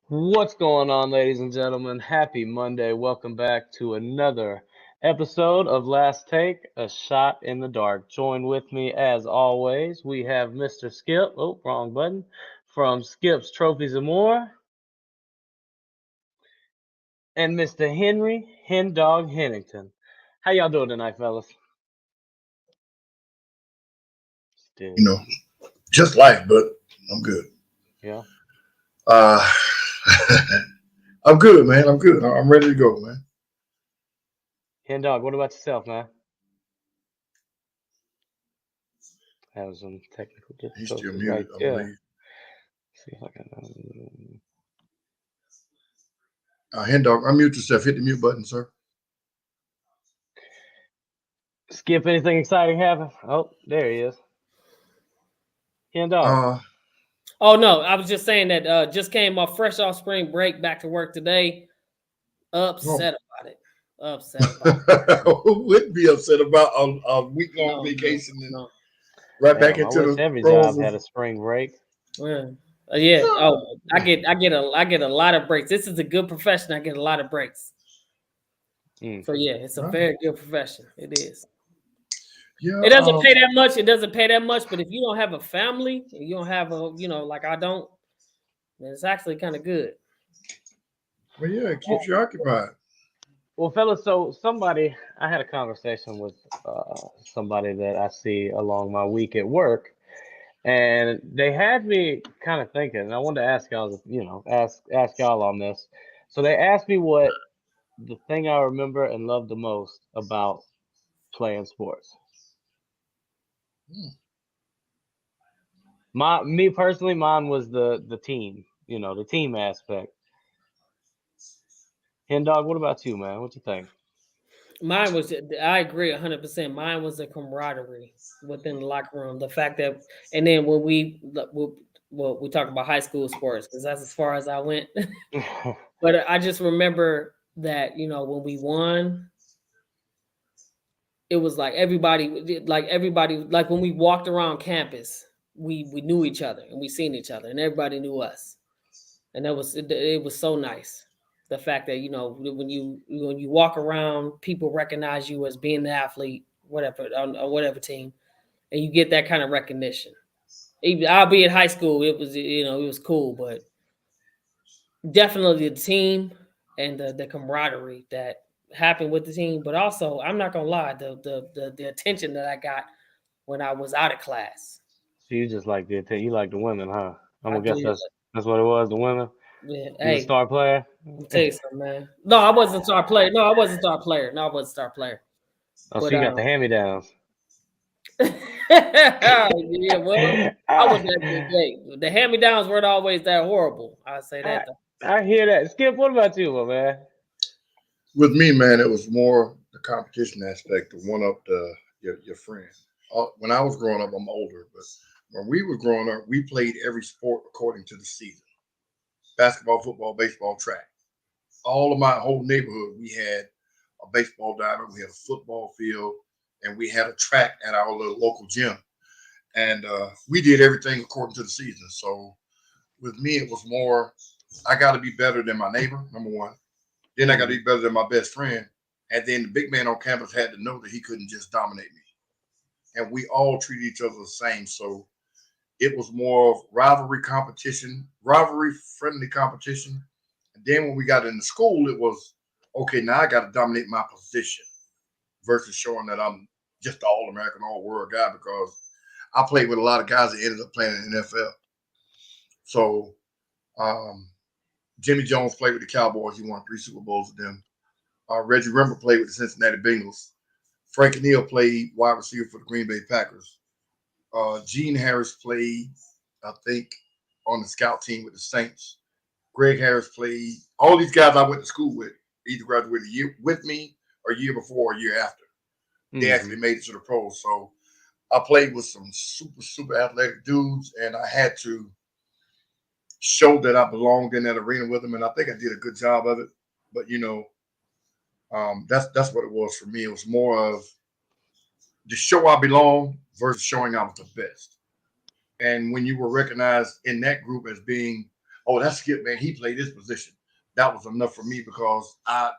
What's going on, ladies and gentlemen? Happy Monday. Welcome back to another episode of Last Take, a shot in the dark. Join with me, as always, we have Mr. Skip. Oh, wrong button. From Skip's Trophies and More. And Mr. Henry, HenDog Hennington. How y'all doing tonight, fellas? You Still. know, just life, but I'm good. Yeah. Uh, I'm good, man. I'm good. I'm ready to go, man. HenDog, what about yourself, man? Have some technical He's still difficulties right muted, I there. believe. See if I can. HenDog, unmute yourself. Hit the mute button, sir. Skip, anything exciting happen? Oh, there he is. HenDog. Uh, Oh no, I was just saying that just came off fresh off spring break, back to work today. oh. Upset about it. Upset about Who would be upset about a week it. long vacation and No. right back Damn, I into wish the every throes job of had a spring break. Yeah. Yeah. Oh, I get a lot of breaks. This is a good profession. I get a lot of breaks. Mm. So yeah, it's a huh? very good profession. It is. Yeah. It doesn't pay that much. It doesn't pay that much, but if you don't have a family, you don't have a, like I don't, then it's actually kind of good. Well, yeah, it Well, keeps you occupied. well, fellas, so I had a conversation with somebody that I see along my week at work, and they had me kind of thinking, and I wanted to ask y'all, ask y'all on this. So they asked me what the thing I remember and love the most about playing sports. Hmm. Me personally, mine was the team, the team aspect. Hen dog, what about you, man? What you think? Mine was, I agree 100%. Mine was the camaraderie within the locker room. The fact that, and then when we talk about high school sports because that's as far as I went. But I just remember that, when we won, it was like when we walked around campus, we knew each other and we seen each other and everybody knew us. And it was so nice. The fact that when you walk around, people recognize you as being the athlete, whatever on whatever team, and you get that kind of recognition. Even I'll be in high school, it was cool, but definitely the team and the camaraderie that happened with the team. But also, I'm not gonna lie, the attention that I got when I was out of class, So you just like you like the women, huh? I'm I gonna guess did. that's what it was, the women. Yeah, You the hey, star player. let me tell you something, man. No, I wasn't a star player. No, I wasn't a star player. No, I wasn't a star player. Oh, so But you got the hand me downs. yeah, well, I was that good. Hey, the hand me downs weren't always that horrible. I say I, that though. I hear that. Skip, what about you, my man? With me, man, it was more the competition aspect to one up your friend. When I was growing up, I'm older, but when we were growing up, we played every sport according to the season: basketball, football, baseball, track. All of my whole neighborhood, we had a baseball diamond, we had a football field, and we had a track at our little local gym. And we did everything according to the season. So with me, it was more, I got to be better than my neighbor, number one. Then I got to Mm. be better than my best friend. And then the big man on campus had to know that he couldn't just dominate me. And we all treated each other the same. So it was more of rivalry friendly competition. And then when we got into school, it was okay. Now I got to dominate my position versus showing that I'm just the All American, All World guy because I played with a lot of guys that ended up playing in the NFL. So um, Jimmy Jones played with the Cowboys. He won 3 Super Bowls with them. Reggie Rimmer played with the Cincinnati Bengals. Frank Neal played wide receiver for the Green Bay Packers. Gene Harris played, I think, on the scout team with the Saints. Greg Harris played. All these guys I went to school with either graduated a year with me or a year before or a year after. They Hmm. actually made it to the pros. So I played with some super athletic dudes, and I had to show that I belonged in that arena with them, and I think I did a good job of it. But that's what it was for me. It was more of the show I belong versus showing I was the best. And when you were recognized in that group as being oh, that's Skip, man. He played this position. That was enough for me because I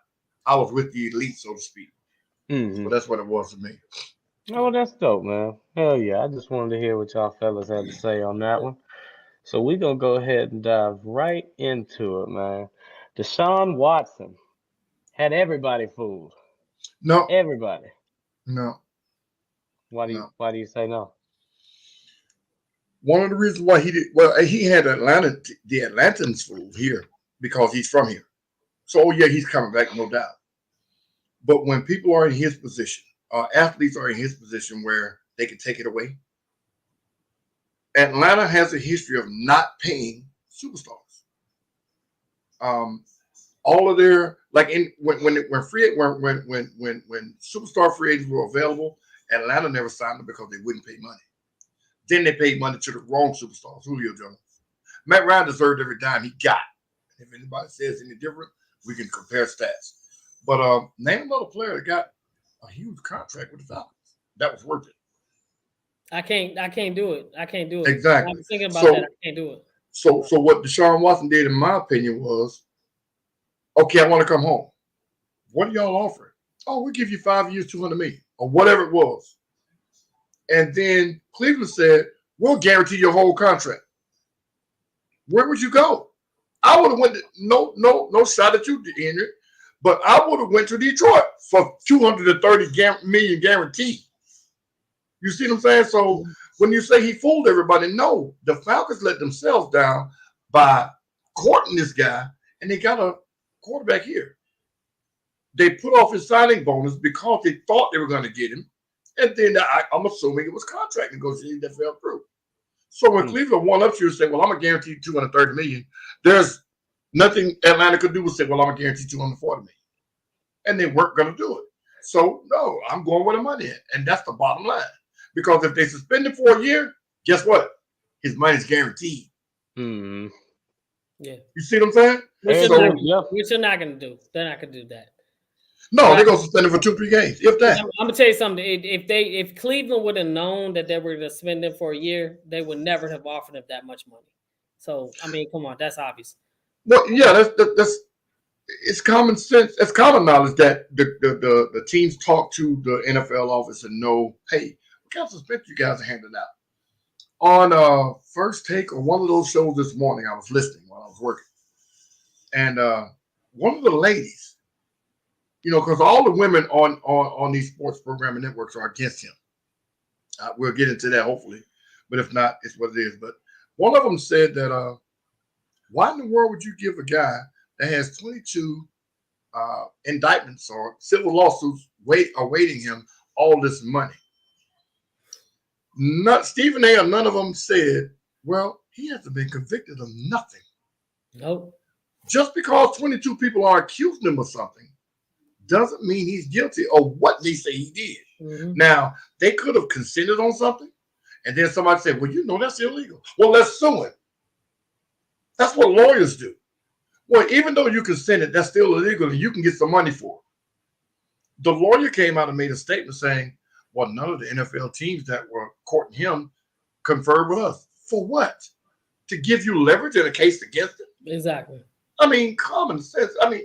was with the elite, so to speak. So Mm-hmm. that's what it was to me. Oh, that's dope, man. Hell yeah. I just wanted to hear what y'all fellas had to say on that one. So we gonna go ahead and dive right into it, man. Deshaun Watson had everybody fooled. No, Everybody. no, no. Why do you say no? One of the reasons why he did well, he had the Atlantans fooled here because he's from here. So yeah, he's coming back, no doubt. But when people are in his position, athletes are in his position where they can take it away. Atlanta has a history of not paying superstars. Um, all of their like in when free when superstar free agents were available, Atlanta never signed them because they wouldn't pay money. Then they paid money to the wrong superstars, Julio Jones. Matt Ryan deserved every dime he got. If anybody says any different, we can compare stats. But name another player that got a huge contract with the Falcons that was worth it. I can't do it. I can't do it. Exactly. I was thinking about that. I can't do it. So what Deshaun Watson did, in my opinion, was, okay, I want to come home. What are y'all offering? Oh, we'll give you 5 years, $200 million, or whatever it was. And then Cleveland said, we'll guarantee your whole contract. Where would you go? I would have went to, no shot at you, Henry, but I would have went to Detroit for $230 million guaranteed. You see what I'm saying? So when you say he fooled everybody, no, the Falcons let themselves down by courting this guy, and they got a quarterback here. They put off his signing bonus because they thought they were going to get him, and then I'm assuming it was contract negotiations that fell through. So when Cleveland won up to you and said, well, I'm going to guarantee you $230 million, there's nothing Atlanta could do but say, well, I'm going to guarantee $240 million. And they weren't going to do it. So, no, I'm going where the money is. And that's the bottom line. Because if they suspend him for a year, guess what? His money's guaranteed. Hmm. Yeah. You see what I'm saying? Which they're not going to do. They're not going to do that. No, they're going to suspend him for 2-3 games, if that. I'm going to tell you something. If Cleveland would have known that they were going to suspend him for a year, they would never have offered him that much money. So, I mean, come on. That's obvious. Well, yeah, that's it's common sense. It's common knowledge that the teams talk to the NFL office and know, hey, what kind of suspension you guys are handing out? On First Take or one of those shows this morning, I was listening while I was working. And one of the ladies, because all the women on these sports programming networks are against him. We'll get into that hopefully, but if not, it's what it is. But one of them said that why in the world would you give a guy that has 22 indictments or civil lawsuits awaiting him all this money? Stephen A. or none of them said, well, he hasn't been convicted of nothing. Nope. Just because 22 people are accusing him of something doesn't mean he's guilty of what they say he did. Mm-hmm. Now, they could have consented on something, and then somebody said, well, that's illegal. Well, let's sue him. That's what lawyers do. Well, even though you consented, that's still illegal, and you can get some money for it. The lawyer came out and made a statement saying, well, none of the NFL teams that were courting him conferred with us. For what? To give you leverage in a case against him? Exactly. I mean, common sense. I mean,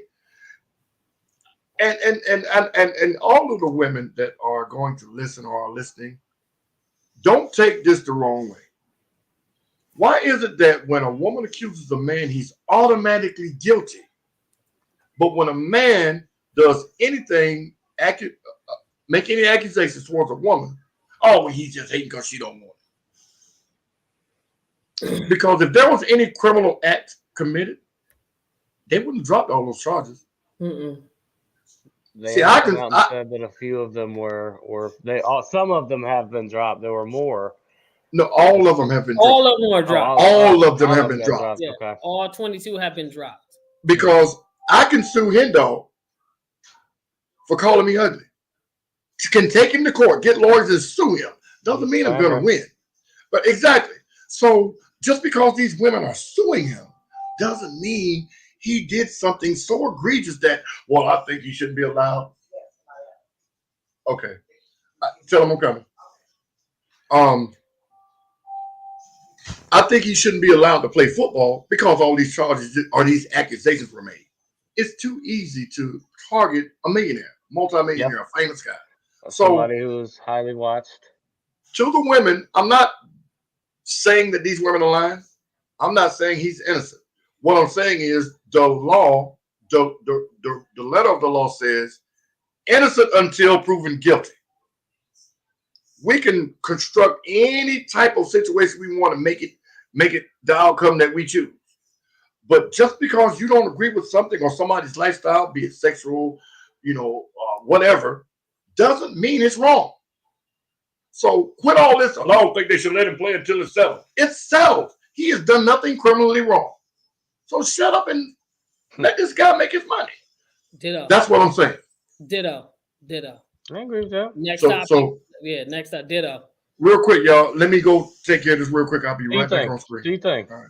and all of the women that are going to listen or are listening, don't take this the wrong way. Why is it that when a woman accuses a man, he's automatically guilty? But when a man does anything, make any accusations towards a woman, oh, he's just hating because she don't want it. Because if there was any criminal act committed, they wouldn't have dropped all those charges. Mm-mm. They said that a few of them some of them have been dropped. There were more. No, all of them have been dropped. All of them are dropped. All of them have been dropped. Yeah. Okay. All 22 have been dropped. Because I can sue HenDog for calling me ugly. Can take him to court, get lawyers and sue him. Doesn't mean I'm going to win. But exactly. So just because these women are suing him doesn't mean he did something so egregious that, well, I think he shouldn't be allowed. Okay. Tell him I'm coming. I think he shouldn't be allowed to play football because all these charges or these accusations were made. It's too easy to target a millionaire, multimillionaire, a famous guy. So somebody who's highly watched. to the women, I'm not saying that these women are lying. I'm not saying he's innocent. What I'm saying is the law, the letter of the law says innocent until proven guilty. We can construct any type of situation we want to make it the outcome that we choose. But just because you don't agree with something or somebody's lifestyle, be it sexual, whatever, doesn't mean it's wrong. So quit all this. I don't think they should let him play until it's settled. It's settled. He has done nothing criminally wrong. So shut up and let this guy make his money. Ditto. That's what I'm saying. Ditto. I agree with that. Next topic. Next up, ditto. Real quick, y'all. Let me go take care of this real quick. I'll be right back on screen. Do you think? All right.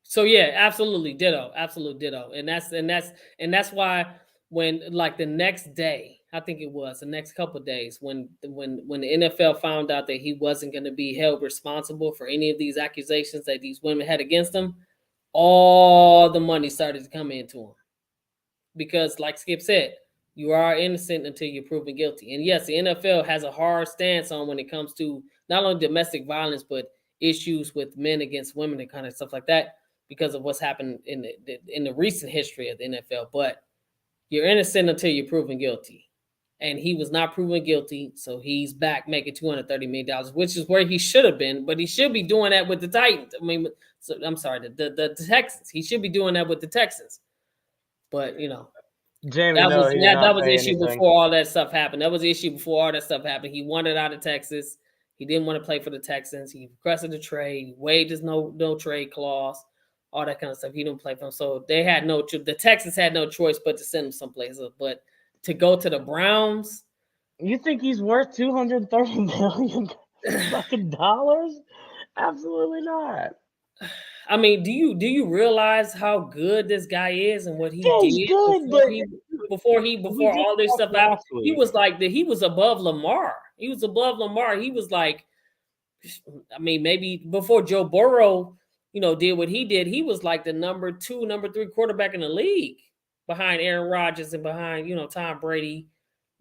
So yeah, absolutely ditto, absolute ditto, and that's why when like the next day, I think it was the next couple of days when the NFL found out that he wasn't going to be held responsible for any of these accusations that these women had against him, all the money started to come into him because, like Skip said, you are innocent until you're proven guilty. And yes, the NFL has a hard stance on when it comes to not only domestic violence but issues with men against women and kind of stuff like that, because of what's happened in the recent history of the NFL. But you're innocent until you're proven guilty. And he was not proven guilty, so he's back making $230 million, which is where he should have been. But he should be doing that with the Titans. I'm sorry, the Texans. He should be doing that with the Texans. But, Jamie, that was the issue anything. before all that stuff happened. That was the issue before all that stuff happened. He wanted out of Texas. He didn't want to play for the Texans. He requested a trade. He waived his no trade clause. All that kind of stuff. He didn't play for them. So they had the Texans had no choice but to send him someplace else. But to go to the Browns. You think he's worth $230 million fucking dollars? Absolutely not. I mean, do you realize how good this guy is and what he did before all this stuff happened? He was above Lamar. He was above Lamar. He was like, I mean, maybe before Joe Burrow, did what he did, he was like the number 2, number 3 quarterback in the league behind Aaron Rodgers and behind, Tom Brady.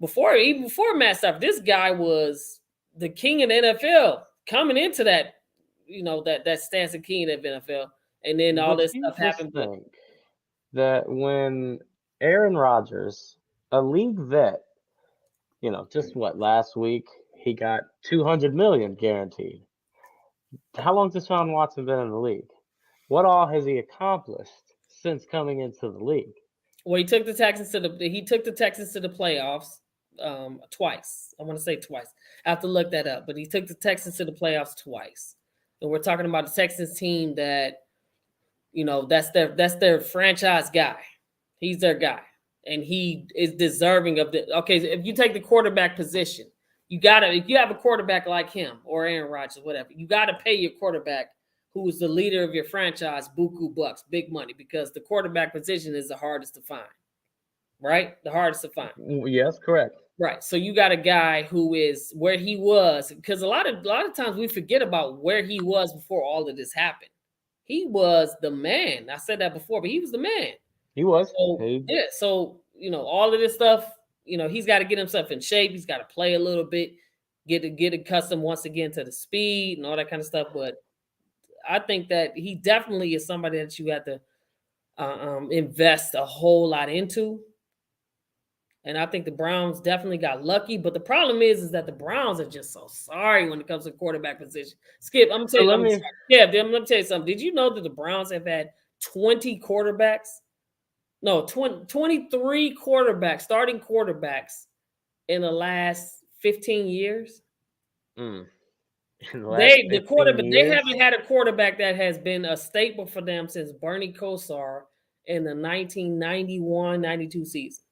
Even before Matt Stafford, this guy was the king of the NFL coming into that, that stance of king of the NFL. And then all this stuff happened. That when Aaron Rodgers, a league vet, just last week, he got $200 million guaranteed. How long has Deshaun Watson been in the league? What all has he accomplished since coming into the league? Well, he took the Texans to the playoffs twice. I want to say twice. I have to look that up, but he took the Texans to the playoffs twice. And we're talking about a Texans team that, that's their franchise guy. He's their guy, and he is deserving of the. Okay, if you take the quarterback position, if you have a quarterback like him or Aaron Rodgers, whatever, you got to pay your quarterback, who is the leader of your franchise, buku bucks, big money, because the quarterback position is the hardest to find, right? The hardest to find. Yes, correct. Right. So you got a guy who is where he was, because a lot of times we forget about where he was before all of this happened. He was the man. I said that before, but he was the man. He was. So, yeah. So, all of this stuff, he's got to get himself in shape. He's got to play a little bit, get accustomed once again to the speed and all that kind of stuff. But I think that he definitely is somebody that you have to invest a whole lot into. And I think the Browns definitely got lucky. But the problem is that the Browns are just so sorry when it comes to quarterback position. Skip, I'm going to tell you. Let me tell you something. Did you know that the Browns have had 20 quarterbacks? No, 23 quarterbacks, starting quarterbacks in the last 15 years. They haven't had a quarterback that has been a staple for them since Bernie Kosar in the 1991-92 season.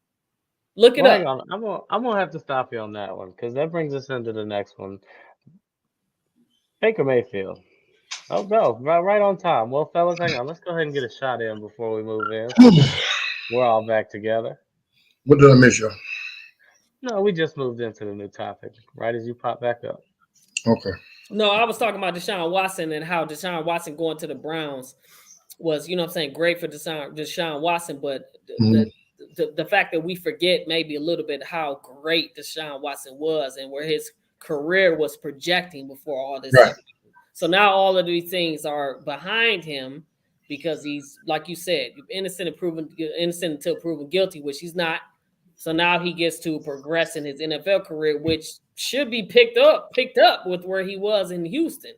Look it up. Hang on. I'm gonna have to stop you on that one because that brings us into the next one. Baker Mayfield. Oh no, right on time. Well, fellas, hang on. Let's go ahead and get a shot in before we move in. We're all back together. What did I miss, you? No, we just moved into the new topic right as you pop back up. Okay. No, I was talking about Deshaun Watson and how Deshaun Watson going to the Browns was, great for Deshaun Watson, but the fact that we forget maybe a little bit how great Deshaun Watson was and where his career was projecting before all this Right. stuff. So now all of these things are behind him because he's, like you said, innocent until proven guilty, which he's not. So now he gets to progress in his NFL career, which should be picked up with where he was in Houston.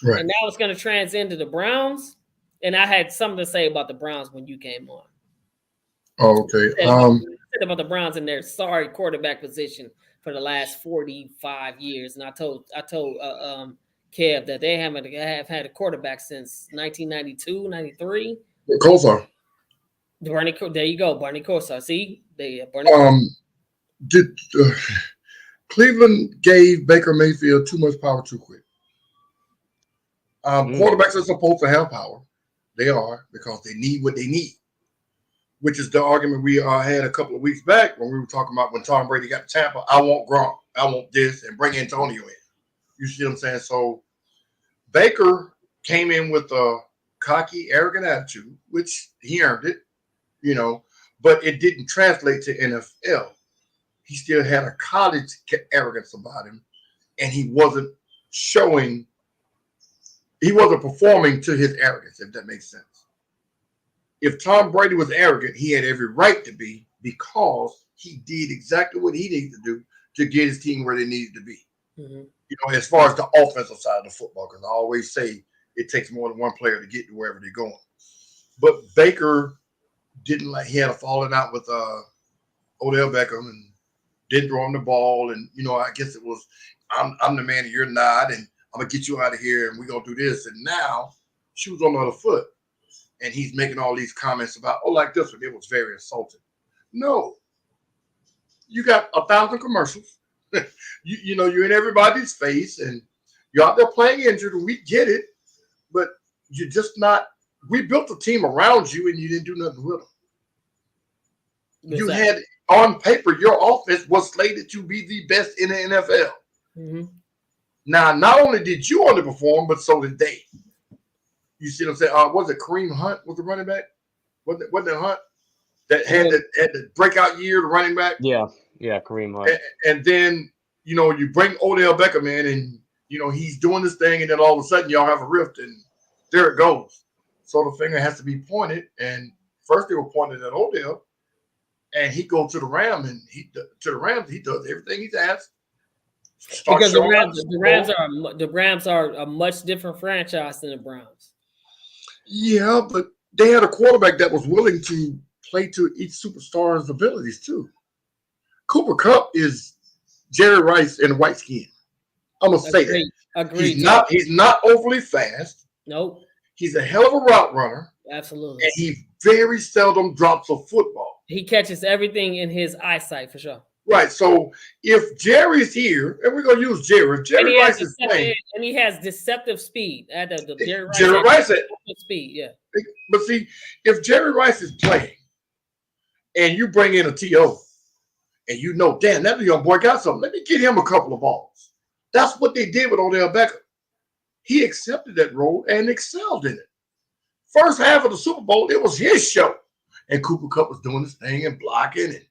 Right. And now it's going to transcend to the Browns. And I had something to say about the Browns when you came on. Oh, okay. About the Browns and their sorry quarterback position for the last 45 years. And I told Kev that they have had a quarterback since 1992, 93. Kosar. There you go, Barney Kosar. See, Cleveland gave Baker Mayfield too much power too quick. Quarterbacks are supposed to have power. They are, because they need what they need, which is the argument we had a couple of weeks back when we were talking about when Tom Brady got to Tampa. I want Gronk. I want this, and bring Antonio in. You see what I'm saying? So Baker came in with a cocky, arrogant attitude, which he earned it, but it didn't translate to NFL. He still had a college arrogance about him, and he wasn't performing to his arrogance, if that makes sense. If Tom Brady was arrogant, he had every right to be, because he did exactly what he needed to do to get his team where they needed to be. Mm-hmm. As far as the offensive side of the football, because I always say it takes more than one player to get to wherever they're going. But Baker he had a falling out with Odell Beckham and didn't throw him the ball. And, I guess it was, I'm the man and you're not, and I'm going to get you out of here and we're going to do this. And now she was on the other foot. And he's making all these comments about, like this one, it was very insulting. No. You got 1,000 commercials. You're in everybody's face, and you're out there playing injured, and we get it. But you're just not. We built a team around you, and you didn't do nothing with them. You had, on paper, your offense was slated to be the best in the NFL. Mm-hmm. Now, not only did you underperform, but so did they. You see what I'm saying? Was it Kareem Hunt was the running back? Wasn't it Hunt that had the breakout year, the running back? Yeah, Kareem Hunt. And then, you bring Odell Beckham in, and, he's doing this thing, and then all of a sudden y'all have a rift, and there it goes. So the finger has to be pointed, and first they were pointed at Odell, and he goes to the Rams, and he does everything he's asked. Because the Rams are a much different franchise than the Browns. Yeah, but they had a quarterback that was willing to play to each superstar's abilities too. Cooper Kupp is Jerry Rice in white skin. I'm gonna say that. Agreed. He's not overly fast. Nope. He's a hell of a route runner. Absolutely. And he very seldom drops a football. He catches everything in his eyesight for sure. Right. So if Jerry's here, and we're gonna use Jerry Rice is playing, and he has deceptive speed. Jerry Rice at speed, yeah. But see, if Jerry Rice is playing, and you bring in a TO, and damn, that young boy got something. Let me get him a couple of balls. That's what they did with Odell Beckham. He accepted that role and excelled in it. First half of the Super Bowl, it was his show, and Cooper Kupp was doing his thing and blocking and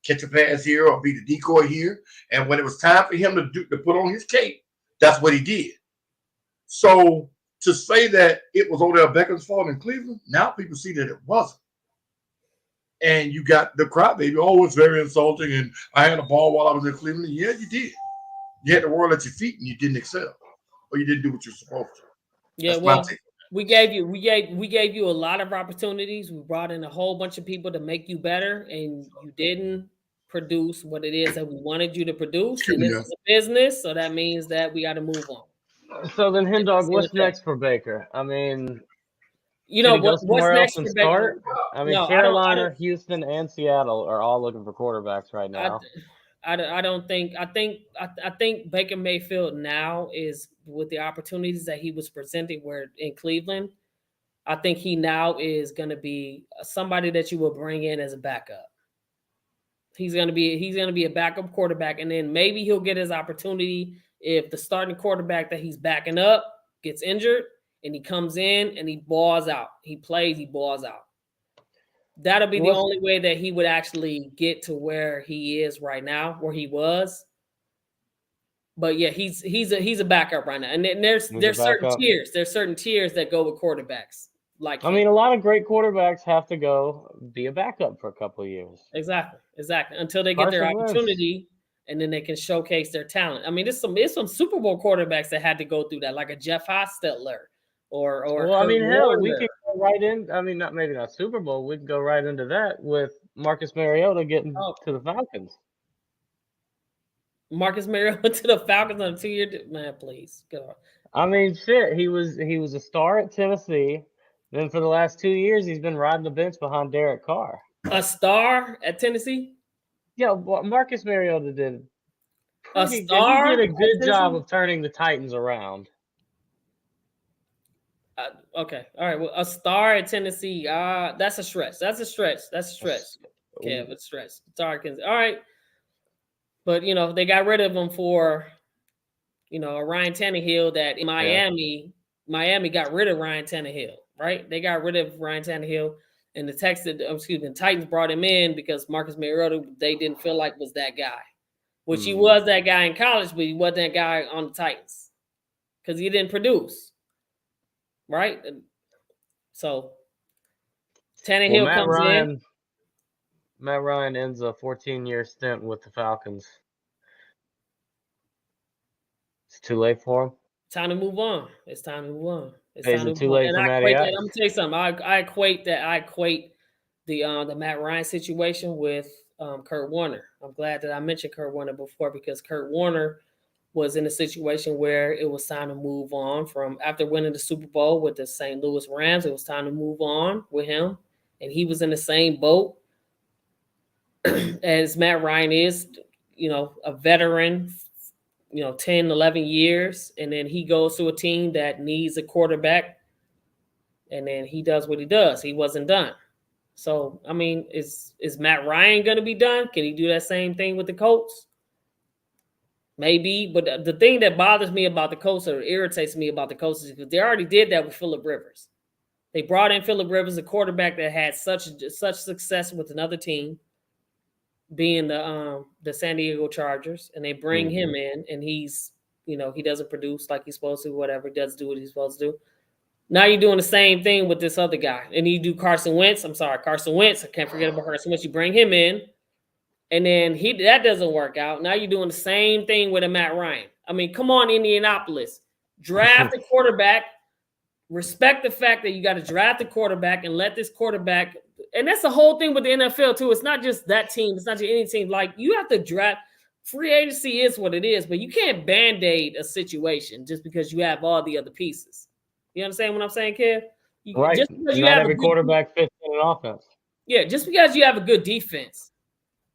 catch a pass here or be the decoy here. And when it was time for him to put on his cape, that's what he did. So to say that it was Odell Beckham's fault in Cleveland, now people see that it wasn't. And you got the crybaby, it's very insulting, and I had a ball while I was in Cleveland. Yeah, you did. You had the world at your feet, and you didn't excel, or you didn't do what you're supposed to. Yeah, we gave you a lot of opportunities. We brought in a whole bunch of people to make you better, and you didn't produce what it is that we wanted you to produce. And this is a business, so that means that we got to move on. So then, HenDog, what's next for Baker? I mean, what's next for Baker? I mean, Carolina, Houston, and Seattle are all looking for quarterbacks right now. I don't think. I think Baker Mayfield now is, with the opportunities that he was presenting where in Cleveland, I think he now is going to be somebody that you will bring in as a backup. He's going to be a backup quarterback, and then maybe he'll get his opportunity if the starting quarterback that he's backing up gets injured and he comes in and he balls out. He plays, he balls out. That'll be the only way that he would actually get to where he is right now, where he was. But yeah, he's a backup right now. And then there's certain tiers. There's certain tiers that go with quarterbacks. Like I mean, a lot of great quarterbacks have to go be a backup for a couple of years. Exactly. Until they get their opportunity, and then they can showcase their talent. I mean, there's some Super Bowl quarterbacks that had to go through that, like a Jeff Hostetler or well, I mean, hell, we can go right in. I mean, maybe not Super Bowl. We can go right into that with Marcus Mariota getting to the Falcons. Marcus Mariota to the Falcons on a 2-year man, please go. I mean, shit. He was a star at Tennessee. Then for the last 2 years, he's been riding the bench behind Derek Carr. A star at Tennessee? Yeah, well, Marcus Mariota did. A star? He did a good job of turning the Titans around. Okay, all right. Well, a star at Tennessee. That's a stretch. Kev, it's a stretch. Sorry, all right. But they got rid of him for a Ryan Tannehill that in Miami got rid of Ryan Tannehill, right? They got rid of Ryan Tannehill, and the Titans brought him in because Marcus Mariota they didn't feel like was that guy, which he was that guy in college, but he wasn't that guy on the Titans because he didn't produce, right? So Tannehill comes in. Matt Ryan ends a 14-year stint with the Falcons. It's too late for him. Time to move on. It's time to move on. It's too late for Matty Ice. I'm gonna tell you something. I equate the Matt Ryan situation with Kurt Warner. I'm glad that I mentioned Kurt Warner before because Kurt Warner was in a situation where it was time to move on from after winning the Super Bowl with the St. Louis Rams. It was time to move on with him, and he was in the same boat as Matt Ryan is, a veteran, 10, 11 years. And then he goes to a team that needs a quarterback. And then he does what he does. He wasn't done. So, I mean, is Matt Ryan going to be done? Can he do that same thing with the Colts? Maybe. But the thing that bothers me about the Colts or irritates me about the Colts is because they already did that with Phillip Rivers. They brought in Phillip Rivers, a quarterback that had such success with another team, being the San Diego Chargers, and they bring him in, and he's, he doesn't produce like he's supposed to, whatever, does do what he's supposed to do. Now you're doing the same thing with this other guy, and you do Carson Wentz. I can't forget about Carson Wentz. You bring him in, and then that doesn't work out. Now you're doing the same thing with a Matt Ryan. I mean, come on, Indianapolis, draft a quarterback. Respect the fact that you got to draft a quarterback and let this quarterback. And that's the whole thing with the NFL too. It's not just that team. It's not just any team. Like you have to draft. Free agency is what it is, but you can't band-aid a situation just because you have all the other pieces. You understand what I'm saying, Kev? Right. Just because you have every quarterback fits in an offense. Yeah, just because you have a good defense,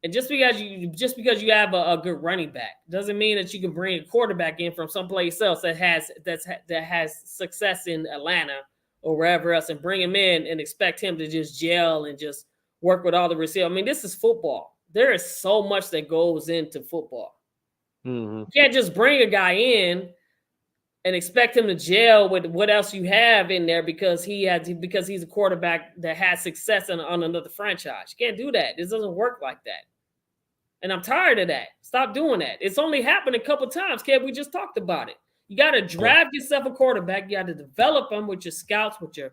and just because you have a good running back doesn't mean that you can bring a quarterback in from someplace else that has success in Atlanta or wherever else and bring him in and expect him to just gel and just work with all the receivers. I mean, this is football. There is so much that goes into football. You can't just bring a guy in and expect him to gel with what else you have in there because he's a quarterback that has success on another franchise. You can't do that. This doesn't work like that. And I'm tired of that. Stop doing that. It's only happened a couple times, Kev. We just talked about it. You got to draft yourself a quarterback. You got to develop him with your scouts, with your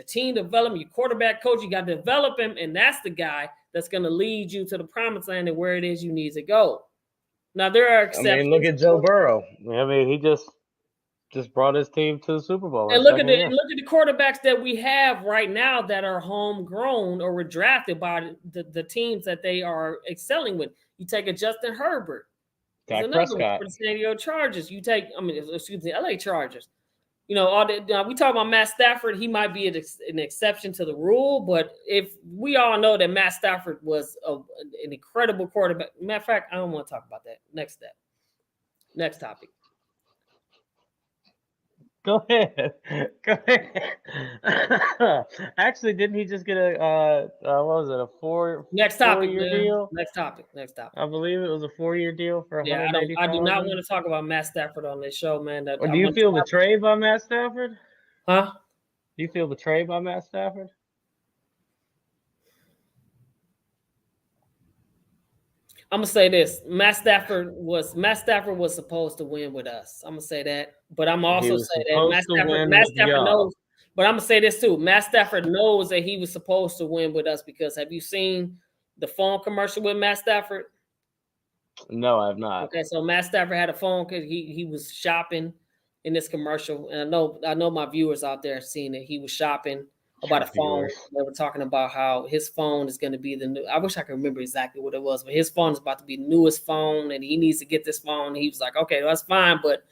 team development, your quarterback coach. You got to develop him, and that's the guy that's going to lead you to the promised land and where it is you need to go. Now, there are exceptions. I mean, look at Joe Burrow. I mean, he just brought his team to the Super Bowl. And look at the quarterbacks that we have right now that are homegrown or were drafted by the teams that they are excelling with. You take a Justin Herbert. Dak Prescott. For the San Diego Chargers. LA Chargers. We talk about Matt Stafford. He might be an exception to the rule, but if we all know that Matt Stafford was an incredible quarterback. Matter of fact, I don't want to talk about that. Next topic. Go ahead. Go ahead. Actually, didn't he just get what was it, a Next topic, four-year man. deal? Next topic. Next topic. I believe it was a 4-year deal for Yeah, I do not 180,000. want to talk about Matt Stafford on this show, man. Or do you feel betrayed by Matt Stafford? Huh? Do you feel betrayed by Matt Stafford? I'm gonna say this: Matt Stafford was supposed to win with us. I'm gonna say that, but I'm also was say that supposed to win Matt with Stafford y'all. knows. But I'm gonna say this too: Matt Stafford knows that he was supposed to win with us because have you seen the phone commercial with Matt Stafford? No, I have not. Okay, so Matt Stafford had a phone because he was shopping in this commercial, and I know my viewers out there have seen it. He was shopping about a phone. They were talking about how his phone is going to be the new. I wish I could remember exactly what it was, but his phone is about to be the newest phone, and he needs to get this phone. And he was like, "Okay, that's fine, but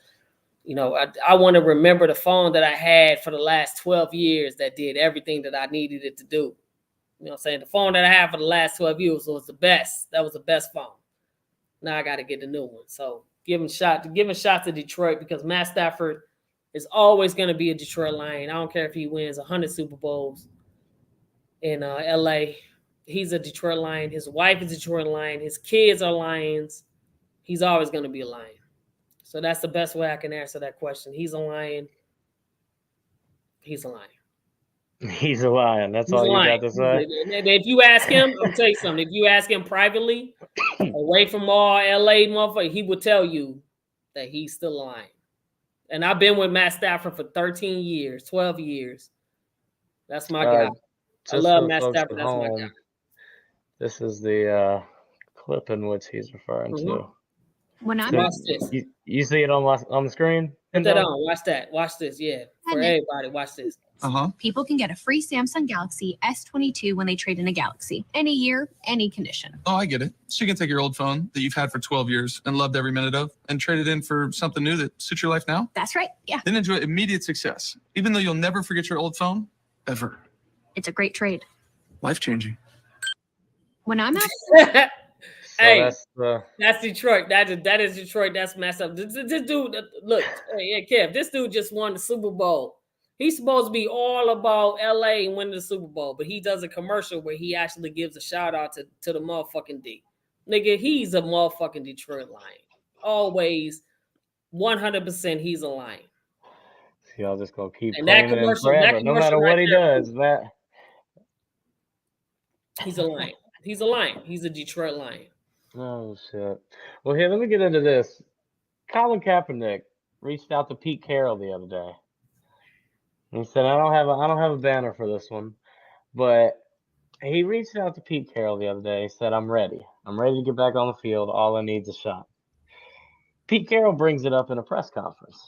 you know, I want to remember the phone that I had for the last 12 years that did everything that I needed it to do." You know what I'm saying? The phone that I had for the last 12 years was the best. That was the best phone. Now I got to get the new one. So giving shot to Detroit because Matt Stafford is always going to be a Detroit Lion. I don't care if he wins 100 Super Bowls in LA. He's a Detroit Lion. His wife is a Detroit Lion. His kids are Lions. He's always going to be a Lion. So that's the best way I can answer that question. He's a Lion. He's a Lion. He's a Lion. That's all you got to say. If you ask him, I'm gonna tell you something. If you ask him privately, away from all LA motherfucker, he would tell you that he's still a Lion. And I've been with Matt Stafford for 13 years, 12 years. That's my guy. I love Matt Stafford. That's my guy. This is the clip in which he's referring to. When I'm Watch this. You see it on the screen? Put that on. Watch that. Watch this. Yeah. For everybody, watch this. People can get a free Samsung Galaxy S22 when they trade in a Galaxy. Any year, any condition. Oh, I get it. So you can take your old phone that you've had for 12 years and loved every minute of and trade it in for something new that suits your life now? That's right. Yeah. Then enjoy immediate success, even though you'll never forget your old phone, ever. It's a great trade. Life-changing. When I'm out... Hey, that's Detroit. That is Detroit. That's messed up. This dude, look, hey, Kev, this dude just won the Super Bowl. He's supposed to be all about LA and winning the Super Bowl, but he does a commercial where he actually gives a shout out to the motherfucking D. Nigga, he's a motherfucking Detroit Lion. Always 100% he's a Lion. Y'all just gonna keep and that claiming him commercial, forever, no matter what he does. He's a Lion. He's a Lion. He's a Detroit Lion. Oh shit. Well, here, let me get into this. Colin Kaepernick reached out to Pete Carroll the other day. He said, I don't have a banner for this one, but he reached out to Pete Carroll the other day. He said, I'm ready. I'm ready to get back on the field. All I need is a shot. Pete Carroll brings it up in a press conference,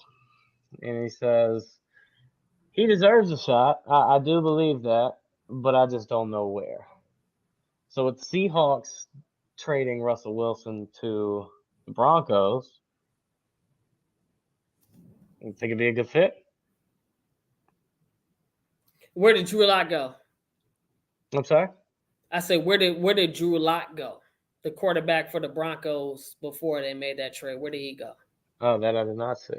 and he says he deserves a shot. I do believe that, but I just don't know where. So with the Seahawks trading Russell Wilson to the Broncos, you think it'd be a good fit? Where did Drew Lock go? I'm sorry? I said, where did Drew Lock go? The quarterback for the Broncos before they made that trade. Where did he go? Oh, that I did not see.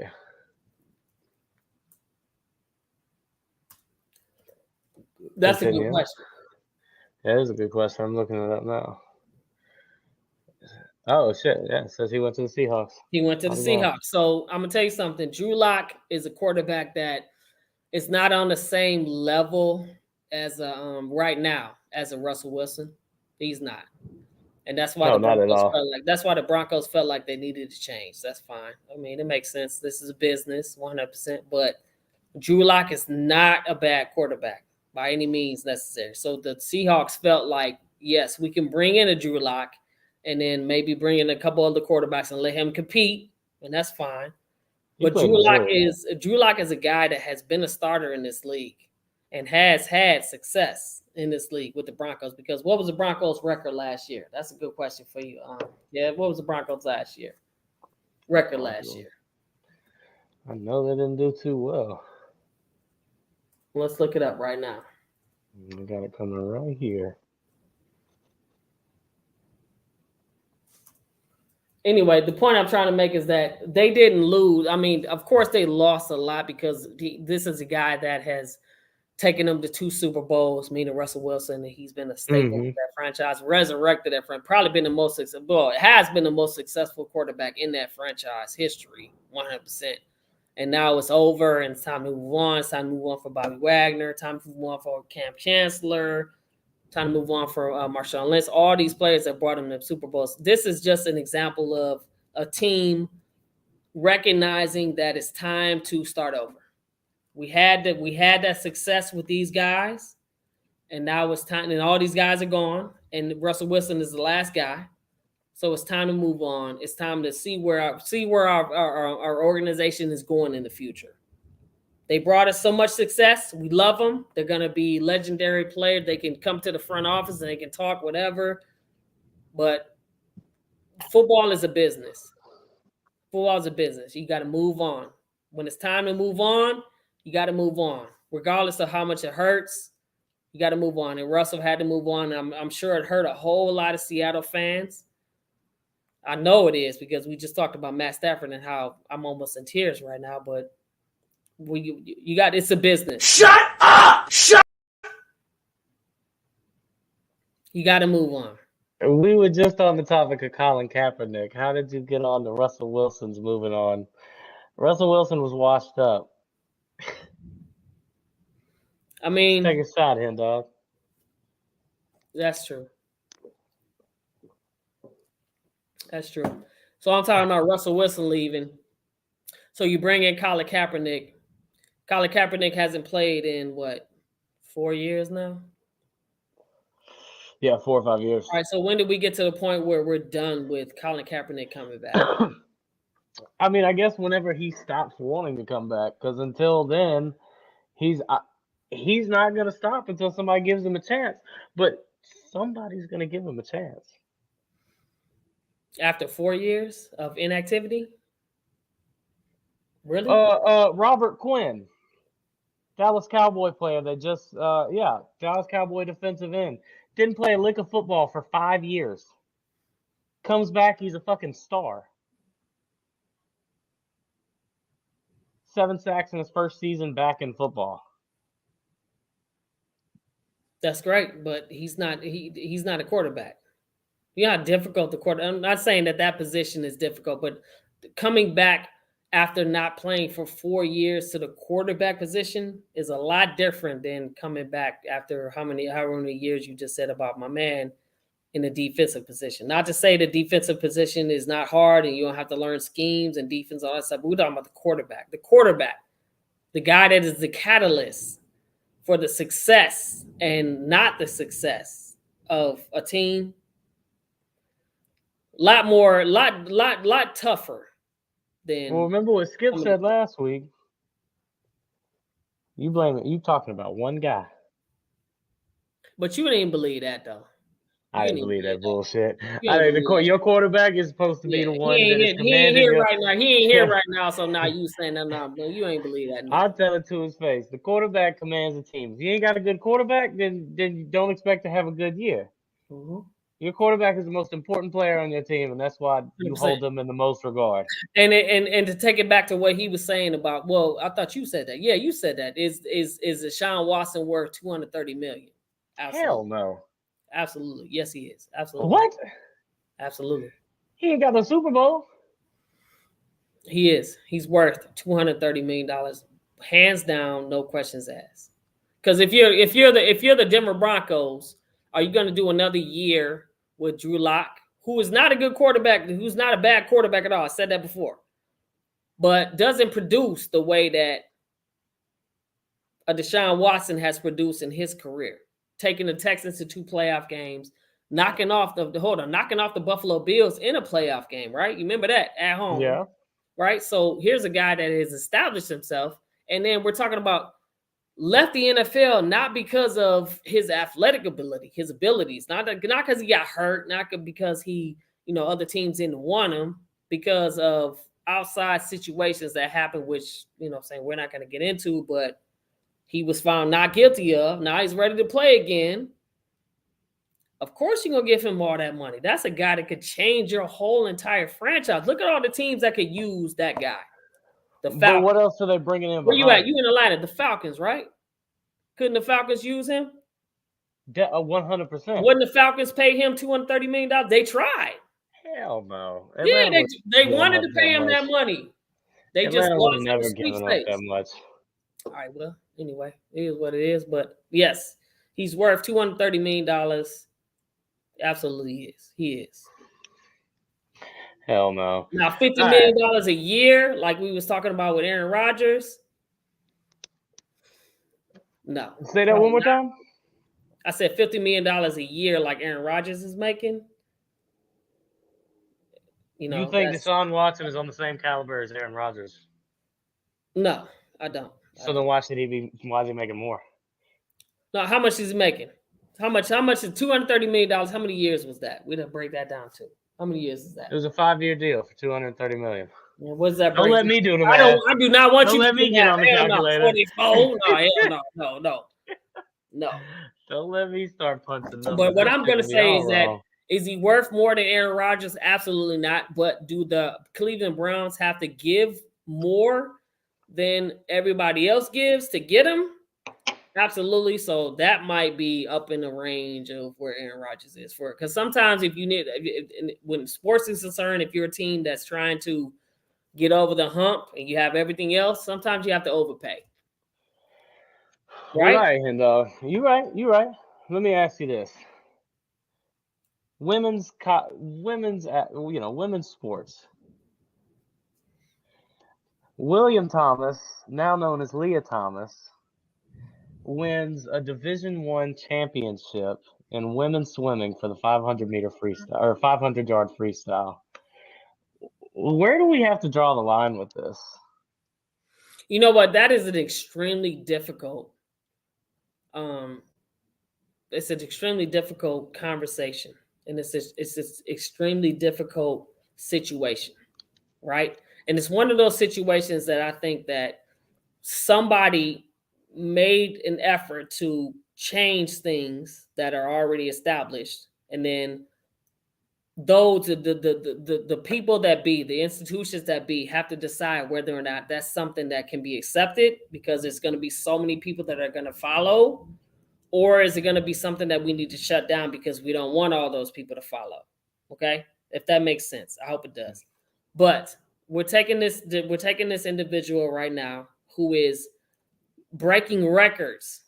That's a good question. Yeah, it is a good question. I'm looking it up now. Oh, shit. Yeah, it says he went to the Seahawks. He went to the Seahawks. So I'm going to tell you something. Drew Lock is a quarterback that is not on the same level as right now as a Russell Wilson. He's not. And that's why that's why the Broncos felt like they needed to change. That's fine. I mean, it makes sense. This is a business, 100%. But Drew Lock is not a bad quarterback by any means necessary. So the Seahawks felt like, yes, we can bring in a Drew Lock and then maybe bring in a couple other quarterbacks and let him compete, and that's fine. But Drew Lock is a guy that has been a starter in this league and has had success in this league with the Broncos. Because what was the Broncos' record last year? That's a good question for you. What was the Broncos last year? Record last year. I know they didn't do too well. Let's look it up right now. I got it coming right here. Anyway, the point I'm trying to make is that they didn't lose. I mean, of course, they lost a lot because this is a guy that has taken them to 2 Super Bowls, meaning Russell Wilson, and he's been a staple of that franchise, resurrected that franchise, probably been the most successful. Well, it has been the most successful quarterback in that franchise history, 100%. And now it's over, and it's time to move on. It's time to move on for Bobby Wagner. Time to move on for Cam Chancellor. Time to move on for Marshawn Lynch. All these players that brought them to Super Bowls. This is just an example of a team recognizing that it's time to start over. We had that success with these guys, and now it's time. And all these guys are gone, and Russell Wilson is the last guy. So it's time to move on. It's time to see where our organization is going in the future. They brought us so much success. We love them. They're going to be legendary players. They can come to the front office and they can talk whatever. But football is a business. Football is a business. You got to move on. When it's time to move on, you got to move on. Regardless of how much it hurts, you got to move on. And Russell had to move on. I'm sure it hurt a whole lot of Seattle fans. I know it is because we just talked about Matt Stafford and how I'm almost in tears right now, but it's a business. Shut up! You got to move on. We were just on the topic of Colin Kaepernick. How did you get on to Russell Wilson's moving on? Russell Wilson was washed up. I mean, take a shot, HenDog. That's true. That's true. So I'm talking about Russell Wilson leaving. So you bring in Colin Kaepernick. Colin Kaepernick hasn't played in what, 4 years now? Yeah, 4 or 5 years. All right, so when did we get to the point where we're done with Colin Kaepernick coming back? I mean, I guess whenever he stops wanting to come back, because until then, he's not going to stop until somebody gives him a chance. But somebody's going to give him a chance. After 4 years of inactivity? Really? Robert Quinn, Dallas Cowboy player that just, Dallas Cowboy defensive end. Didn't play a lick of football for 5 years. Comes back, he's a fucking star. 7 sacks in his first season back in football. That's great, but he's not a quarterback. You know how difficult the quarterback. I'm not saying that position is difficult, but coming back after not playing for 4 years to the quarterback position is a lot different than coming back after however many years you just said about my man in the defensive position. Not to say the defensive position is not hard and you don't have to learn schemes and defense, all that stuff. But we're talking about the quarterback. The quarterback, the guy that is the catalyst for the success and not the success of a team. Lot tougher than. Well, remember what Skip said last week. You blame it. You talking about one guy. But you didn't believe that though. I didn't believe that bullshit. Your quarterback is supposed to be the one that is commanding. He ain't here right now. He ain't here right now. So now you saying that now, but you ain't believe that. I'll tell it to his face. The quarterback commands the team. If you ain't got a good quarterback, then you don't expect to have a good year. Mm-hmm. Your quarterback is the most important player on your team, and that's why you 100%. Hold them in the most regard. And to take it back to what he was saying about, well, I thought you said that. Yeah, you said that. Is Deshaun Watson worth $230 million? Absolutely. Hell no. Absolutely. Yes, he is. Absolutely. What? Absolutely. He ain't got the Super Bowl. He is. He's worth $230 million. Hands down, no questions asked. Because if you're the Denver Broncos, are you going to do another year with Drew Lock, who is not a good quarterback, who's not a bad quarterback at all? I said that before. But doesn't produce the way that a Deshaun Watson has produced in his career. Taking the Texans to 2 playoff games, knocking off the Buffalo Bills in a playoff game, right? You remember that at home, yeah, right? So here's a guy that has established himself, and then we're talking about left the NFL not because of his athletic ability, his abilities, not because he got hurt, not because he, other teams didn't want him, because of outside situations that happened, which saying we're not going to get into, but. He was found not guilty of. Now he's ready to play again. Of course, you're gonna give him all that money. That's a guy that could change your whole entire franchise. Look at all the teams that could use that guy. The Falcons. But what else are they bringing in? Where you at? behind You in Atlanta? The Falcons, right? Couldn't the Falcons use him? 100%. Wouldn't the Falcons pay him $230 million? They tried. Hell no. Yeah, Atlanta they wouldn't wanted give to pay him much. that money. They just Atlanta would lost have in the never given up sweepstakes. that much. All right, well, anyway, it is what it is. But yes, he's worth $230 million. Absolutely is. He is. Hell no. Now, $50 million a year, like we was talking about with Aaron Rodgers. No. Say that one more time. I said $50 million a year, like Aaron Rodgers is making. You know, you think Deshaun Watson is on the same caliber as Aaron Rodgers? No, I don't. So then why is he making more? No, how much is he making? How much is $230 million? How many years was that? We'd have break that down to. How many years is that? It was a 5-year deal for $230 million. Yeah, what does that Don't break? let me do the math. I do not want Don't you let to me get on the calculator. 44. No. Don't let me start punching numbers. But what I'm going to say is that wrong. Is he worth more than Aaron Rodgers? Absolutely not. But do the Cleveland Browns have to give more than everybody else gives to get him? Absolutely. So that might be up in the range of where Aaron Rodgers is for it. Because sometimes when sports is concerned, if you're a team that's trying to get over the hump and you have everything else, sometimes you have to overpay. Right, HenDog. You're right. Let me ask you this. Women's sports. William Thomas, now known as Leah Thomas, wins a Division I championship in women's swimming for the 500-meter freestyle or 500-yard freestyle. Where do we have to draw the line with this? You know what? That is an extremely difficult. It's an extremely difficult conversation, and it's an extremely difficult situation, right? And it's one of those situations that I think that somebody made an effort to change things that are already established, and then those the people that be, the institutions that be, have to decide whether or not that's something that can be accepted because there's going to be so many people that are going to follow, or is it going to be something that we need to shut down because we don't want all those people to follow? Okay, if that makes sense, I hope it does. But we're taking this individual right now who is breaking records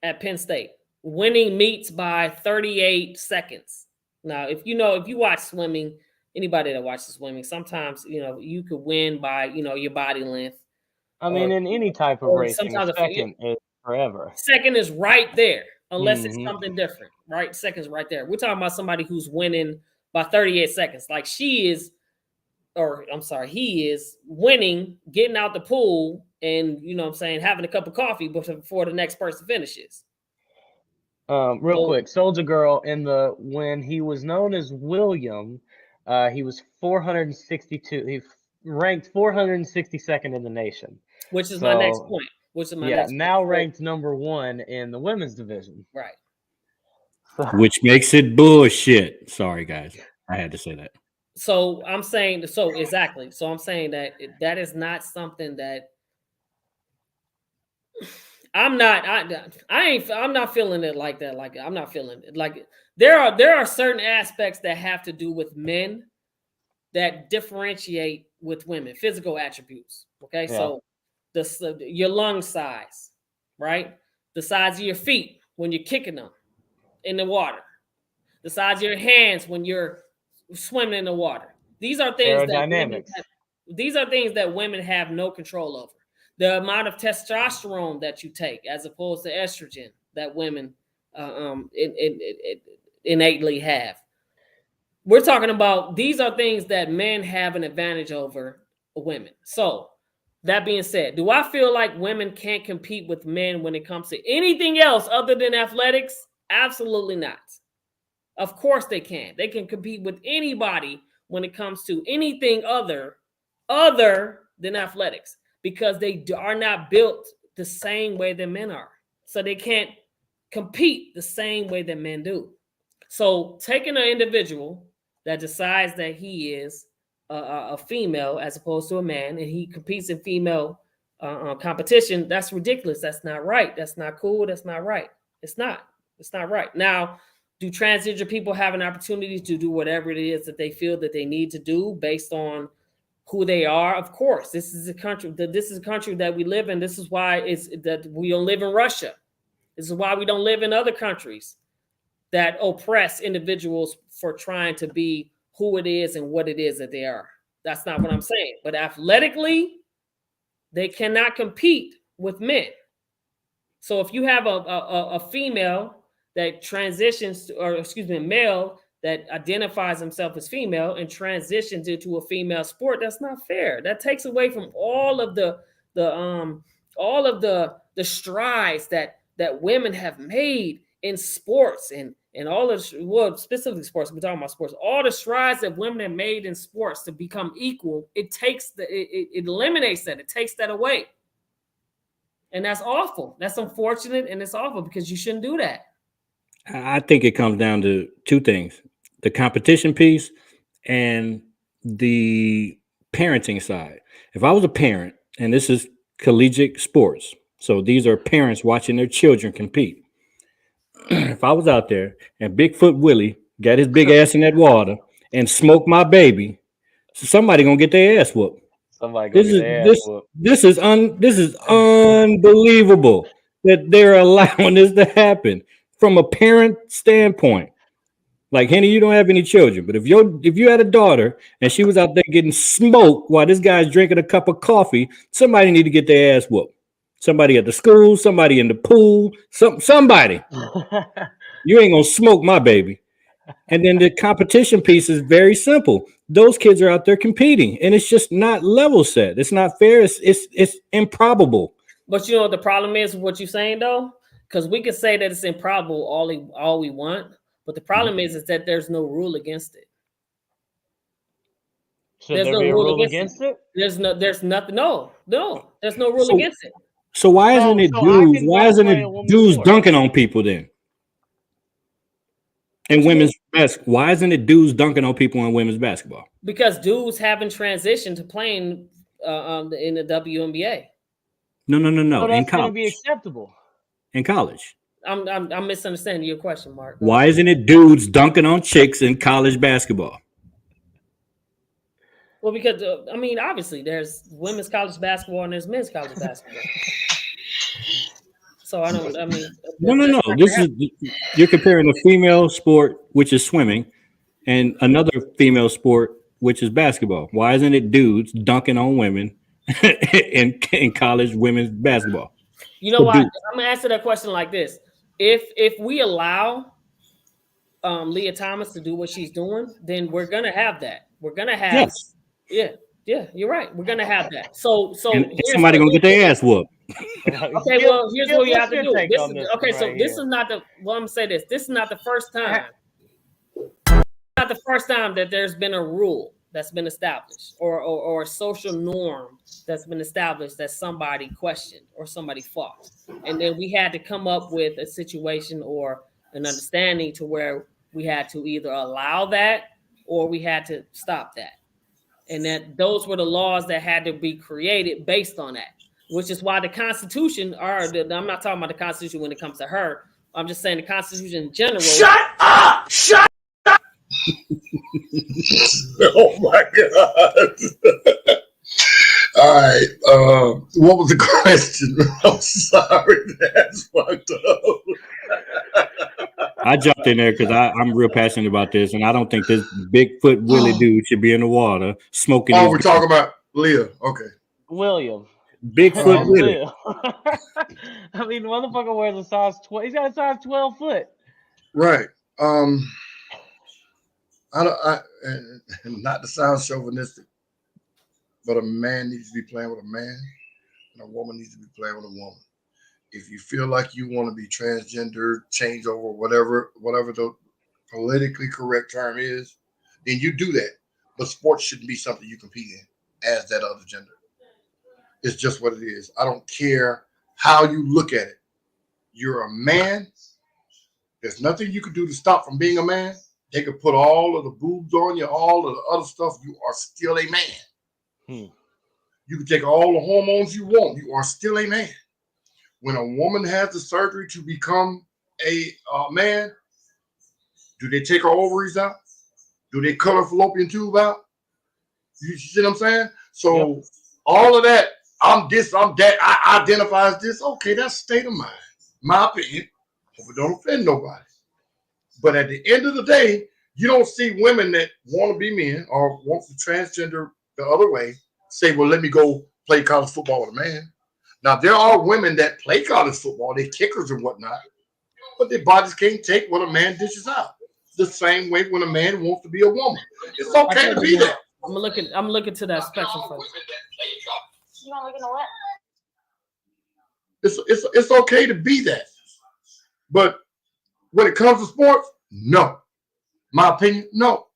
at Penn State, winning meets by 38 seconds. Now, if you watch swimming, anybody that watches swimming, sometimes, you could win by, your body length. I mean, in any type of racing, a second is forever. Second is right there, unless it's something different, right? Second's right there. We're talking about somebody who's winning by 38 seconds. Like he is winning, getting out the pool and, having a cup of coffee before the next person finishes. Quick, Soldier Girl, when he was known as William, he was 462. He ranked 462nd in the nation. Which is my next point. Now ranked number 1 in the women's division. Right. Which makes it bullshit. Sorry, guys. I had to say that. So I'm saying, exactly. So I'm saying that is not something that I'm not feeling it like that. Like, I'm not feeling it. Like, there are certain aspects that have to do with men that differentiate with women, physical attributes. Okay. Yeah. So your lung size, right? The size of your feet when you're kicking them in the water, the size of your hands when you're swimming in the water. These are things that women have no control over. The amount of testosterone that you take, as opposed to estrogen, that women innately have. We're talking about, these are things that men have an advantage over women. So that being said, do I feel like women can't compete with men when it comes to anything else other than athletics? Absolutely not. Of course they can. They can compete with anybody when it comes to anything other than athletics, because they are not built the same way that men are. So they can't compete the same way that men do. So taking an individual that decides that he is a female as opposed to a man, and he competes in female competition, that's ridiculous. That's not right. That's not cool. That's not right. It's not. It's not right. Now, do transgender people have an opportunity to do whatever it is that they feel that they need to do based on who they are? Of course. This is a country that we live in. This is why it's that we don't live in Russia. This is why we don't live in other countries that oppress individuals for trying to be who it is and what it is that they are. That's not what I'm saying. But athletically, they cannot compete with men. So if you have a female that transitions, a male that identifies himself as female and transitions into a female sport, that's not fair. That takes away from all of the strides that women have made in sports and all of, well, specifically sports, we're talking about sports, all the strides that women have made in sports to become equal, it eliminates that, it takes that away. And that's awful. That's unfortunate, and it's awful because you shouldn't do that. I think it comes down to two things: the competition piece and the parenting side. If I was a parent, and this is collegiate sports, so these are parents watching their children compete. If I was out there and Bigfoot Willie got his big ass in that water and smoked my baby, somebody gonna get their ass whooped. Somebody gonna get their ass whooped. This is unbelievable that they're allowing this to happen from a parent standpoint. Like, Henny, you don't have any children, but if you had a daughter and she was out there getting smoked while this guy's drinking a cup of coffee, somebody need to get their ass whooped. Somebody at the school, somebody in the pool, somebody. You ain't gonna smoke my baby. And then the competition piece is very simple. Those kids are out there competing, and it's just not level set. It's not fair. It's improbable. But you know what the problem is with what you're saying, though? Because we can say that it's improbable all we want, but the problem is that there's no rule against it. Should there be a rule against it? There's nothing. No, there's no rule against it. So why isn't it dudes? Why isn't it dudes dunking on people then? In women's basketball, why isn't it dudes dunking on people in women's basketball? Because dudes haven't transitioned to playing in the WNBA. No. So that's going to be acceptable. In college. I'm misunderstanding your question, Mark. Why isn't it dudes dunking on chicks in college basketball? Well, because obviously there's women's college basketball and there's men's college basketball. So No. You're comparing a female sport, which is swimming, and another female sport, which is basketball. Why isn't it dudes dunking on women in college women's basketball? You know what? I'm gonna answer that question like this: If we allow Leah Thomas to do what she's doing, then we're gonna have that. We're gonna have Yeah, you're right. We're gonna have that. So somebody gonna get their ass whooped. Okay, well, here's what you have to do. This is not the. Well, I'm gonna say this. This is not the first time. Not the first time that there's been a rule that's been established, or a social norm that's been established that somebody questioned or somebody fought, and then we had to come up with a situation or an understanding to where we had to either allow that or we had to stop that. And that those were the laws that had to be created based on that, which is why the Constitution, I'm not talking about the Constitution when it comes to her. I'm just saying the Constitution in general. Shut up! Shut up! Oh my God. All right. What was the question? I'm sorry. That's fucked up. I jumped in there because I'm real passionate about this, and I don't think this Bigfoot Willie dude should be in the water smoking. Oh, we're talking about Leah. Okay. William. Bigfoot Willie. I mean, the motherfucker wears a size 12. He's got a size 12 foot. Right. Not to sound chauvinistic, but a man needs to be playing with a man, and a woman needs to be playing with a woman. If you feel like you want to be transgender, changeover, whatever the politically correct term is, then you do that. But sports shouldn't be something you compete in as that other gender. It's just what it is. I don't care how you look at it. You're a man. There's nothing you can do to stop from being a man. They could put all of the boobs on you, all of the other stuff. You are still a man. You can take all the hormones you want. You are still a man. When a woman has the surgery to become a man, do they take her ovaries out? Do they cut her fallopian tube out? You see what I'm saying? So all of that, I'm this, I'm that, I identify as this. Okay, that's state of mind. My opinion. Hope it don't offend nobody. But at the end of the day, you don't see women that want to be men or want to transgender the other way say, well, let me go play college football with a man. Now, there are women that play college football, they're kickers and whatnot, but their bodies can't take what a man dishes out. The same way when a man wants to be a woman. It's okay to be that. I'm looking to that spectrum first. You want to look into what? It's okay to be that. But when it comes to sports, no. My opinion, no.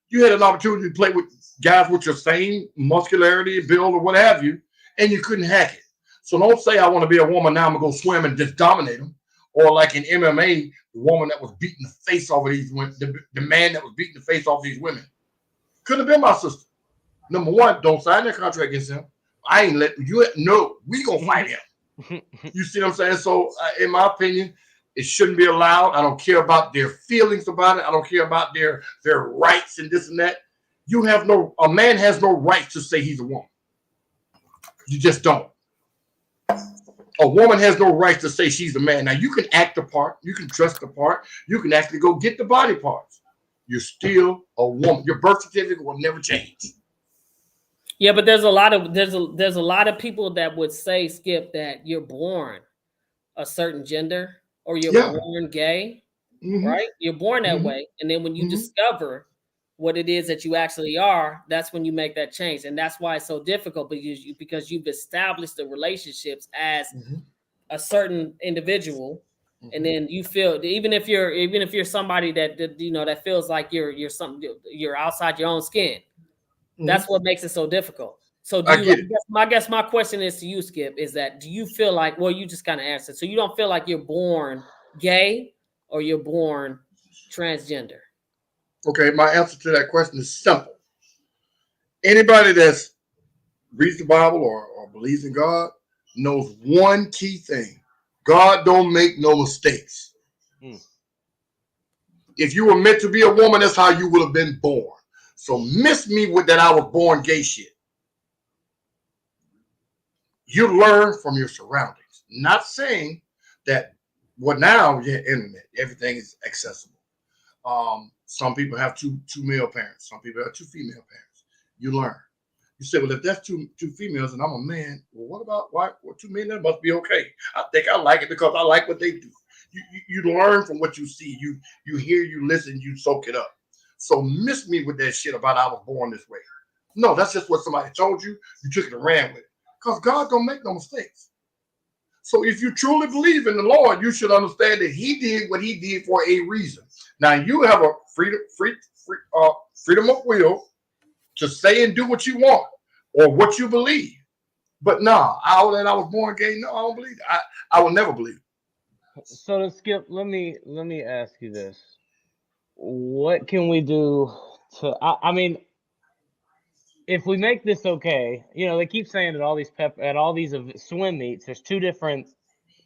You had an opportunity to play with guys with your same muscularity, build, or what have you, and you couldn't hack it. So don't say I want to be a woman now, I'm going to go swim and just dominate them. Or like in MMA, the woman that was beating the face off of these women, the man that was beating the face off of these women. Couldn't have been my sister. Number one, don't sign that contract against him. I ain't letting you know. We going to fight him. You see what I'm saying? So in my opinion, it shouldn't be allowed. I don't care about their feelings about it. I don't care about their rights and this and that. A man has no right to say he's a woman. You just don't. A woman has no right to say she's a man. Now, you can act the part. You can dress the part. You can actually go get the body parts. You're still a woman. Your birth certificate will never change. Yeah, but there's a lot of people that would say, Skip, that you're born a certain gender or you're born gay, right? You're born that way. And then when you discover what it is that you actually are, that's when you make that change. And that's why it's so difficult, because you've established the relationships as a certain individual. And then you feel, even if you're somebody that feels like you're outside your own skin, that's what makes it so difficult. So I guess my question is to you, Skip, is that do you feel like, well, you just kind of answered. So you don't feel like you're born gay or you're born transgender? Okay, my answer to that question is simple. Anybody that's reads the Bible or believes in God knows one key thing. God don't make no mistakes. If you were meant to be a woman, that's how you would have been born. So miss me with that I was born gay shit. You learn from your surroundings. Not saying that, now, internet, everything is accessible. Some people have two male parents. Some people have two female parents. You learn. You say, well, if that's two females and I'm a man, well, what about two men? That must be okay. I think I like it because I like what they do. You learn from what you see. You hear, you listen, you soak it up. So miss me with that shit about I was born this way. No, that's just what somebody told you. You took it and ran with it. Because God don't make no mistakes. So if you truly believe in the Lord, you should understand that he did what he did for a reason. Now you have a freedom of will to say and do what you want or what you believe. But no, all that I was born gay, no, I don't believe it. I will never believe it. So to Skip, let me ask you this. What can we do to, I mean, if we make this okay, they keep saying at all these swim meets, there's two different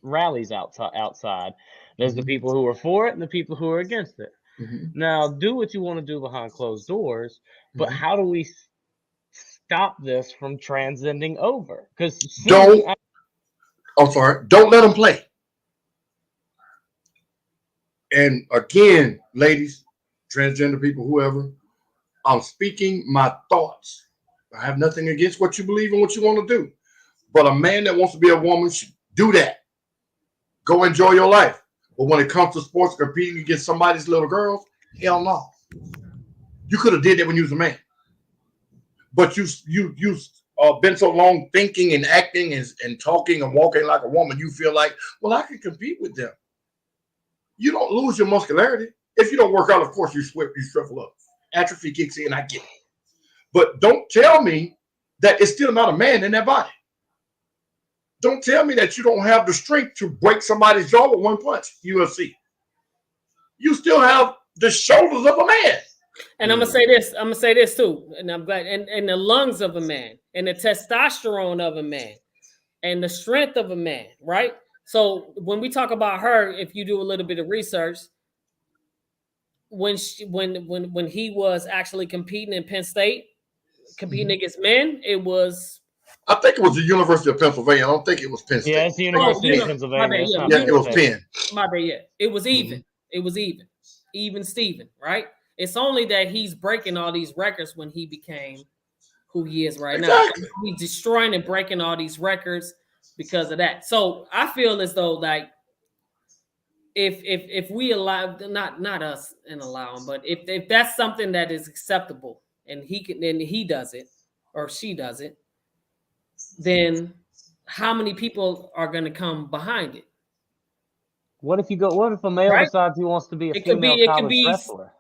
rallies outside. There's the people who are for it and the people who are against it. Now, do what you want to do behind closed doors, but how do we stop this from transcending over? Because don't let them play. And again, ladies, transgender people, whoever, I'm speaking my thoughts. I have nothing against what you believe and what you want to do. But a man that wants to be a woman should do that. Go enjoy your life. But when it comes to sports, competing against somebody's little girls, hell no. You could have did that when you was a man. But you been so long thinking and acting and talking and walking like a woman, you feel like, well, I can compete with them. You don't lose your muscularity. If you don't work out, of course, you shrivel up. Atrophy kicks in, I get it. But don't tell me that it's still not a man in that body. Don't tell me that you don't have the strength to break somebody's jaw with one punch, UFC. you still have the shoulders of a man. And I'm gonna say this. I'm gonna say this too. And I'm glad. And the lungs of a man, and the testosterone of a man, and the strength of a man. Right. So when we talk about her, if you do a little bit of research, when he was actually competing in Penn State, competing against men, it was. I think it was the University of Pennsylvania. I don't think it was Penn State. Yeah, it's the University of Pennsylvania. It was Penn. My bad. Yeah, it was even. It was even. Even Steven, right? It's only that he's breaking all these records when he became who he is right now. He's destroying and breaking all these records because of that. So I feel as though like if we allow not us and allow him, but if that's something that is acceptable and he does it or she does it, then how many people are going to come behind it? What if a male decides he wants to be a female college wrestler?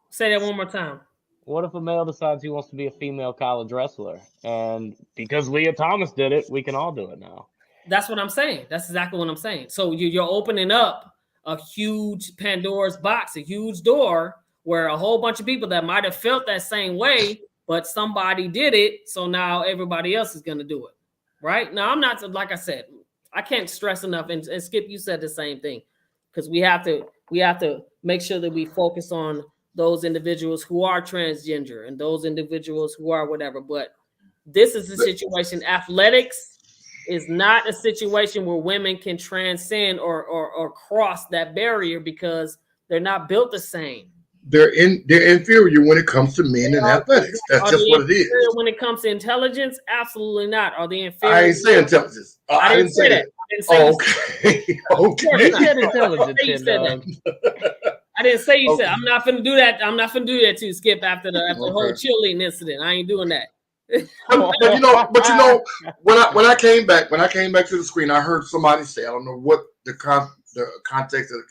Say that one more time. What if a male decides he wants to be a female college wrestler? And because Leah Thomas did it, we can all do it now. That's what I'm saying. That's exactly what I'm saying. So you're opening up a huge Pandora's box, a huge door where a whole bunch of people that might have felt that same way, but somebody did it. So now everybody else is going to do it. Right? Now, I'm not, like I said, I can't stress enough. And Skip, you said the same thing, because we have to make sure that we focus on those individuals who are transgender and those individuals who are whatever. But this is a situation. Athletics is not a situation where women can transcend or cross that barrier because they're not built the same. They're inferior when it comes to men in athletics. That's just what it is. When it comes to intelligence, absolutely not. Are they inferior? I ain't saying intelligence. I didn't say that. Okay. Okay. You said intelligence. I didn't say you said. I'm not finna do that. I'm not finna do that to you, Skip, after the whole cheerleading incident. I ain't doing that. But when I came back to the screen, I heard somebody say, I don't know what the context of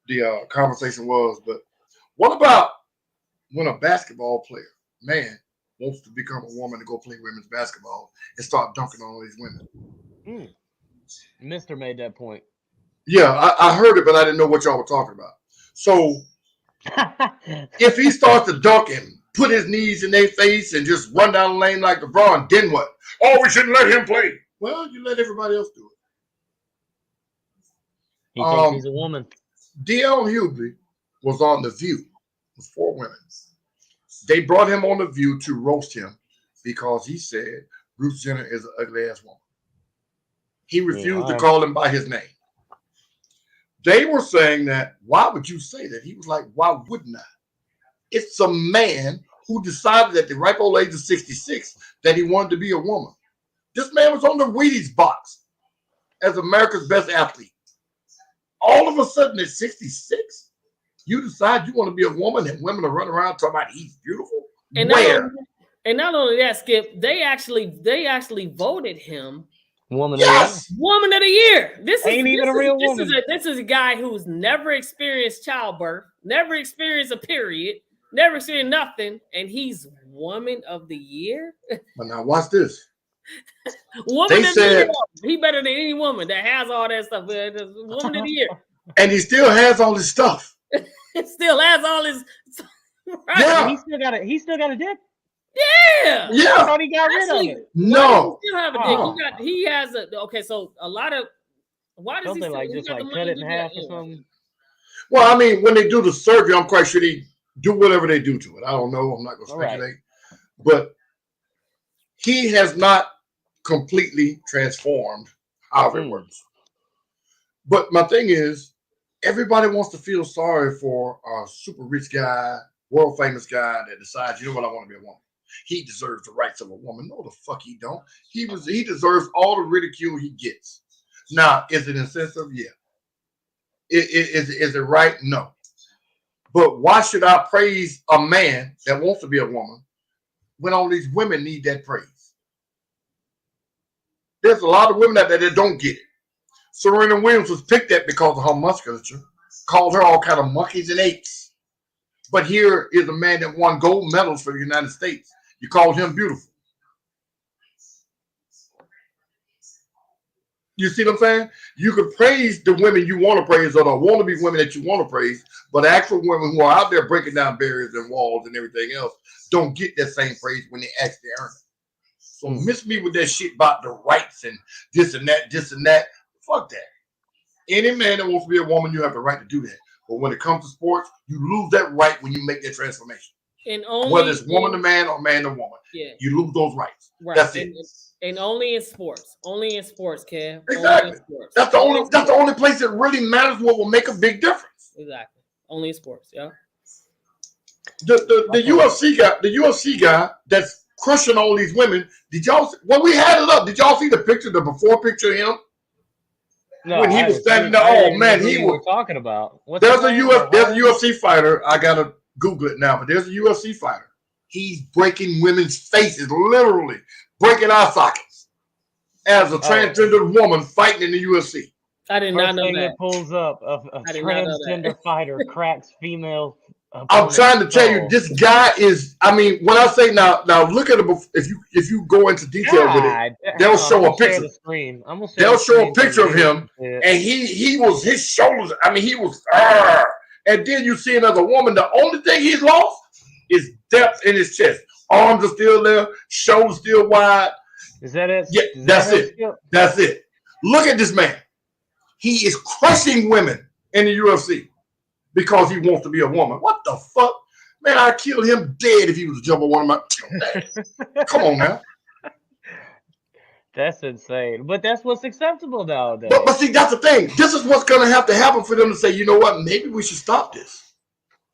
the conversation was, but what about when a basketball player, man, wants to become a woman to go play women's basketball and start dunking on all these women? Mister made that point. Yeah, I heard it, but I didn't know what y'all were talking about. So if he starts to dunk and put his knees in their face and just run down the lane like LeBron, then what? Oh, we shouldn't let him play. Well, you let everybody else do it. He thinks he's a woman. D.L. Hughley was on The View with 4 women. They brought him on The View to roast him because he said Bruce Jenner is an ugly-ass woman. He refused to call him by his name. They were saying that, why would you say that? He was like, why wouldn't I? It's a man who decided at the ripe old age of 66 that he wanted to be a woman. This man was on the Wheaties box as America's best athlete. All of a sudden at 66, you decide you want to be a woman and women are running around talking about he's beautiful. And not only that, Skip, they actually voted him Woman Woman of the Year. This ain't even a real woman. This is a guy who's never experienced childbirth, never experienced a period, never experienced nothing, and he's Woman of the Year. But now watch this. Woman of the Year. He better than any woman that has all that stuff. Woman of the Year. And he still has all his stuff. Still has all his. Right? Yeah. He still got a dick. Yeah. Yeah. I thought he got rid of it. No. He still have a dick. He has a. Okay, so a lot of. Why does Something he like just like cut it in half or something? Well, I mean, when they do the surgery, I'm quite sure they do whatever they do to it. I don't know. I'm not going to speculate. Right. But he has not completely transformed however it works. But my thing is, everybody wants to feel sorry for a super rich guy, world famous guy that decides, you know what, I want to be a woman. He deserves the rights of a woman. No, the fuck he don't. He deserves all the ridicule he gets. Now, is it insensitive? Yeah. Is it right? No. But why should I praise a man that wants to be a woman when all these women need that praise? There's a lot of women out there that don't get it. Serena Williams was picked at because of her musculature, called her all kind of monkeys and apes. But here is a man that won gold medals for the United States. You called him beautiful. You see what I'm saying? You can praise the women you want to praise or the wannabe women that you want to praise, but actual women who are out there breaking down barriers and walls and everything else don't get that same praise when they actually earn it. So miss me with that shit about the rights and this and that. Fuck that. Any man that wants to be a woman, you have the right to do that. But when it comes to sports, you lose that right when you make that transformation. And only whether it's woman to man or man to woman, you lose those rights. Right. That's it. And only in sports. Only in sports, Kev. Exactly. Sports. That's the only place that really matters. What will make a big difference. Exactly. Only in sports. Yeah. The UFC guy that's crushing all these women. Did y'all when we had it up? Did y'all see the picture, the before picture of him? No, when he was standing there, oh man, he was talking about. There's a UFC fighter. I gotta Google it now, but there's a UFC fighter. He's breaking women's faces, literally breaking eye sockets, as a transgender woman fighting in the UFC. I did not know that. It pulls up a transgender fighter cracks female. I'm trying to tell you, this guy is. I mean, when I say now look at it. If you go into detail with it, they'll show a picture. They'll show a picture of him, and he was his shoulders. I mean, he was. And then you see him as a woman. The only thing he's lost is depth in his chest. Arms are still there, shoulders still wide. Is that it? Yeah, that's it. That's it. Look at this man. He is crushing women in the UFC because he wants to be a woman. What the fuck? Man, I'd kill him dead if he was to jump on one of my. Come on now. That's insane. But that's what's acceptable nowadays. But see, that's the thing. This is what's going to have to happen for them to say, you know what? Maybe we should stop this.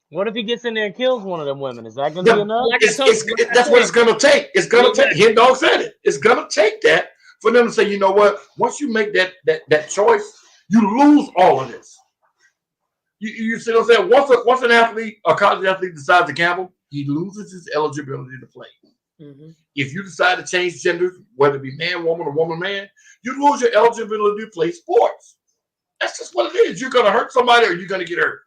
What if he gets in there and kills one of them women? Is that going to be enough? That's what it's going to take. It's going to take. HenDog said it. It's going to take that for them to say, you know what? Once you make that choice, you lose all of this. You see what I'm saying? Once an athlete, a college athlete, decides to gamble, he loses his eligibility to play. Mm-hmm. If you decide to change genders, whether it be man, woman, or woman, man, you lose your eligibility to play sports. That's just what it is. You're going to hurt somebody or you're going to get hurt.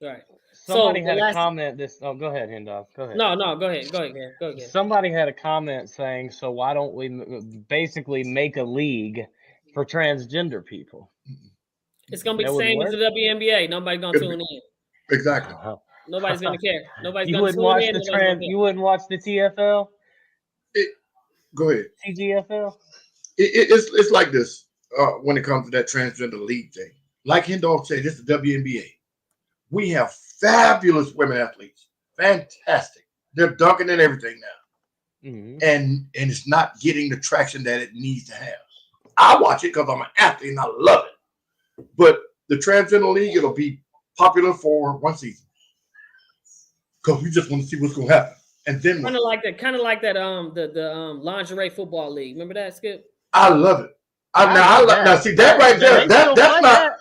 Right. Somebody had a comment. Go ahead, HenDog. Go ahead. No, go ahead. Go ahead. Somebody had a comment saying, so why don't we basically make a league for transgender people? It's going to be the same as the WNBA. Nobody's going to tune in. Exactly. Nobody's going to care. Nobody's you going to wouldn't tune watch in. You wouldn't watch the TFL? Go ahead. TGFL? It's like this when it comes to that transgender league thing. Like HenDog said, this is the WNBA. We have fabulous women athletes. Fantastic. They're dunking and everything now. Mm-hmm. And it's not getting the traction that it needs to have. I watch it because I'm an athlete and I love it. But the transgender league, it'll be popular for one season. Because we just want to see what's going to happen. And then kind of like that the lingerie football league. Remember that, Skip? I love it. Now see that right there. That's not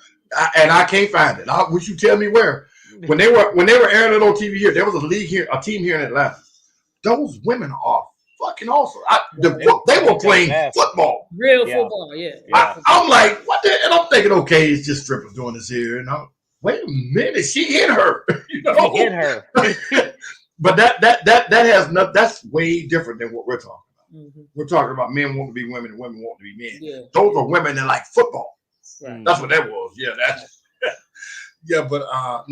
and I can't find it. I wish you tell me where. When they were airing it on TV here, there was a team here in Atlanta. Those women are fucking awesome. They were playing football. Real football, yeah. I'm like, what the, and I'm thinking, okay, it's just strippers doing this here. And I'm, wait a minute, she hit her. You know? She hit her. But that has nothing. That's way different than what we're talking about. Mm-hmm. We're talking about men want to be women and women want to be men. Yeah. Those are women that like football. Right. That's what that was. Yeah, that's but I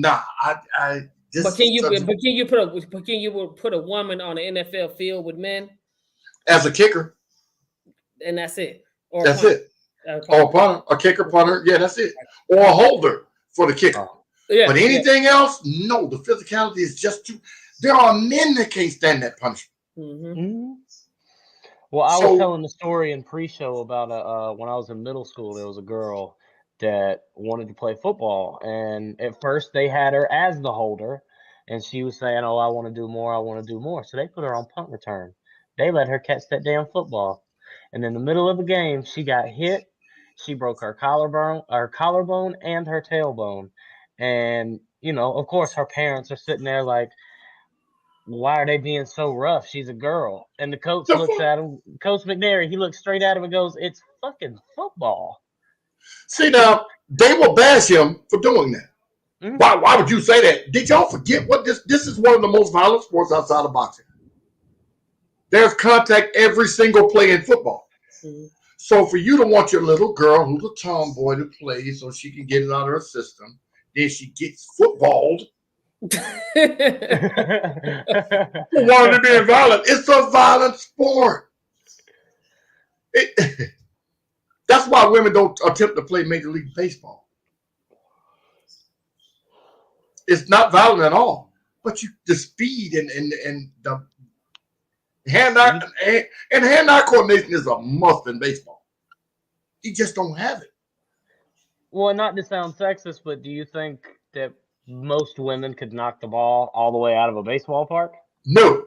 just. But can you put a woman on an NFL field with men as a kicker? And that's it. Or that's it. Or a punter, a kicker, punter. Yeah, that's it. Or a holder for the kicker. Yeah, but anything else, no. The physicality is just too. There are men that can't stand that punishment. Mm-hmm. Mm-hmm. Well, I was telling the story in pre-show about when I was in middle school. There was a girl that wanted to play football, and at first they had her as the holder, and she was saying, "Oh, I want to do more. I want to do more." So they put her on punt return. They let her catch that damn football, and in the middle of the game, she got hit. She broke her collarbone, and her tailbone, and of course, her parents are sitting there like, why are they being so rough? She's a girl. And the coach looks at him, Coach McNary, he looks straight at him and goes, it's fucking football. See, now, they will bash him for doing that. Mm-hmm. Why would you say that? Did y'all forget what this is one of the most violent sports outside of boxing. There's contact every single play in football. Mm-hmm. So for you to want your little girl who's a tomboy to play so she can get it out of her system, then she gets footballed. Wanted to be violent. It's a violent sport. That's why women don't attempt to play Major League Baseball. It's not violent at all. But the speed and the hand-eye coordination is a must in baseball. You just don't have it. Well, not to sound sexist, but do you think that most women could knock the ball all the way out of a baseball park? No,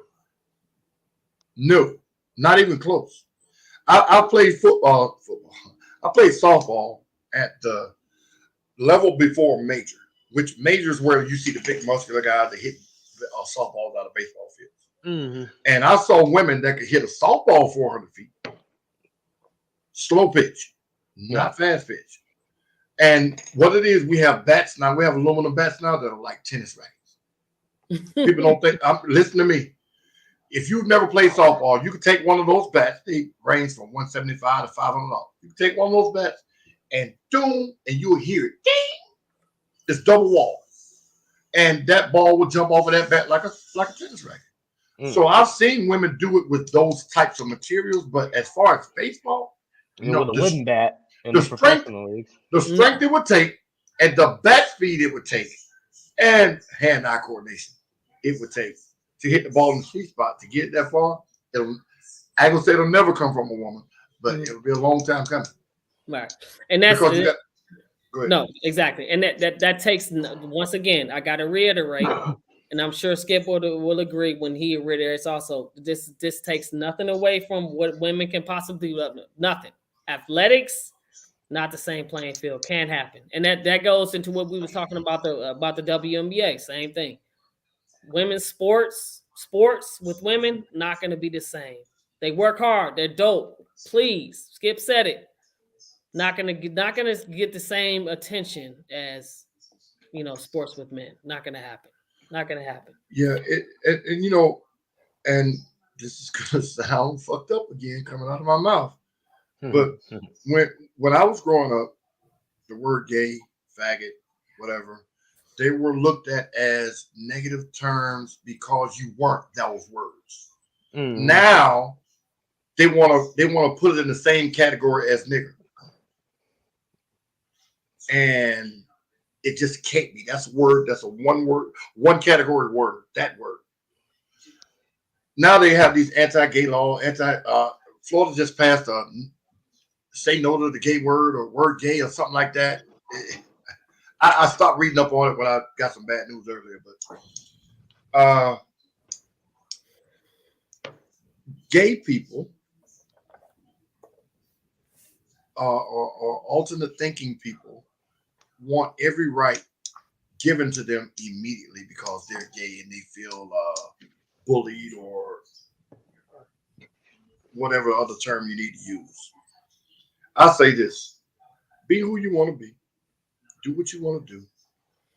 not even close. I played football. I played softball at the level before major, which major is where you see the big muscular guys that hit softballs out of baseball fields. Mm-hmm. And I saw women that could hit a softball 400 feet, slow pitch, not fast pitch. And what it is, we have bats now. We have aluminum bats now that are like tennis rackets. People don't think. Listen to me. If you've never played softball, you can take one of those bats. They range from $175 to $500. You can take one of those bats and doom, and you'll hear it. Ding! It's double wall, and that ball will jump off of that bat like a tennis racket. So I've seen women do it with those types of materials, but as far as baseball, with a wooden bat in the professional leagues, the strength it would take, and the bat speed it would take, and hand-eye coordination it would take to hit the ball in the sweet spot to get that far. I ain't gonna say it'll never come from a woman, but it'll be a long time coming. Right, and that's because go ahead. No, exactly, and that takes, once again, I got to reiterate. And I'm sure Skip will agree when he reiterates also, this takes nothing away from what women can possibly do. Nothing. Athletics, not the same playing field. Can't happen. And that goes into what we were talking about the WNBA. Same thing. Women's sports with women, not going to be the same. They work hard. They're dope. Please. Skip said it. Not gonna get the same attention as, sports with men. Not gonna happen. Not gonna happen. Yeah, and this is gonna sound fucked up again coming out of my mouth. But when I was growing up, the word gay, faggot, whatever, they were looked at as negative terms because you weren't those words. Now they wanna put it in the same category as nigger. And it just can't be. That's a word. That's a one category word. That word. Now they have these anti-gay law. Florida just passed a say no to the gay word or word gay or something like that. I stopped reading up on it when I got some bad news earlier. But gay people or alternate thinking people want every right given to them immediately because they're gay and they feel bullied or whatever other term you need to use. I say this: be who you want to be, do what you want to do,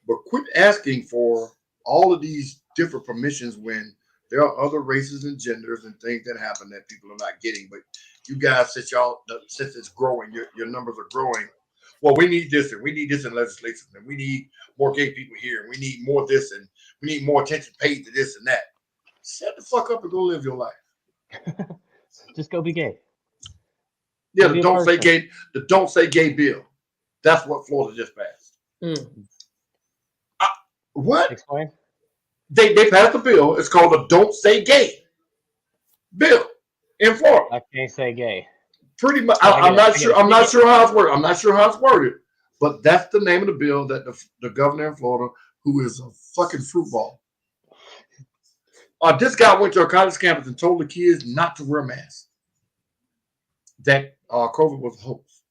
but quit asking for all of these different permissions when there are other races and genders and things that happen that people are not getting. But you guys, since it's growing, your numbers are growing. Well, we need this and we need this in legislation and we need more gay people here and we need more this and we need more attention paid to this and that. Shut the fuck up and go live your life. Just go be gay. Yeah, the don't say gay bill. That's what Florida just passed. What? Explain. They passed a bill. It's called a don't say gay bill in Florida. I can't say gay. Pretty much. I'm not sure how it's worded. I'm not sure how it's worded, but that's the name of the bill that the governor in Florida, who is a fucking fruitball. This guy went to a college campus and told the kids not to wear masks. That COVID was a hoax.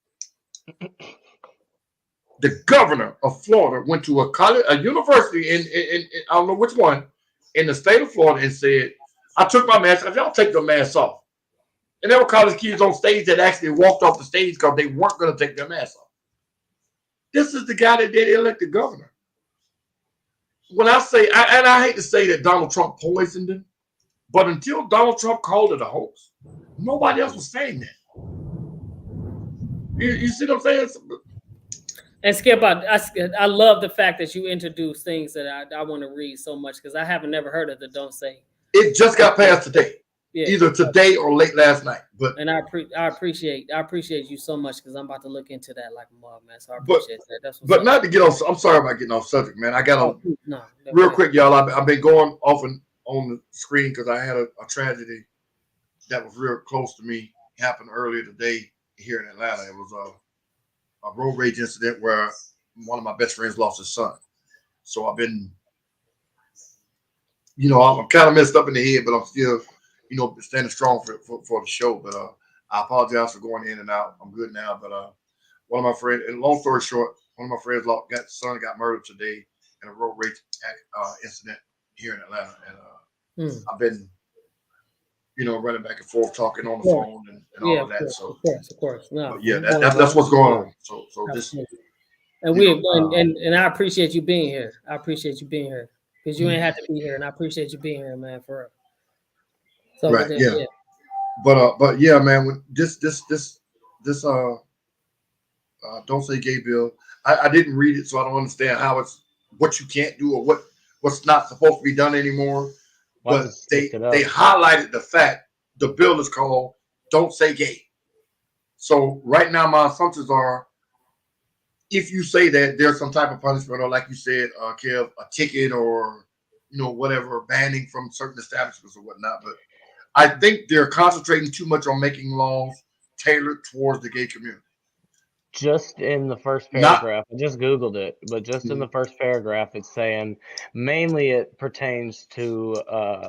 The governor of Florida went to a university in I don't know which one in the state of Florida and said, "I took my mask off. Y'all take your masks off." And there were college kids on stage that actually walked off the stage because they weren't going to take their masks off. This is the guy that did elect the governor. When I say, and I hate to say that Donald Trump poisoned him, but until Donald Trump called it a hoax, nobody else was saying that. You see what I'm saying? And Skip, I love the fact that you introduce things that I want to read so much because I haven't never heard of the Don't Say. It just got passed today, Yeah. either today or late last night. But and I appreciate you so much because I'm about to look into that like a mob, man. So I appreciate that. That's what's but up. not to get off. I'm sorry about getting off subject, man. I got real quick, y'all. I've been going off on the screen because I had a tragedy that was real close to me. Happened earlier today here in Atlanta. It was a road rage incident where one of my best friends lost his son. So I've been, I'm kind of messed up in the head, but I'm still, standing strong for the show. But I apologize for going in and out. I'm good now. But one of my friends, and long story short, one of my friends son got murdered today in a road rage incident here in Atlanta. And I've been, running back and forth, talking on the phone and all of that. Of course. No. But yeah, that's what's going on. So just. And I appreciate you being here. I appreciate you being here because you ain't have to be here, and I appreciate you being here, man. For real. So right, yeah. But yeah, man. When this Don't Say Gay bill, I didn't read it, so I don't understand how it's what you can't do or what's not supposed to be done anymore. But they highlighted the fact the bill is called Don't Say Gay. So right now, my assumptions are, if you say that, there's some type of punishment, or like you said, Kev, a ticket or whatever, banning from certain establishments or whatnot. But I think they're concentrating too much on making laws tailored towards the gay community. Just in the first paragraph, I just Googled it, but just in the first paragraph, it's saying mainly it pertains to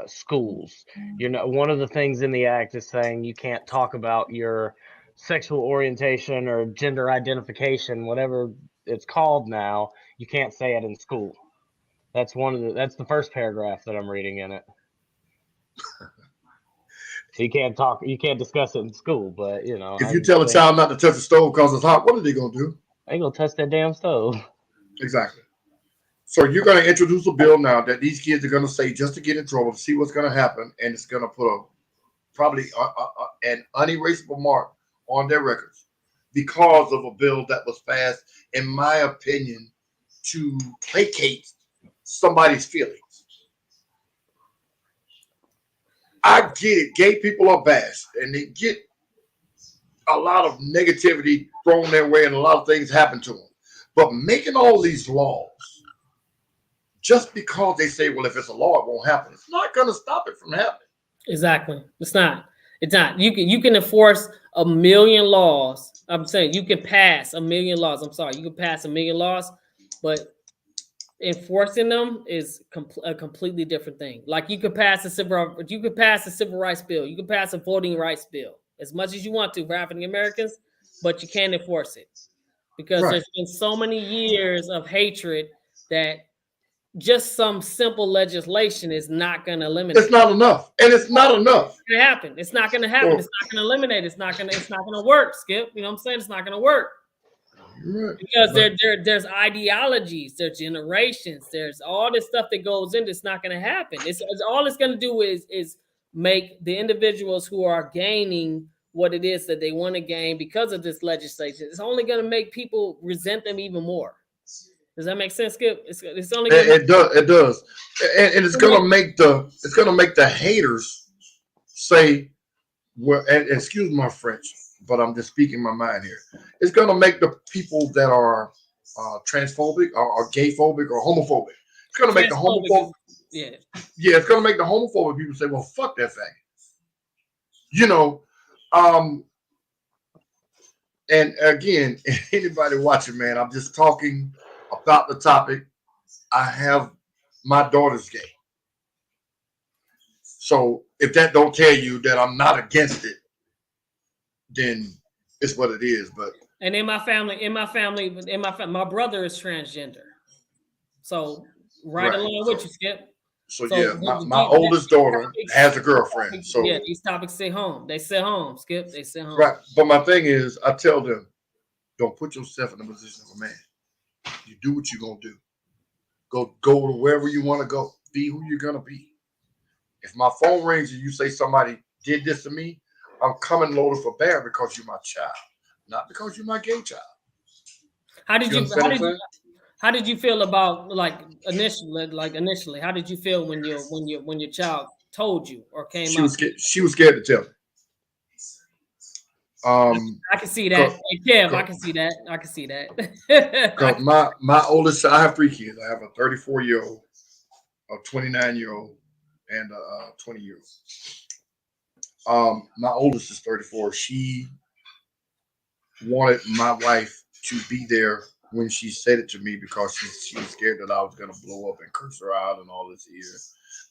schools. One of the things in the act is saying you can't talk about your sexual orientation or gender identification, whatever it's called now. You can't say it in school. That's the first paragraph that I'm reading in it. So you can't discuss it in school, but if you tell a child not to touch the stove because it's hot, what are they gonna do? They ain't gonna touch that damn stove. Exactly. So you're gonna introduce a bill now that these kids are gonna say just to get in trouble, to see what's gonna happen, and it's gonna put probably an unerasable mark on their records because of a bill that was passed, in my opinion, to placate somebody's feelings. I get it. Gay people are bashed, and they get a lot of negativity thrown their way, and a lot of things happen to them. But making all these laws just because they say, well, if it's a law, it won't happen. It's not going to stop it from happening. Exactly. It's not. You can enforce 1 million laws. I'm saying you can pass 1 million laws. I'm sorry. You can pass 1 million laws, but enforcing them is a completely different thing. Like you could pass a civil rights bill. You can pass a voting rights bill as much as you want to for African Americans, but you can't enforce it because there's been so many years of hatred that just some simple legislation is not going to eliminate. It's not enough, and it's not enough. It's going to happen. It's not going to happen. It's not going to eliminate. It's not going to work. Skip, you know what I'm saying? It's not going to work. Right. Because there's ideologies, there's generations, there's all this stuff that goes in. It's not going to happen. It's all it's going to do is make the individuals who are gaining what it is that they want to gain because of this legislation. It's only going to make people resent them even more. Does that make sense, Skip? It's only it does, and it's going to make the haters say, well, and excuse my French, but I'm just speaking my mind here. It's going to make the people that are transphobic or gay phobic or homophobic. It's going to make the homophobic. Yeah, it's going to make the homophobic people say, "Well, fuck that faggot." And again, anybody watching, man, I'm just talking about the topic. I have my daughter's gay, so if that don't tell you that I'm not against it, then it's what it is. But and in my family, my brother is transgender. So right along with you, Skip. So yeah, my oldest daughter has a girlfriend. So yeah, these topics sit home. They sit home, Skip. They sit home. Right. But my thing is, I tell them, don't put yourself in the position of a man. You do what you're gonna do. Go to wherever you want to go. Be who you're gonna be. If my phone rings and you say somebody did this to me, I'm coming loaded for bear because you're my child. not because you're my gay child. How did you understand what I'm saying? how did you feel about initially? How did you feel when your child told you or came She out? was scared. She was scared to tell me. I can see that. Hey, Kev, I can see that. I can see that. Because my oldest, I have 3 kids. I have a 34-year-old, a 29-year-old, and a 20-year-old. My oldest is 34. She wanted my wife to be there when she said it to me because she was scared that I was going to blow up and curse her out and all this here.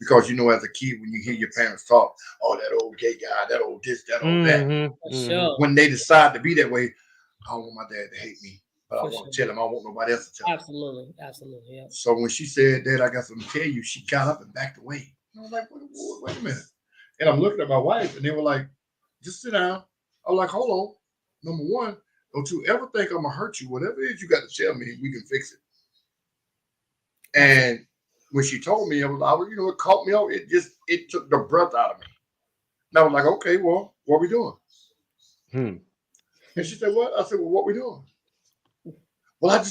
Because, as a kid, when you hear your parents talk, oh, that old gay guy, that old this, that old that. Sure. When they decide to be that way, I don't want my dad to hate me, but I For want to sure. tell him. I want nobody else to tell him. Absolutely. Yeah. So when she said, Dad, I got something to tell you, she got up and backed away. And I was like, wait a minute. And I'm looking at my wife, and they were like, just sit down. I was like, hold on. Number one, don't you ever think I'm going to hurt you. Whatever it is you got to tell me, we can fix it. And when she told me, it caught me off. It took the breath out of me. And I was like, okay, well, what are we doing? And she said, what? I said, well, what are we doing? Well,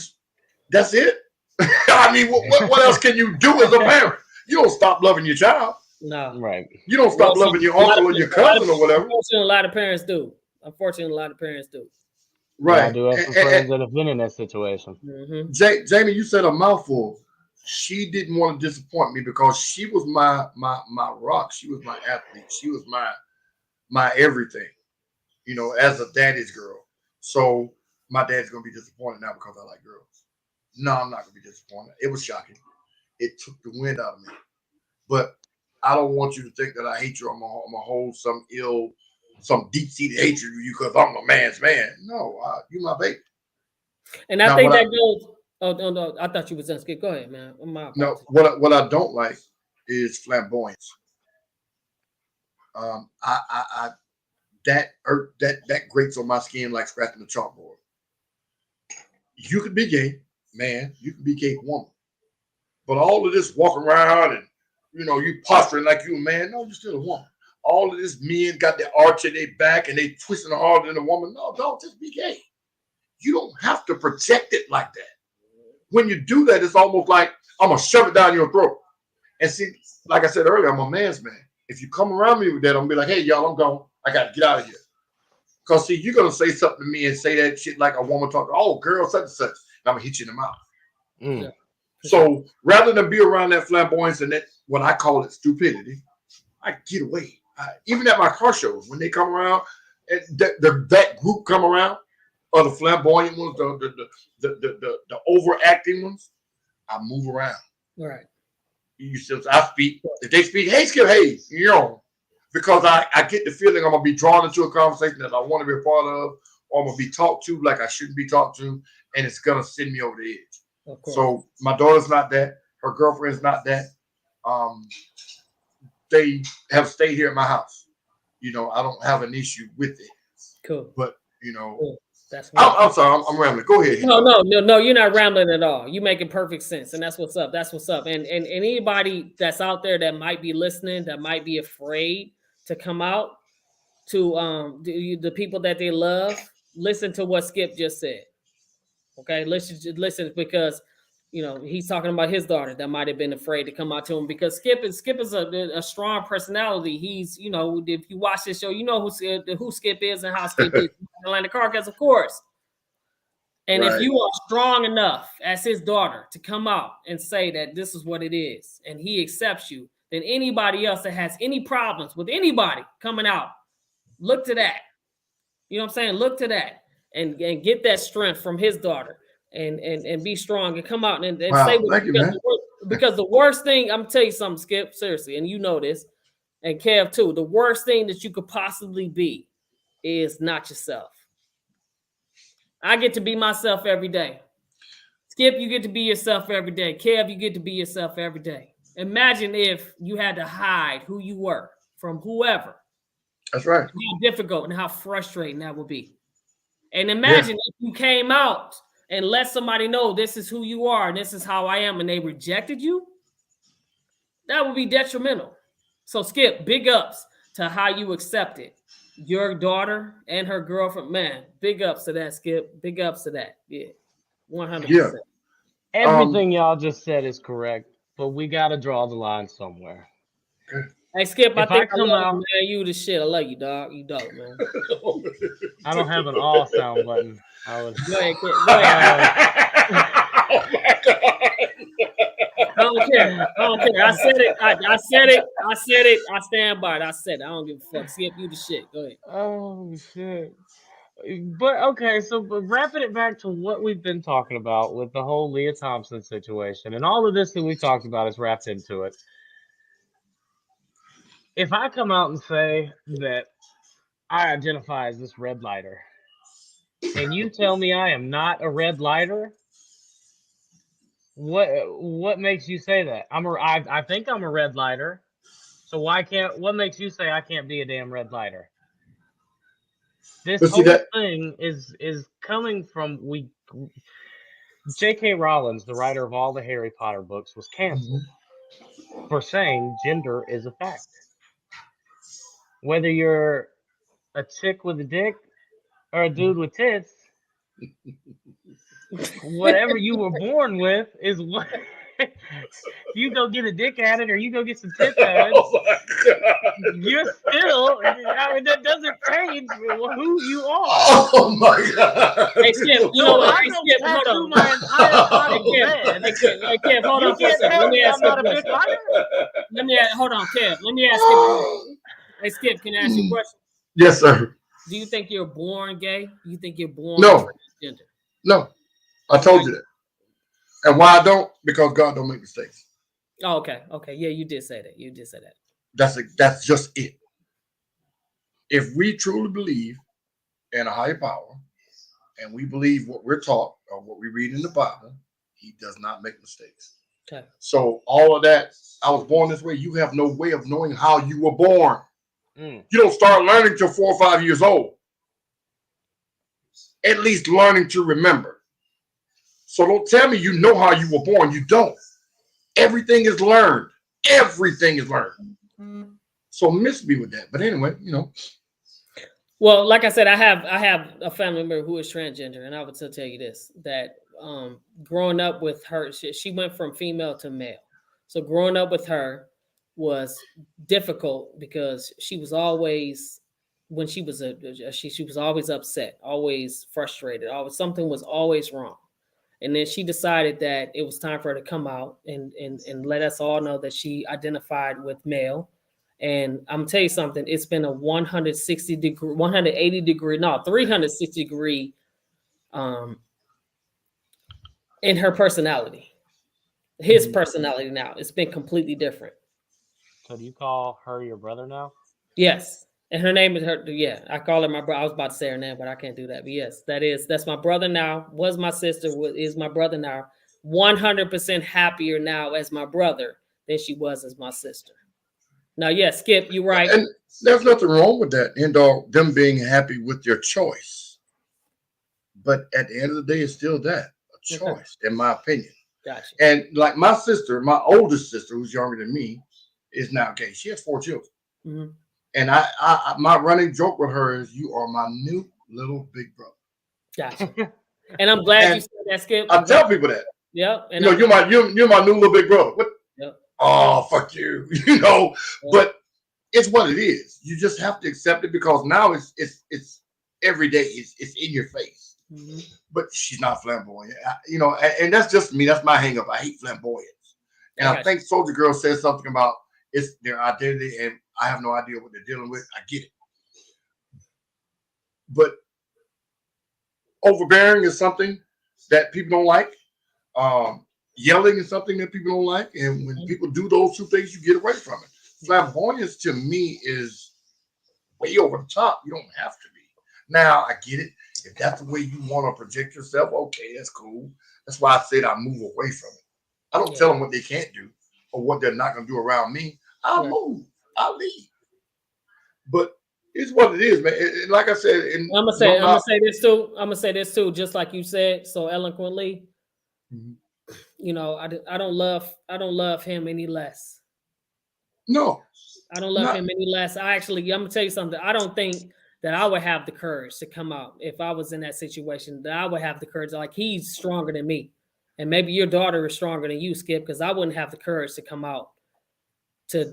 that's it. I mean, what else can you do as a parent? You don't stop loving your child. No. Right. You don't stop loving your uncle or your cousin or whatever. Unfortunately, a lot of parents do. Right. I do have some friends that have been in that situation. Mm-hmm. Jamie, you said a mouthful. She didn't want to disappoint me because she was my rock. She was my athlete. She was my everything, as a daddy's girl. So my dad's going to be disappointed now because I like girls. No, I'm not going to be disappointed. It was shocking. It took the wind out of me. But I don't want you to think that I hate you. I'm going to hold some deep-seated hatred of you because I'm a man's man. No, you my baby. And I think that goes. Oh no! I thought you was done. Skip. Go ahead, man. No, what I don't like is flamboyance. That grates on my skin like scratching the chalkboard. You could be gay, man. You can be gay, woman. But all of this walking around and you posturing like you a man. No, you're still a woman. All of this men got their arch in their back and they twisting harder than a woman. No, don't just be gay. You don't have to protect it like that. When you do that, it's almost like I'm going to shove it down your throat. And see, like I said earlier, I'm a man's man. If you come around me with that, I'm going to be like, hey, y'all, I'm gone. I got to get out of here. Because, see, you're going to say something to me and say that shit like a woman talking, oh, girl, such and such. And I'm going to hit you in the mouth. Yeah. So rather than be around that flamboyance and that, what I call it, stupidity, I get away. Even at my car shows, when they come around, and that group come around, or the flamboyant ones, the overacting ones, I move around. Right. I speak. If they speak, hey, Skip, hey, because I get the feeling I'm gonna be drawn into a conversation that I want to be a part of, or I'm gonna be talked to like I shouldn't be talked to, and it's gonna send me over the edge. So my daughter's not that. Her girlfriend's not that. They have stayed here at my house. I don't have an issue with it. Cool. But cool. That's I'm sorry, I'm rambling. Go ahead. No, you're not rambling at all. You making perfect sense, and that's what's up. And anybody that's out there that might be listening, that might be afraid to come out to the people that they love, listen to what Skip just said. Okay, listen because he's talking about his daughter that might have been afraid to come out to him because Skip is a strong personality. He's if you watch this show, you know who Skip is and how Skip is. Atlanta Carcass, of course. And Right. if you are strong enough as his daughter to come out and say that this is what it is, and he accepts you, then anybody else that has any problems with anybody coming out, look to that. You know what I'm saying? Look to that and get that strength from his daughter and be strong and come out and wow. say Thank you, man. because the worst thing, I'm gonna tell you something, Skip, seriously, and you know this, and Kev too, the worst thing that you could possibly be is not yourself. I get to be myself every day. Skip, you get to be yourself every day. Kev, you get to be yourself every day. Imagine if you had to hide who you were from whoever. That's right. How difficult and how frustrating that would be. And imagine if you came out and let somebody know this is who you are and this is how I am, and they rejected you. That would be detrimental. So Skip, big ups to how you accepted your daughter and her girlfriend, man, big ups to that, Skip. Big ups to that. Yeah. 100%. Yeah. Everything y'all just said is correct, but we got to draw the line somewhere. Hey, Skip, If I think I I come love out- you, man. You the shit. I love you, dog. You dope, man. I don't have an all sound button. I would. Go ahead, kid. Go ahead. Oh my God. I don't care. I don't care. I said it. I said it. I said it. I stand by it. I said it. I don't give a fuck. Skip, you the shit. Go ahead. Oh shit. But okay, so but wrapping it back to what we've been talking about with the whole Leah Thompson situation and all of this that we talked about is wrapped into it. If I come out and say that I identify as this red lighter, and you tell me I am not a red lighter, what makes you say that? I think I'm a red lighter. So what makes you say I can't be a damn red lighter? This But see whole that- thing is coming from J.K. Rowling, the writer of all the Harry Potter books, was canceled for saying gender is a fact. Whether you're a chick with a dick or a dude with tits, whatever you were born with is what you go get a dick at it or you go get some tits at it. Oh my God. You're still, I mean, that doesn't change who you are. Oh my God. Hey, Skip, you know what? Hey, Skip, hold tattoo on. my entire body Hey, red. Hey, Kev, hold You on for a can't second. tell Let me me ask I'm you a not a big question. liar. Hold on, Kev. Let me ask Skip. Hey, Skip, can I ask you a question? Yes, sir. Do you think you're born gay? Do you think you're born No. transgender? No. I told you that. And why I don't? Because God don't make mistakes. Oh, okay. Okay. Yeah, you did say that. You did say that. That's just it. If we truly believe in a higher power and we believe what we're taught or what we read in the Bible, he does not make mistakes. Okay. So all of that, I was born this way. You have no way of knowing how you were born. Mm. You don't start learning till 4 or 5 years old. At least learning to remember. So don't tell me you know how you were born. You don't. Everything is learned. Everything is learned. So miss me with that. But anyway, you know. Well, like I said, I have a family member who is transgender, and I would still tell you this: that growing up with her, she went from female to male. So growing up with her was difficult because she was always, when she was she was always upset, always frustrated, always something was always wrong. And then she decided that it was time for her to come out and let us all know that she identified with male. And I'm gonna tell you something, it's been a 160 degree, 180 degree, no, 360 degree in her personality. His personality now. It's been completely different. So do you call her your brother now? Yes. And her name is her. Yeah, I call her my brother. I was about to say her name, but I can't do that. But yes, that's my brother now. Was my sister, is my brother now. 100% happier now as my brother than she was as my sister. Now, yes, Skip, you're right. And there's nothing wrong with that. And them being happy with their choice. But at the end of the day, it's still that, a choice, in my opinion. Gotcha. And like my sister, my oldest sister, who's younger than me, is now gay. She has 4 children. Mm-hmm. And I my running joke with her is, you are my new little big brother. Gotcha. And I'm glad you said that, Skip. I tell people that. Yep. And you're my new little big brother. What? Yep. Oh, fuck you. Yep. But it's what it is. You just have to accept it because now it's every day. It's in your face. Mm-hmm. But she's not flamboyant. And that's just me. That's my hang up. I hate flamboyance. And I think Soldier Girl said something about it's their identity, and I have no idea what they're dealing with. I get it. But overbearing is something that people don't like. Yelling is something that people don't like. And when people do those two things, you get away from it. Flamboyance to me is way over the top. You don't have to be. Now, I get it. If that's the way you want to project yourself, okay, that's cool. That's why I said I move away from it. I don't tell them what they can't do or what they're not going to do around me. I'll move. I'll leave. But it's what it is, man. And like I said, I'm gonna say this too. I'm gonna say this too, just like you said so eloquently. Mm-hmm. You know, I don't love him any less. No, I don't love him any less. I'm gonna tell you something. I don't think that I would have the courage to come out if I was in that situation. That I would have the courage, like he's stronger than me, and maybe your daughter is stronger than you, Skip, because I wouldn't have the courage to come out to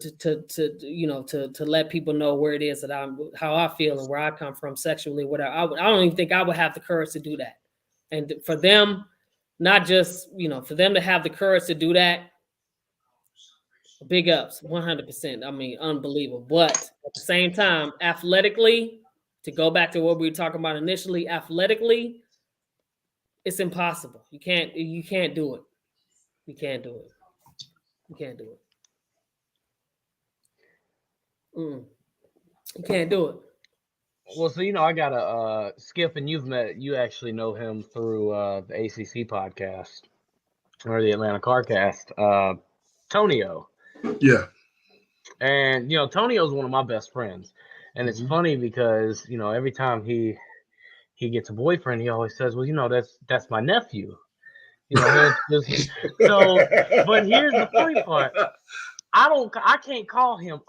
let people know where it is that how I feel and where I come from sexually, whatever. I don't even think I would have the courage to do that. And for them, not just, for them to have the courage to do that, big ups, 100%. I mean, unbelievable. But at the same time, athletically, to go back to what we were talking about initially, athletically, it's impossible. You can't do it. You can't do it. You can't do it. You can't do it. Well, so I got a Skip, and you actually know him through the ACC podcast or the Atlanta Carcast. Tonio. Yeah. And Tonio's one of my best friends, and it's funny because every time he gets a boyfriend, he always says, "Well, that's my nephew." So, but here's the funny part: I can't call him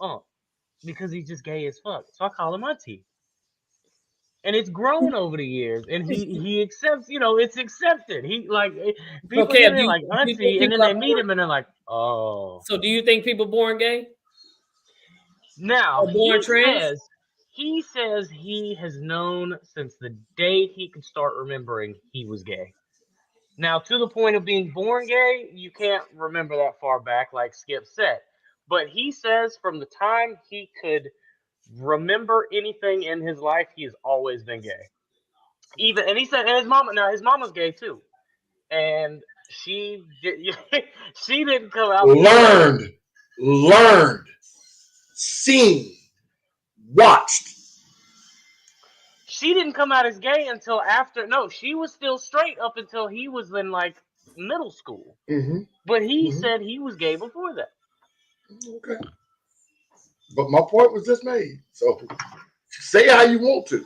because he's just gay as fuck. So I call him auntie. And it's grown over the years, and he accepts. It's accepted. He people Okay, get in like auntie, and then they meet him, and they're like, oh. So do you think people born gay? Now born trans? he says he has known since the day he could start remembering he was gay. Now, to the point of being born gay, you can't remember that far back, like Skip said. But he says from the time he could remember anything in his life, he has always been gay. And he said, and his mama's gay too, and she didn't come out. Learned, seen, watched. She didn't come out as gay until after. No, she was still straight up until he was in middle school. Mm-hmm. But he said he was gay before that. Okay. But my point was just made. So say how you want to.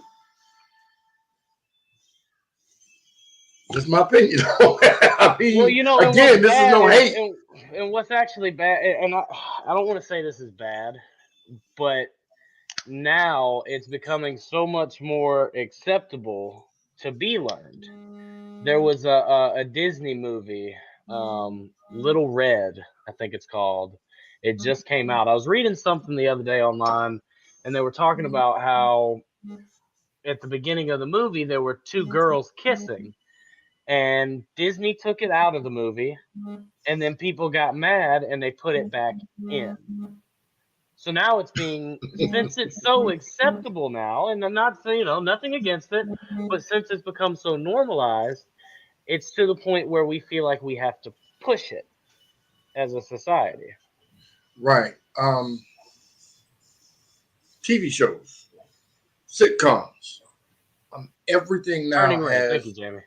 That's my opinion. I mean, again, this is no hate. And what's actually bad, and I don't want to say this is bad, but now it's becoming so much more acceptable to be learned. There was a Disney movie, Little Red, I think it's called. It just came out. I was reading something the other day online, and they were talking about how at the beginning of the movie there were two girls kissing, and Disney took it out of the movie, and then people got mad and they put it back in. So now it's since it's so acceptable now, and I'm not saying, nothing against it, but since it's become so normalized, it's to the point where we feel like we have to push it as a society. Right. TV shows, sitcoms, everything now Thank you, Jamie.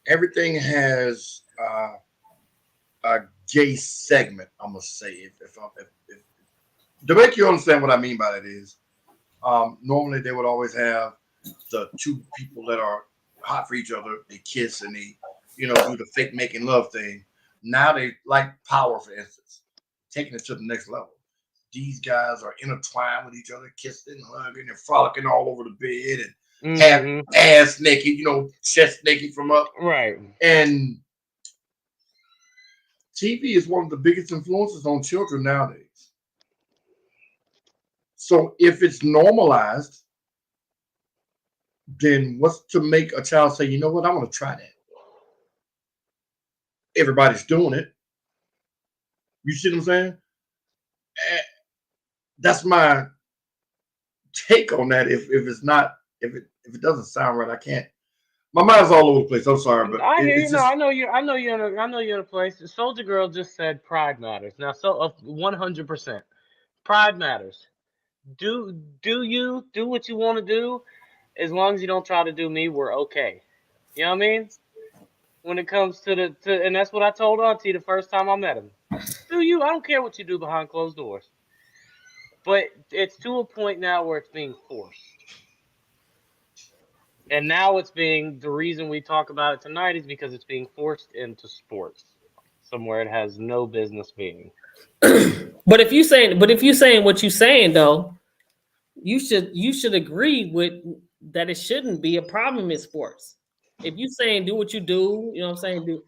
Everything has a gay segment. I'm gonna say if to make you understand what I mean by that is, normally they would always have the two people that are hot for each other. They kiss and they, do the fake making love thing. Now they like Power, for instance, taking it to the next level. These guys are intertwined with each other, kissing, hugging, and frolicking all over the bed, and have ass naked, chest naked from up. Right. And TV is one of the biggest influences on children nowadays. So if it's normalized, then what's to make a child say, you know what, I want to try that? Everybody's doing it. You see what I'm saying? That's my take on that. If it's not, if it doesn't sound right, I can't. My mind's all over the place. I'm sorry, but I hear you. I know you're in a place. Soldier Girl just said pride matters. Now, 100%, pride matters. Do what you want to do, as long as you don't try to do me, we're okay. You know what I mean? When it comes to and that's what I told Auntie the first time I met him. Do you? I don't care what you do behind closed doors. But it's to a point now where it's being forced. And now the reason we talk about it tonight is because it's being forced into sports, somewhere it has no business being. But if you're saying what you're saying, though, you should agree with that. It shouldn't be a problem in sports. If you saying do what you do, you know what I'm saying,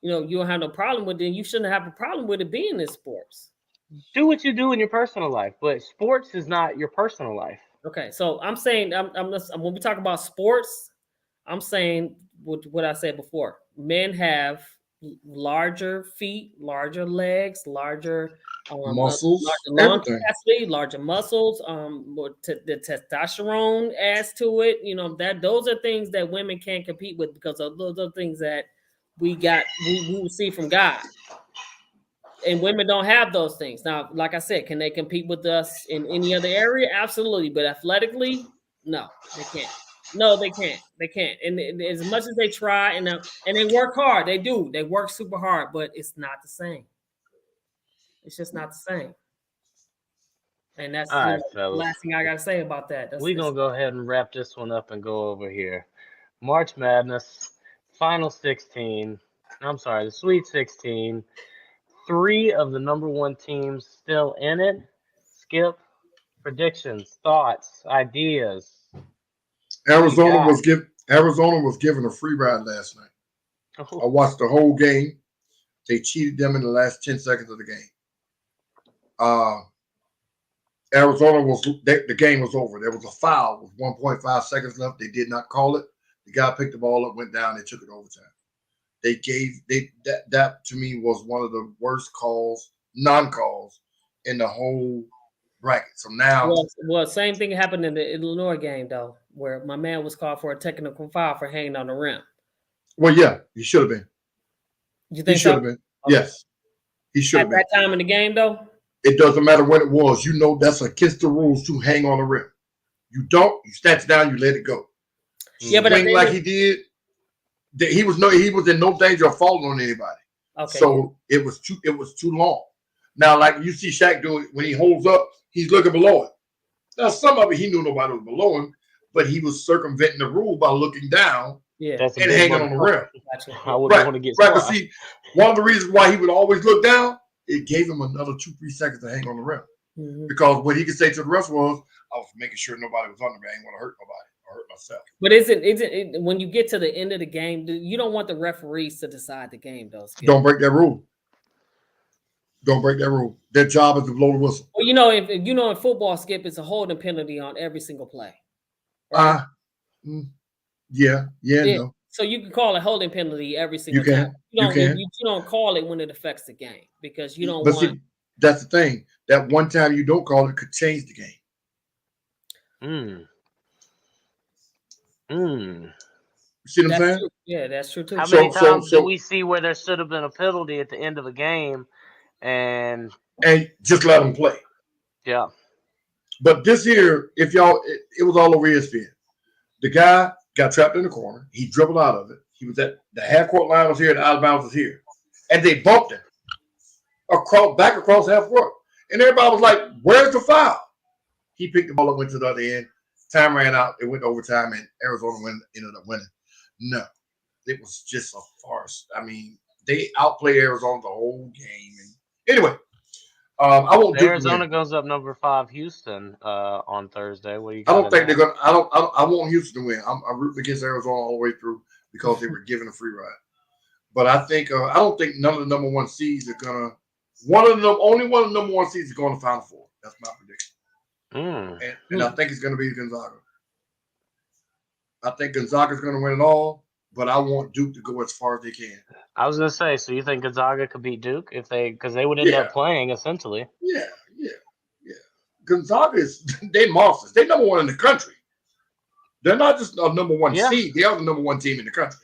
you don't have no problem with it, then you shouldn't have a problem with it being in sports. Do what you do in your personal life, but sports is not your personal life. Okay, so I'm saying when we talk about sports, I'm saying what I said before. Men have larger feet, larger legs, larger muscles, larger lung everything. capacity, larger muscles. The testosterone adds to it. You know that those are things that women can't compete with because of those are things that we see from God. And women don't have those things. Now, like I said, can they compete with us in any other area? Absolutely. But athletically, no, they can't. No, they can't. They can't. And as much as they try and they work hard, they do. They work super hard, but it's not the same. It's just not the same. And that's All right, the fellas. last thing I got to say about that. We're going to go ahead and wrap this one up and go over here. March Madness, Final 16. I'm sorry, the Sweet 16. 3 of the number 1 teams still in it. Skip, predictions, thoughts, ideas. Arizona was given a free ride last night. I watched the whole game. They cheated them in the last 10 seconds of the game. Arizona the game was over. There was a foul with 1.5 seconds left. They did not call it. The guy picked the ball up, went down, they took it overtime. That to me was one of the worst non-calls in the whole bracket. So now, well, same thing happened in the Illinois game though, where my man was called for a technical foul for hanging on the rim. Well, yeah, he should have been. You think he should have been? Okay. Yes, he should have been. At that time in the game though, it doesn't matter when it was. You know that's against the rules to hang on the rim. You don't. You snatch down. You let it go. Yeah, but like he did. He was in no danger of falling on anybody. Okay. So it was too long. Now, like you see Shaq do it when he holds up, he's looking below it. Now, some of it he knew nobody was below him, but he was circumventing the rule by looking down and hanging on the rim. I wouldn't want to get right. But see, one of the reasons why he would always look down, it gave him another 2-3 seconds to hang on the rim. Mm-hmm. Because what he could say to the rest was, I was making sure nobody was under me. I didn't want to hurt nobody. Hurt myself. But isn't when you get to the end of the game, you don't want the referees to decide the game, though. Skip. Don't break that rule. Don't break that rule. Their job is to blow the whistle. Well, in football, Skip, it's a holding penalty on every single play. Right? Yeah. No. So you can call a holding penalty every single time. You don't call it when it affects the game because you don't want. See, that's the thing. That one time you don't call it could change the game. You see what I'm saying? True. Yeah, that's true too. How many times do we see where there should have been a penalty at the end of a game and just let them play? Yeah. But this year, it was all over ESPN. The guy got trapped in the corner. He dribbled out of it. He was at the half court line was here, the out of bounds was here. And they bumped him back across half court. And everybody was like, where's the foul? He picked the ball up, went to the other end. Time ran out. It went overtime, and Arizona ended up winning. No, it was just a farce. I mean, they outplayed Arizona the whole game. And anyway, I won't. Arizona goes up number 5, Houston, on Thursday. What do you? I don't think they're gonna. I want Houston to win. I'm rooting against Arizona all the way through because they were given a free ride. But I think I don't think none of the number 1 seeds are gonna. Only one of the number 1 seeds is going to Final Four. That's my prediction. And I think it's going to be Gonzaga. I think Gonzaga's going to win it all, but I want Duke to go as far as they can. I was going to say, so you think Gonzaga could beat Duke because they would end up playing essentially? Yeah. Gonzaga they monsters. They're number 1 in the country. They're not just a number 1 seed. They are the number 1 team in the country.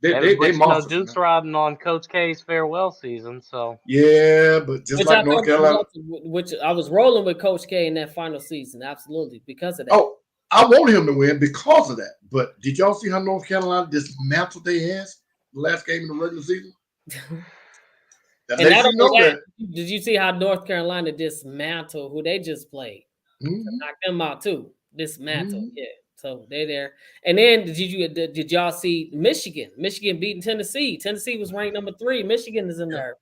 They monsters. Duke's riding on Coach K's farewell season, so yeah, but just like North Carolina, which I was rolling with Coach K in that final season, absolutely because of that. Oh, I want him to win because of that. But did y'all see how North Carolina dismantled their ass the last game in the regular season? Did you see how North Carolina dismantled who they just played? Knock them out too. Dismantled, yeah. So they're there. And then did y'all see Michigan? Michigan beating Tennessee. Tennessee was ranked number 3. Michigan is in there.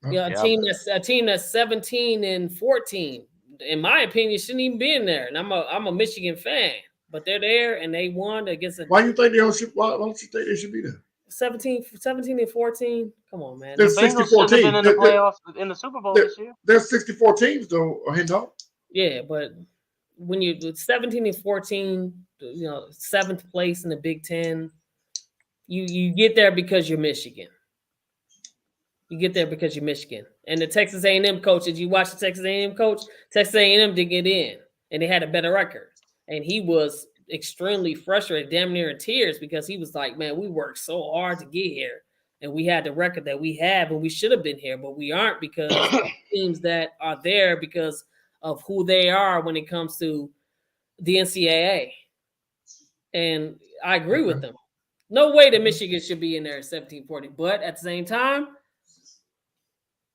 A team that's 17-14. in my opinion, shouldn't even be in there. And I'm a Michigan fan, but they're there and they won against. Why you think they don't? Why don't you think they should be there? 17 and 14. Come on, man. The There's Bengals 64 shouldn't have been teams. in the playoffs in the Super Bowl this year. There's 64 teams though, HenDog. Yeah, but when you do 17 and 14, you know, 7th place in the Big Ten, you get there because you're Michigan. You get there because you're Michigan. And the Texas A&M coach, did you watch the Texas A&M coach? Texas A&M didn't get in, and they had a better record. And he was extremely frustrated, damn near in tears, because he was like, man, we worked so hard to get here, and we had the record that we have, and we should have been here, but we aren't because teams that are there because of who they are when it comes to the NCAA. And I agree with them. No way that Michigan should be in there at 17-40, but at the same time,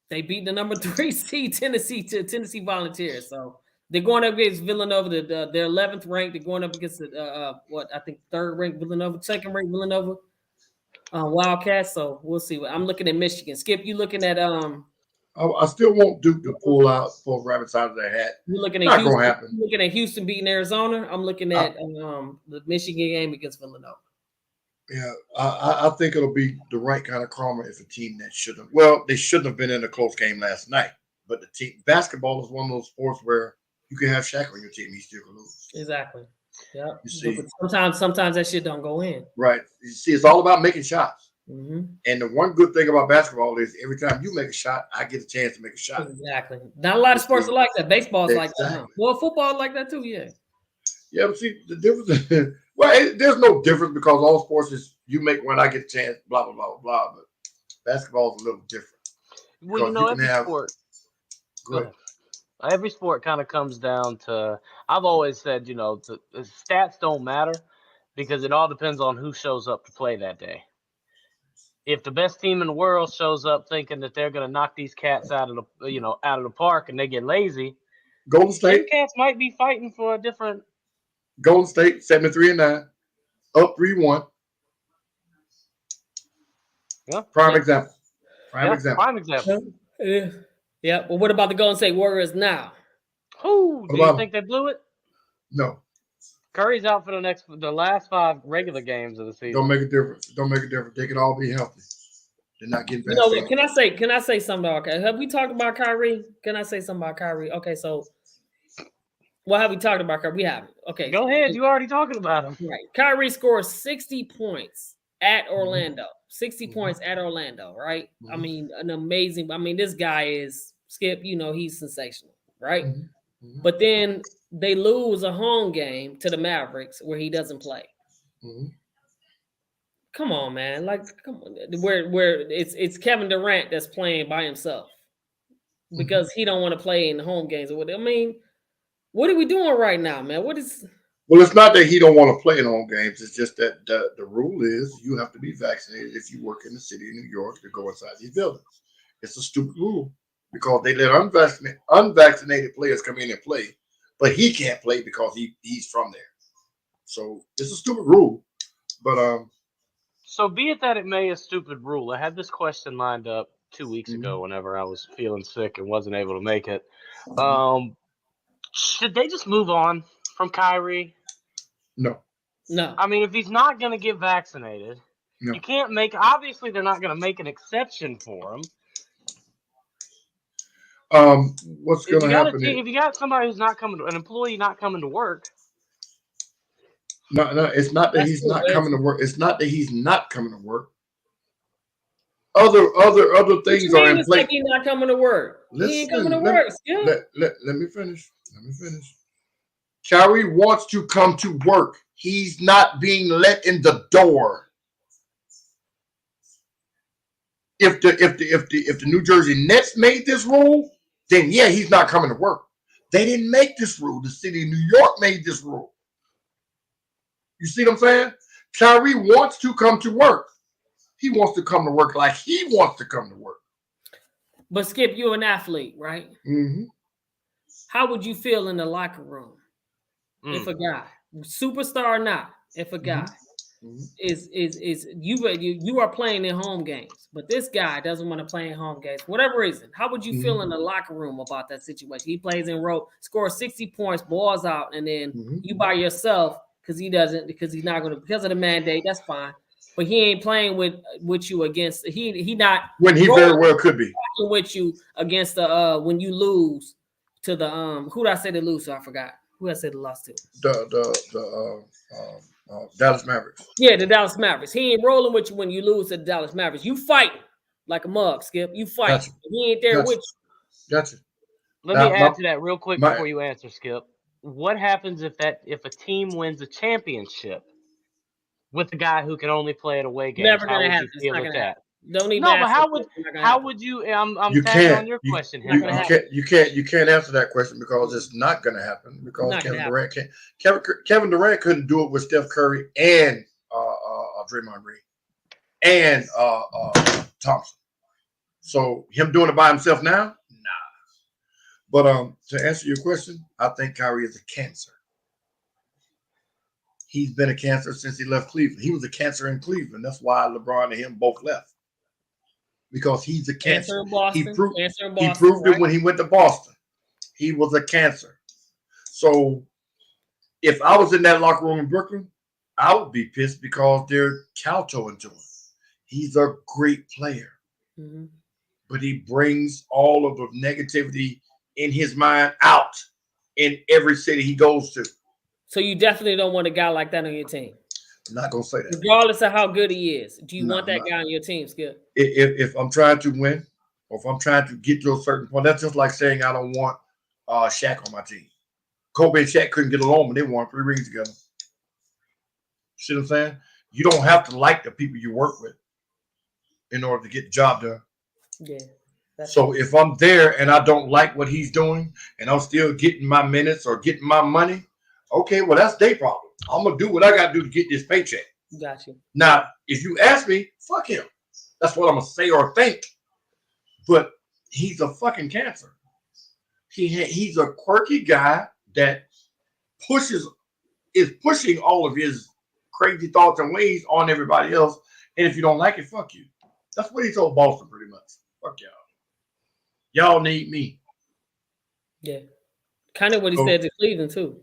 they beat the number 3 seed Tennessee Volunteers. So they're going up against Villanova. They're 11th ranked. They're going up against the 3rd ranked Villanova, 2nd ranked Villanova Wildcats. So we'll see. I'm looking at Michigan. Skip, you looking at I still want Duke to pull rabbits out of their hat. You're looking at Not Houston. gonna happen. You're looking at Houston beating Arizona. I'm looking at the Michigan game against Villanova. Yeah, I think it'll be the right kind of karma if a team that shouldn't. Well, they shouldn't have been in a close game last night. But the team basketball is one of those sports where you can have Shaq on your team, he still can lose. Exactly. Yeah. You see, Sometimes that shit don't go in. right? You see, it's all about making shots. Mm-hmm. And the one good thing about basketball is every time you make a shot, I get a chance to make a shot. Exactly. Not a lot of sports are like that. Baseball's like that. Exactly. Well, football like that too. Yeah. Yeah, but see, the difference. Well, there's no difference because all sports is you make when I get a chance, blah blah blah blah. But basketball is a little different. Well, you know, every sport. Go ahead. Every sport kind of comes down to. I've always said, you know, the stats don't matter because it all depends on who shows up to play that day. If the best team in the world shows up thinking that they're going to knock these cats out of the park and they get lazy, Golden State cats might be fighting for a different. Golden State 73-9, up 3-1. Yeah. Prime example. Prime example. Yeah. Well, what about the Golden State Warriors now? Who do you think they blew it? No. Curry's out for the last 5 regular games of the season. Don't make a difference. They can all be healthy. They're not getting back. Can I say something about Kyrie? Have we talked about Kyrie? Can I say something about Kyrie? Okay, so what have we talked about Kyrie? We haven't. Okay. Go ahead. You already talking about him. Right. Kyrie scores 60 points at Orlando. 60 points at Orlando, right? I mean, this guy is Skip, he's sensational, right? But then they lose a home game to the Mavericks where he doesn't play. Come on, man. Come on. Where it's Kevin Durant that's playing by himself because he don't want to play in the home games. I mean, what are we doing right now, man? Well, it's not that he don't want to play in home games. It's just that the rule is you have to be vaccinated if you work in the city of New York to go inside these buildings. It's a stupid rule because they let unvaccinated players come in and play, but he can't play because he's from there. So it's a stupid rule. But so be it that it may a stupid rule. I had this question lined up 2 weeks ago whenever I was feeling sick and wasn't able to make it. Should they just move on from Kyrie? No. I mean, if he's not going to get vaccinated, you can't obviously they're not going to make an exception for him. What's going to happen? If you got somebody who's not coming, an employee not coming to work. No, it's not that he's not coming to work. It's not that he's not coming to work. Other things are in place. He's not coming to work. He ain't coming to work. Let me finish. Kyrie wants to come to work. He's not being let in the door. If the New Jersey Nets made this rule, then yeah, he's not coming to work. They didn't make this rule. The city of New York made this rule. You see what I'm saying? Kyrie wants to come to work. He wants to come to work like he wants to come to work. But Skip, you're an athlete, right? Mm-hmm. How would you feel in the locker room if a guy, superstar or not, if a guy is you are playing in home games, but this guy doesn't want to play in home games, whatever reason. How would you feel in the locker room about that situation? He plays in row, scores 60 points, balls out, and then you by yourself because he's not going to, because of the mandate. That's fine, but he ain't playing with you against he not when he very well could be with you against the when you lose to the who did I say to lose? So I forgot who I said the loss to. The Dallas Mavericks. Yeah, the Dallas Mavericks. He ain't rolling with you when you lose to the Dallas Mavericks. You fight like a mug, Skip. You fight. Gotcha. He ain't there with you. Gotcha. Let me add to that real quick before you answer, Skip. What happens if a team wins a championship with a guy who can only play at away games? Never how gonna would happen. you feel with that? Don't even. No, but how would would you? I'm you tagging can't, on your question. You can't answer that question because it's not going to happen because Kevin Durant couldn't do it with Steph Curry and Draymond Green and Thompson. So him doing it by himself now, nah. But to answer your question, I think Kyrie is a cancer. He's been a cancer since he left Cleveland. He was a cancer in Cleveland. That's why LeBron and him both left. Because he's a cancer. He proved it when he went to Boston. He was a cancer. So if I was in that locker room in Brooklyn, I would be pissed because they're kowtowing to him. He's a great player. But he brings all of the negativity in his mind out in every city he goes to. So you definitely don't want a guy like that on your team. I'm not gonna say that. Regardless of how good he is, do you want that guy on your team, Skip? If I'm trying to win, or if I'm trying to get to a certain point, that's just like saying I don't want Shaq on my team. Kobe and Shaq couldn't get along when they won 3 rings together. See what I'm saying? You don't have to like the people you work with in order to get the job done. Yeah. So if I'm there and I don't like what he's doing and I'm still getting my minutes or getting my money, okay, well, that's their problem. I'm going to do what I got to do to get this paycheck. Got you. Now, if you ask me, fuck him. That's what I'm going to say or think. But he's a fucking cancer. He's a quirky guy that is pushing all of his crazy thoughts and ways on everybody else. And if you don't like it, fuck you. That's what he told Boston pretty much. Fuck y'all. Y'all need me. Yeah. Kind of what he said to Cleveland, too.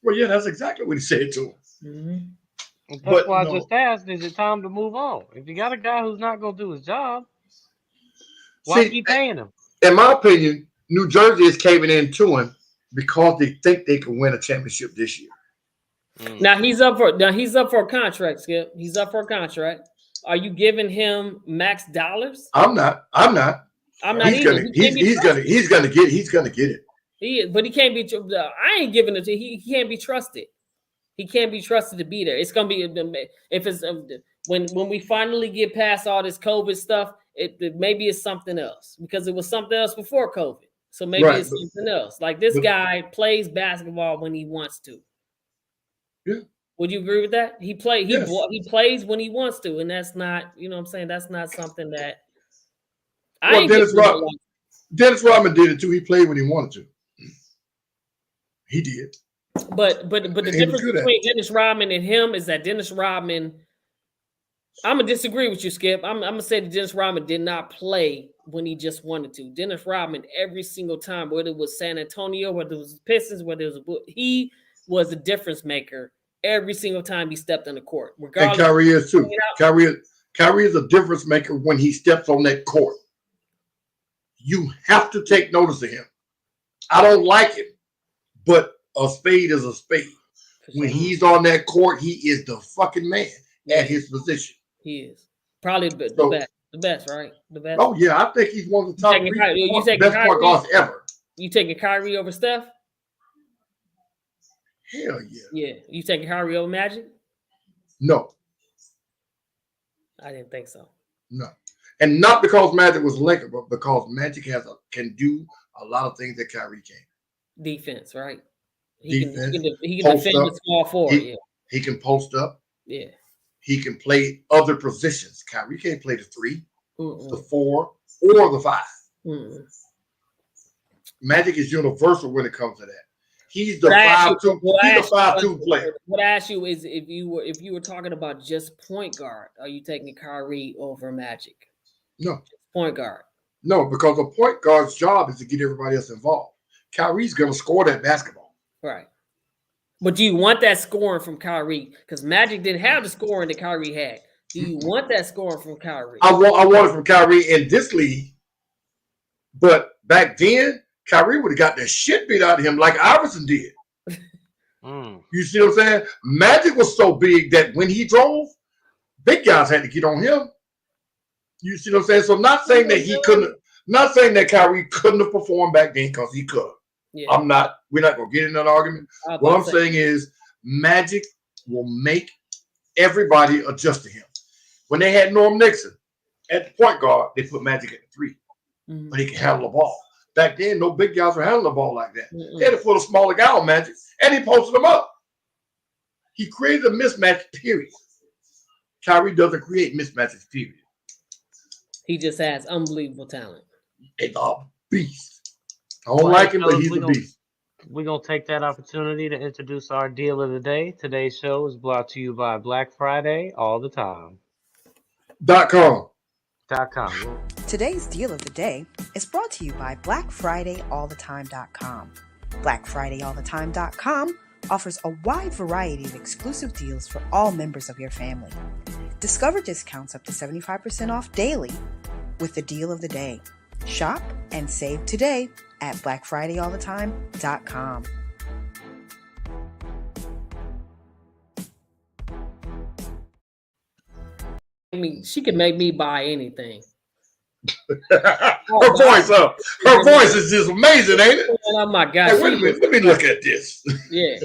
Well, yeah, that's exactly what he said to him. That's why I just asked, is it time to move on? If you got a guy who's not going to do his job, why keep paying him? In my opinion, New Jersey is caving in to him because they think they can win a championship this year. Now he's up for a contract, Skip. He's up for a contract. Are you giving him max dollars? I'm not. He's gonna get it. He is, but he can't be. I ain't giving it to. He can't be trusted. He can't be trusted to be there. It's gonna be if it's when we finally get past all this COVID stuff. It maybe it's something else because it was something else before COVID. So maybe it's something else. Like this guy plays basketball when he wants to. Yeah. Would you agree with that? He plays when he wants to, and that's not. You know what I'm saying? That's not something that. Dennis Rodman did it too. He played when he wanted to. He did. But the difference between Dennis Rodman and him is that Dennis Rodman. I'm gonna disagree with you, Skip. I'm gonna say that Dennis Rodman did not play when he just wanted to. Dennis Rodman, every single time, whether it was San Antonio, whether it was the Pistons, whether it was he was a difference maker every single time he stepped on the court. And Kyrie is too. Kyrie is a difference maker when he steps on that court. You have to take notice of him. I don't like him, but a spade is a spade. When he's on that court, he is the fucking man at his position. He is probably the best, right? The best. Oh yeah, I think he's one of the top best point guards ever. You taking Kyrie over Steph? Hell yeah. Yeah, you taking Kyrie over Magic? No, I didn't think so. No, and not because Magic was Laker, but because Magic can do a lot of things that Kyrie can't. Defense, right? He can defend the small forward. He can post up. Yeah. He can play other positions. Kyrie can't play the 3, the 4, or the 5. Magic is universal when it comes to that. He's the 5'2". He's a 5'2" player. What I ask you is if you were talking about just point guard, are you taking Kyrie over Magic? No. Just point guard. No, because a point guard's job is to get everybody else involved. Kyrie's gonna score that basketball. Right. But do you want that scoring from Kyrie? Because Magic didn't have the scoring that Kyrie had. Do you want that scoring from Kyrie? I want it from Kyrie in this league. But back then, Kyrie would have got the shit beat out of him like Iverson did. You see what I'm saying? Magic was so big that when he drove, big guys had to get on him. You see what I'm saying? So not saying that he couldn't, not saying that Kyrie couldn't have performed back then, because he could. Yeah. We're not gonna get in that argument. What I'm saying is Magic will make everybody adjust to him. When they had Norm Nixon at the point guard, they put Magic at the 3. But he can handle the ball. Back then, no big guys were handling the ball like that. They had to put a smaller guy on Magic, and he posted them up. He created a mismatch, period. Kyrie doesn't create mismatches, period. He just has unbelievable talent. He's a beast. I don't like him, but he's a beast. We're going to take that opportunity to introduce our deal of the day. Today's show is brought to you by Black Friday all the time. .com. Today's deal of the day is brought to you by BlackFridayAllTheTime.com. BlackFridayAllTheTime.com offers a wide variety of exclusive deals for all members of your family. Discover discounts up to 75% off daily with the deal of the day. Shop and save today at BlackFridayAllTheTime.com. I mean, she could make me buy anything. Her voice is just amazing, ain't it? Oh my God! Hey, wait a minute, let me look at this. Yeah.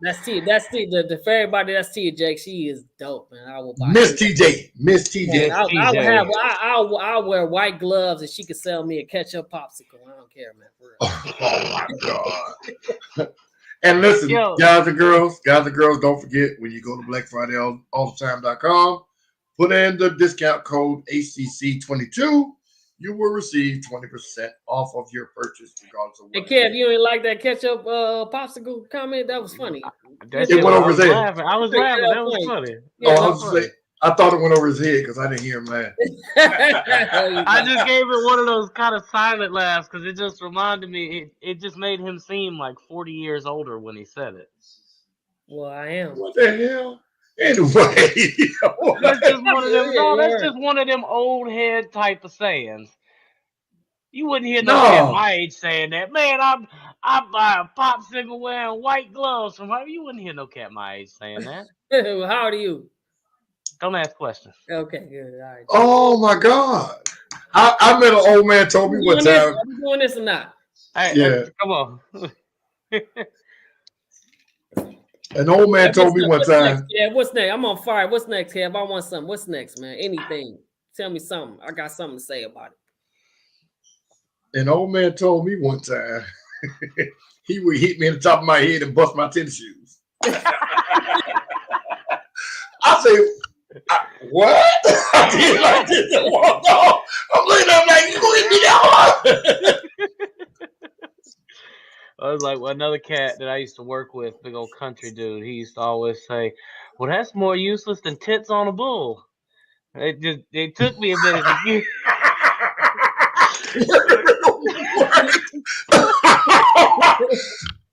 That's T. The for everybody. That's Tia Jake. She is dope, man. I will buy Miss TJ. Yeah, I'll wear white gloves, and she could sell me a ketchup popsicle. I don't care, man. For real. Oh my God! And listen, guys and girls, don't forget when you go to BlackFridayAllTheTime.com. Put in the discount code HCC22. You will receive 20% off of your purchase, regardless of what. Hey, Kev, you ain't like that ketchup popsicle comment? That was funny. It went over his head. I was laughing. That was funny. Yeah, I thought it went over his head because I didn't hear him laugh. I just gave it one of those kind of silent laughs because it just reminded me. It just made him seem like 40 years older when he said it. Well, I am. What the hell? Anyway, that's just one of them. No, that's just one of them old head type of sayings. You wouldn't hear no kid my age saying that. Man, I buy a popsicle wearing white gloves from her. You wouldn't hear no cat my age saying that. How old are you? Don't ask questions. Okay, good. All right. Oh my God! I met an old man told me one time. Are you doing this or not? Hey, come on. An old man told me one time. Yeah, what's next? I'm on fire. What's next, Kev? I want something. What's next, man? Anything. Tell me something. I got something to say about it. An old man told me one time he would hit me in the top of my head and bust my tennis shoes. I say, what? I did like this and walked off. I'm looking at him like, you gonna hit me that hard? I was like another cat that I used to work with, big old country dude. He used to always say, "Well, that's more useless than tits on a bull." It took me a minute to get.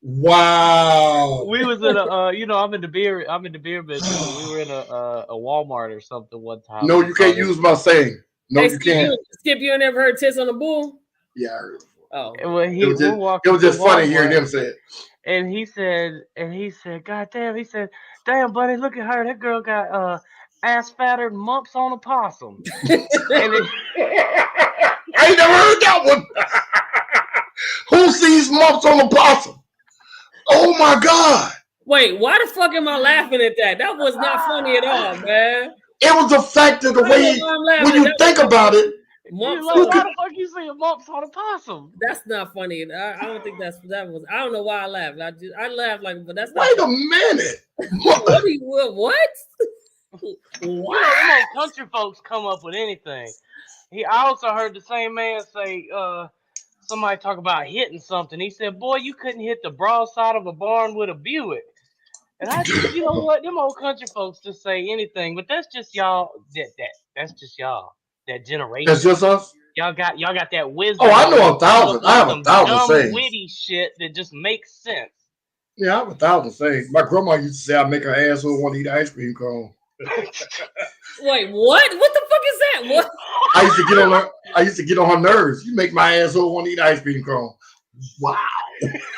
Wow. We was in a I'm in the beer business. We were in a Walmart or something one time. No, you can't use my saying. No, you can't. Skip, you ain't never heard tits on a bull? Yeah, I heard it. Oh, well, it was just funny hearing him say it. And he said, God damn, he said, damn, buddy, look at her. That girl got ass fatter than mumps on a possum. I ain't never heard that one. Who sees mumps on a possum? Oh my God. Wait, why the fuck am I laughing at that? That was not funny at all, man. It was the fact of the way when you think about it. Like, why the fuck you say mumps on a possum? That's not funny. I don't think that was. I don't know why I laughed. I laughed like, but that's not. Wait a minute. What? What? Country folks come up with anything. I also heard the same man say somebody talk about hitting something. He said, "Boy, you couldn't hit the broadside of a barn with a Buick." And I said, "You know what? Them old country folks just say anything, but that's just y'all. That's just y'all. That generation. That's just us. Y'all got that wisdom. Oh, I know 1,000. With I have some 1,000 dumb, sayings. witty shit that just makes sense." Yeah, I have 1,000 sayings. My grandma used to say I make her asshole want to eat ice cream cone. Wait, what? What the fuck is that? What? I used to get on her. I used to get on her nerves. You make my asshole want to eat ice cream cone. Wow.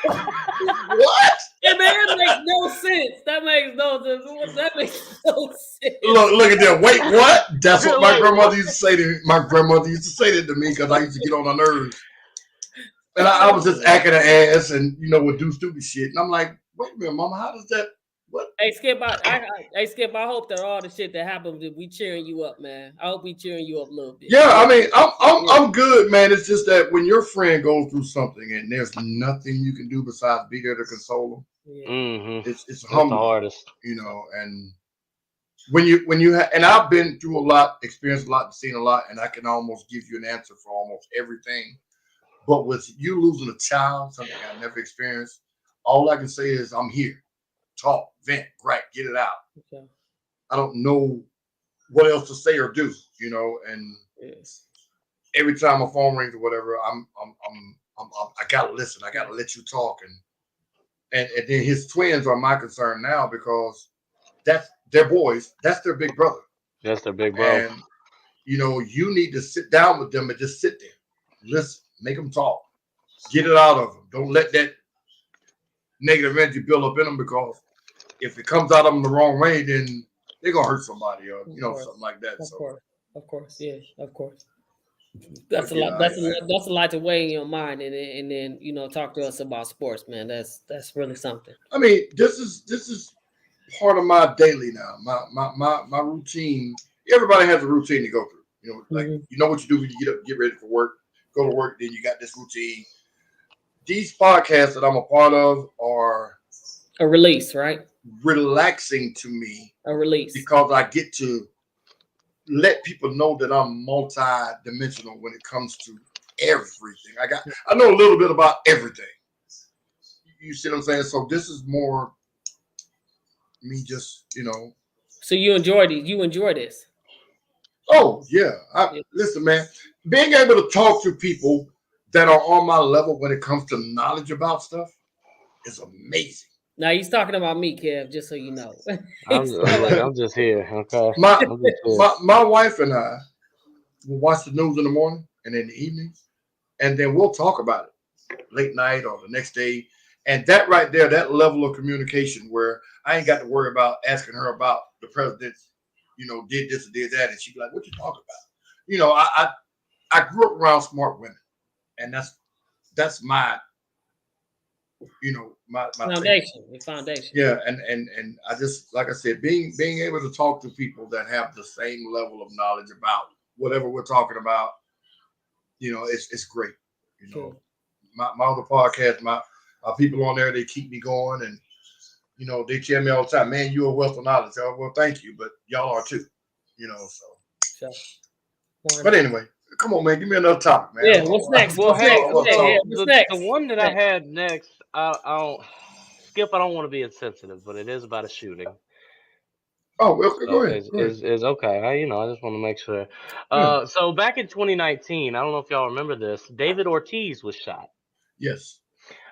What? Yeah, man, that makes no sense. That makes no sense. That makes no sense. Look at that. Wait, what? That's what my Wait, grandmother what? used to say to me. My grandmother used to say that to me because I used to get on her nerves. And I was just acting an ass and, would do stupid shit. And I'm like, wait a minute, mama, how does that, what? Hey Skip, hey Skip, I hope that all the shit that happened, we cheering you up, man. I hope we cheering you up a little bit. Yeah, I mean, I'm good, man. It's just that when your friend goes through something and there's nothing you can do besides be there to console them, Mm-hmm. it's the humbling, hardest. and when you and I've been through a lot, experienced a lot, seen a lot, and I can almost give you an answer for almost everything. But with you losing a child, something I never experienced, all I can say is I'm here. Talk, vent, gripe, get it out. Okay. I don't know what else to say or do, and every time my phone rings or whatever, I gotta listen. I gotta let you talk, and then his twins are my concern now because that's their boys. That's their big brother. That's their big bro. And you need to sit down with them and just sit there, listen, make them talk, get it out of them. Don't let that negative energy build up in them, because if it comes out of them the wrong way, then they're gonna hurt somebody or something like that. Of course, yeah, of course. That's a lot. That's a lot to weigh in your mind, and then talk to us about sports, man. That's really something. I mean, this is part of my daily now. My routine. Everybody has a routine to go through. Like you know what you do when you get up, get ready for work, go to work. Then you got this routine. These podcasts that I'm a part of are a release, right? Relaxing to me. A release because I get to let people know that I'm multi-dimensional when it comes to everything. I know a little bit about everything. You see what I'm saying? So this is more me just, So you enjoy these? You enjoy this? Oh, yeah. Listen, man, being able to talk to people that are on my level when it comes to knowledge about stuff is amazing. Now he's talking about me, Kev, just so you know. I'm just here, okay? My wife and I will watch the news in the morning and in the evenings, and then we'll talk about it late night or the next day. And that right there, that level of communication where I ain't got to worry about asking her about the president, did this or did that. And she'd be like, what you talking about? I grew up around smart women, and that's my my foundation. Your foundation. Yeah, and I just, like I said, being able to talk to people that have the same level of knowledge about whatever we're talking about, it's great. Cool. My other podcast, my people on there, they keep me going, and they tell me all the time, man, you're a wealth of knowledge. Oh, well, thank you, but y'all are too. So. But anyway, come on, man, give me another topic, man. Yeah, what's next? Well, What's next? The one that I had next, I don't, Skip, I don't want to be insensitive, but it is about a shooting. Oh, well, go ahead. Is okay. I just want to make sure. So back in 2019, I don't know if y'all remember this, David Ortiz was shot. Yes.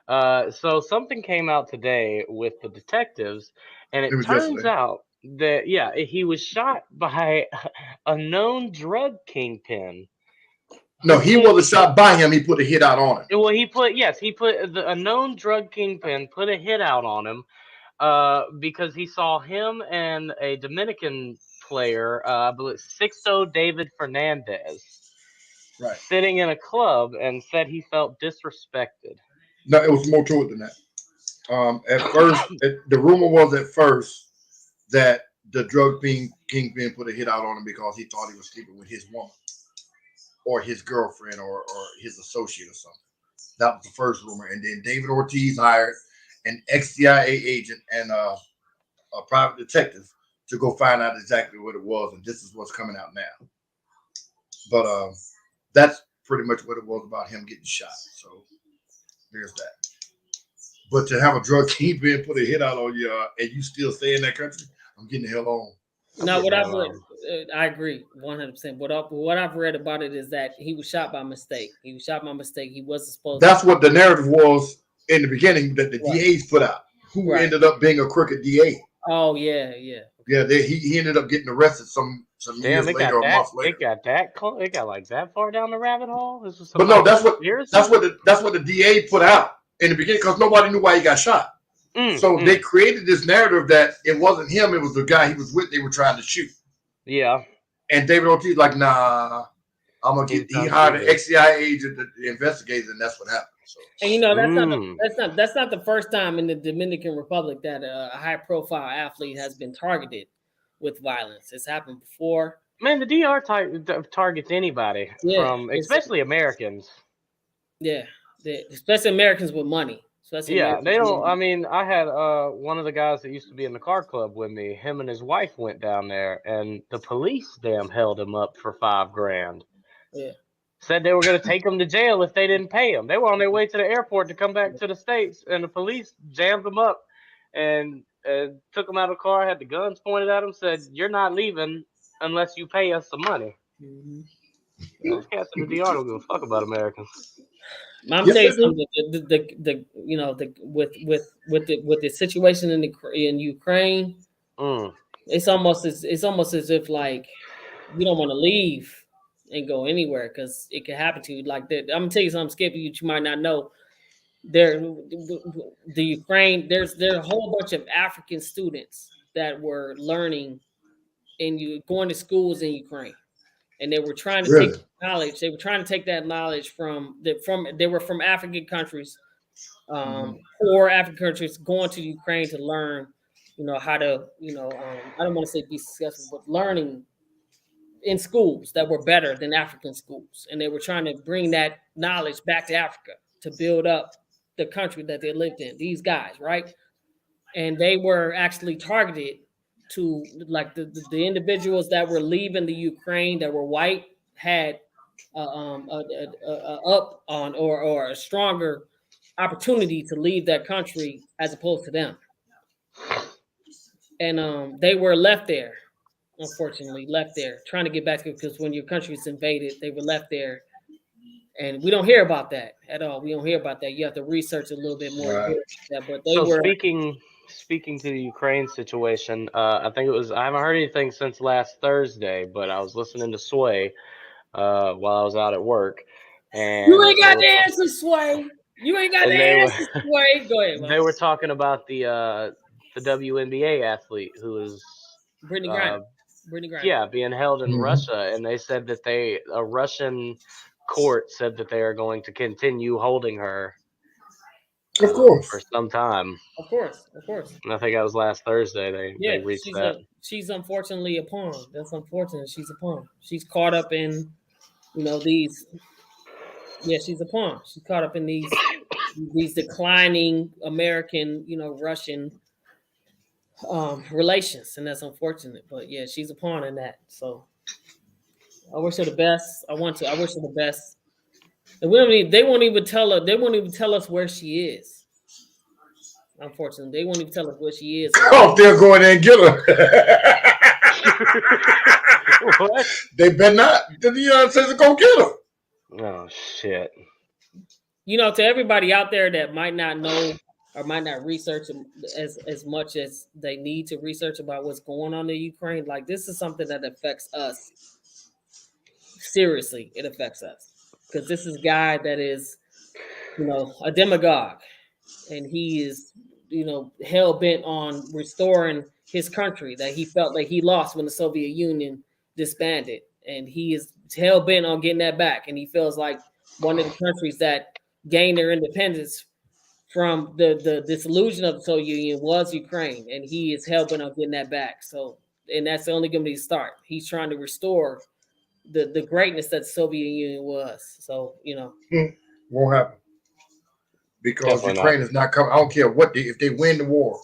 So something came out today with the detectives, and it turns out that he was shot by a known drug kingpin. No, he wasn't shot by him. He put a hit out on him. Well, he put a known drug kingpin put a hit out on him, because he saw him and a Dominican player, I believe Sixto David Fernandez, right, sitting in a club, and said he felt disrespected. No, it was more to it than that. At first, the rumor was at first that the drug kingpin put a hit out on him because he thought he was sleeping with his woman or his girlfriend or his associate or something. That was the first rumor. And then David Ortiz hired an ex-CIA agent and a private detective to go find out exactly what it was. And this is what's coming out now. But that's pretty much what it was about him getting shot. So there's that. But to have a drug kingpin put a hit out on you and you still stay in that country, I'm getting the hell on. No, what I've read, I agree 100%. What I've read about it is that he was shot by mistake. He was shot by mistake. He wasn't supposed. That's what the narrative was in the beginning that the DAs put out, who ended up being a crooked DA. Oh yeah. He ended up getting arrested some years later, or a month later. It got like that far down the rabbit hole. But no, that's what the DA put out in the beginning because nobody knew why he got shot. So they created this narrative that it wasn't him; it was the guy he was with. They were trying to shoot. Yeah. And David Ortiz like, nah, I'm gonna get. He hired an ex-CIA agent to investigate, and that's what happened. So. And you know that's not the first time in the Dominican Republic that a high-profile athlete has been targeted with violence. It's happened before. Man, the DR targets anybody, especially Americans. Yeah, especially Americans with money. Yeah, they don't. I mean, I had one of the guys that used to be in the car club with me. Him and his wife went down there, and the police held him up for $5,000. Yeah, said they were going to take him to jail if they didn't pay him. They were on their way to the airport to come back to the States, and the police jammed them up and took him out of the car. Had the guns pointed at him. Said, "You're not leaving unless you pay us some money." Those cats in the DR don't give a fuck about Americans. I'm saying something. With the situation in Ukraine, it's almost as if like you don't want to leave and go anywhere because it can happen to you. Like that, I'm gonna tell you something, Skip, you might not know. The Ukraine, there's a whole bunch of African students that were learning going to schools in Ukraine. And they were trying to take knowledge. They were trying to take that knowledge they were from African countries, poor African countries, going to Ukraine to learn, how to, I don't want to say be successful, but learning in schools that were better than African schools. And they were trying to bring that knowledge back to Africa to build up the country that they lived in. These guys, right? And they were actually targeted to like the individuals that were leaving the Ukraine that were white had up on or a stronger opportunity to leave that country as opposed to them. And they were left there, unfortunately, trying to get back to because when your country is invaded, they were left there. And we don't hear about that at all. We don't hear about that. You have to research a little bit more. Right. But they were speaking to the Ukraine situation, I think I haven't heard anything since last Thursday, but I was listening to Sway while I was out at work. And you ain't got the answer, Sway. You ain't got the answer, Sway. Go ahead, man. They were talking about the WNBA athlete who was Brittany Griner. Yeah, being held in Russia, and they said that a Russian court said that they are going to continue holding her. Of course. For some time. Of course. And I think that was last Thursday. They reached that. She's unfortunately a pawn. That's unfortunate. She's a pawn. She's caught up in, these. Yeah, she's a pawn. She's caught up in these declining American, Russian relations, and that's unfortunate. But yeah, she's a pawn in that. So I wish her the best. I wish her the best. And they won't even tell her. They won't even tell us where she is. Unfortunately, they won't even tell us where she is. Oh, they'll go in there and get her. What? They better not. The United States are gonna get her. Oh shit! To everybody out there that might not know or might not research as much as they need to research about what's going on in Ukraine, like this is something that affects us. Seriously, it affects us. Because this is a guy that is, a demagogue, and he is, hell bent on restoring his country that he felt like he lost when the Soviet Union disbanded, and he is hell bent on getting that back. And he feels like one of the countries that gained their independence from the dissolution of the Soviet Union was Ukraine, and he is hell bent on getting that back. So, and that's only going to be a start. He's trying to restore the greatness that the Soviet Union was. So, won't happen. Because Ukraine is not coming. I don't care if they win the war,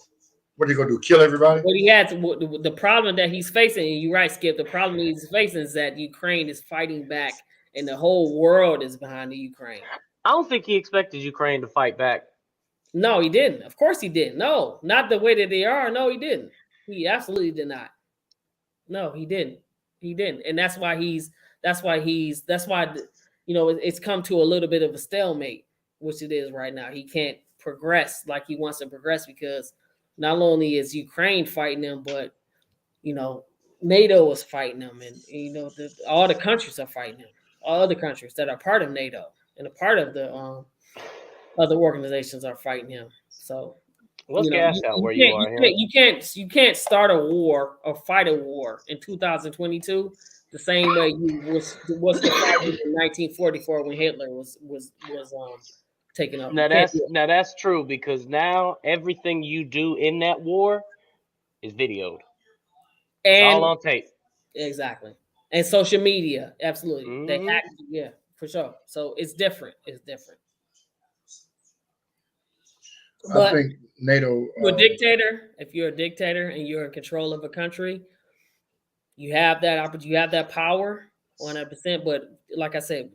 what are they gonna do? Kill everybody? What he has the problem that he's facing, and you're right, Skip, the problem he's facing is that Ukraine is fighting back and the whole world is behind the Ukraine. I don't think he expected Ukraine to fight back. No, he didn't. Of course he didn't. No, not the way that they are. No, he didn't. He absolutely did not. No, he didn't. He didn't. And that's why it's come to a little bit of a stalemate, which it is right now. He can't progress like he wants to progress because not only is Ukraine fighting them, but NATO is fighting them, and all the countries are fighting them. All the countries that are part of NATO and a part of the other organizations are fighting him. So let's gas out where you are. You can't start a war or fight a war in 2022 the same way you was the fight in 1944 when Hitler was taken up. Now that's true, because now everything you do in that war is videoed. It's all on tape. Exactly. And social media, absolutely. Mm-hmm. They hack, yeah, for sure. So it's different. It's different. But I think NATO. If you're a dictator and you're in control of a country, you have that opportunity. You have that power, 100%. But like I said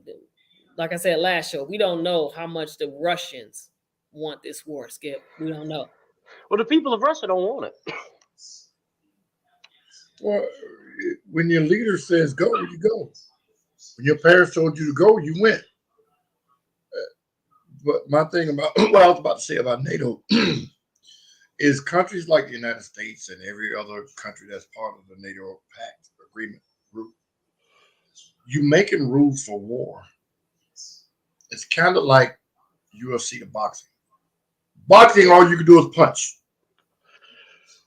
last show, we don't know how much the Russians want this war, Skip. We don't know. Well, the people of Russia don't want it. Well, when your leader says go, you go. When your parents told you to go, you went. But my thing about what I was about to say about NATO is countries like the United States and every other country that's part of the NATO pact agreement group, you making rules for war. It's kind of like UFC to boxing. Boxing, all you can do is punch.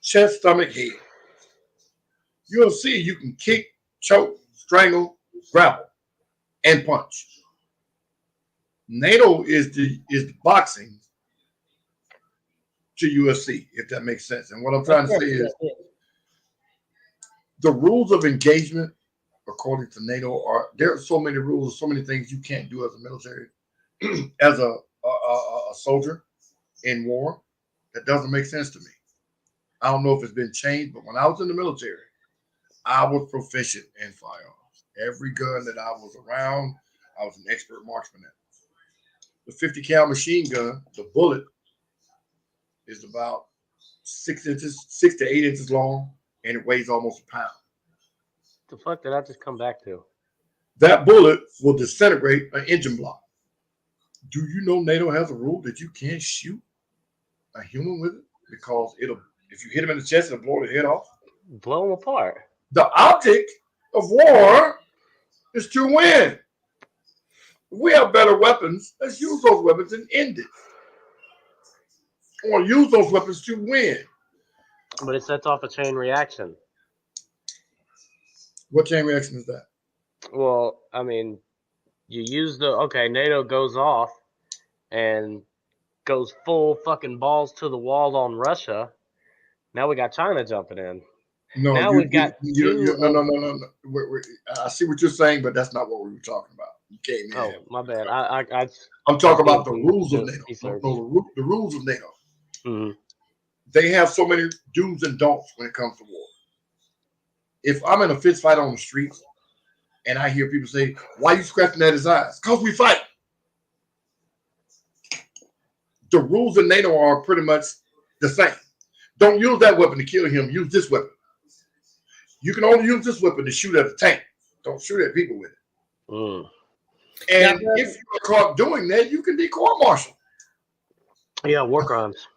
Chest, stomach, head. UFC, you can kick, choke, strangle, grapple, and punch. NATO is the boxing to UFC, if that makes sense. And what I'm trying to say is the rules of engagement, according to NATO, there are so many rules, so many things you can't do as a military, as a soldier in war. That doesn't make sense to me. I don't know if it's been changed, but when I was in the military, I was proficient in firearms. Every gun that I was around, I was an expert marksman at. The 50 cal machine gun, the bullet is about 6 to 8 inches long, and it weighs almost a pound. The fuck did I just come back to? That bullet will disintegrate an engine block. Do you know NATO has a rule that you can't shoot a human with it because if you hit him in the chest, it'll blow their head off? Blow them apart. The object of war is to win. If we have better weapons, let's use those weapons and end it. Or use those weapons to win. But it sets off a chain reaction. What chain reaction is that? Well, I mean, you use NATO goes off and goes full fucking balls to the wall on Russia. Now we got China jumping in. No, now we've got no. I see what you're saying, but that's not what we were talking about. You came in. Oh, my bad. I'm talking about the rules of NATO. The rules of NATO. Mm-hmm. They have so many do's and don'ts when it comes to war. If I'm in a fist fight on the streets and I hear people say, "Why are you scratching at his eyes?" Because we fight. The rules of NATO are pretty much the same. Don't use that weapon to kill him. Use this weapon. You can only use this weapon to shoot at a tank. Don't shoot at people with it. Mm. And if you're caught doing that, you can be court-martialed. Yeah, war crimes.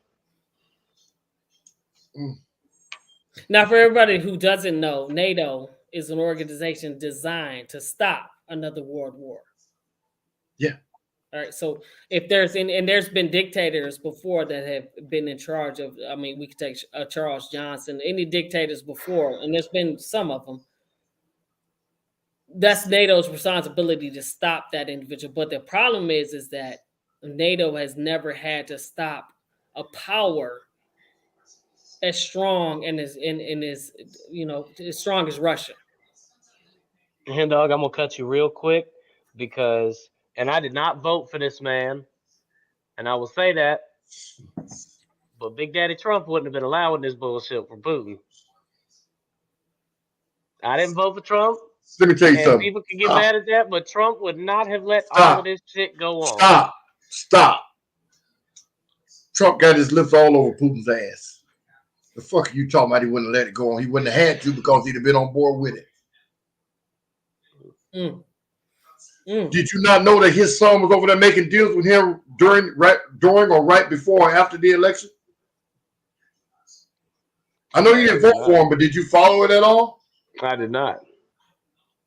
Now, for everybody who doesn't know, NATO is an organization designed to stop another world war. Yeah. All right. So if there's there's been dictators before that have been in charge of, I mean, we could take Charles Johnson, any dictators before, and there's been some of them. That's NATO's responsibility to stop that individual. But the problem is that NATO has never had to stop a power as strong and as as strong as Russia. HenDog, I'm gonna cut you real quick because, and I did not vote for this man, and I will say that, but Big Daddy Trump wouldn't have been allowing this bullshit from Putin. I didn't vote for Trump. Let me tell you And something. people can get mad at that, but Trump would not have let all Stop. of this shit go on. Stop. Trump got his lips all over Putin's ass. The fuck are you talking about? He wouldn't let it go on. He wouldn't have had to because he'd have been on board with it. Did you not know that his son was over there making deals with him during or right before or after the election? I know you didn't vote for him, but did you follow it at all? I did not.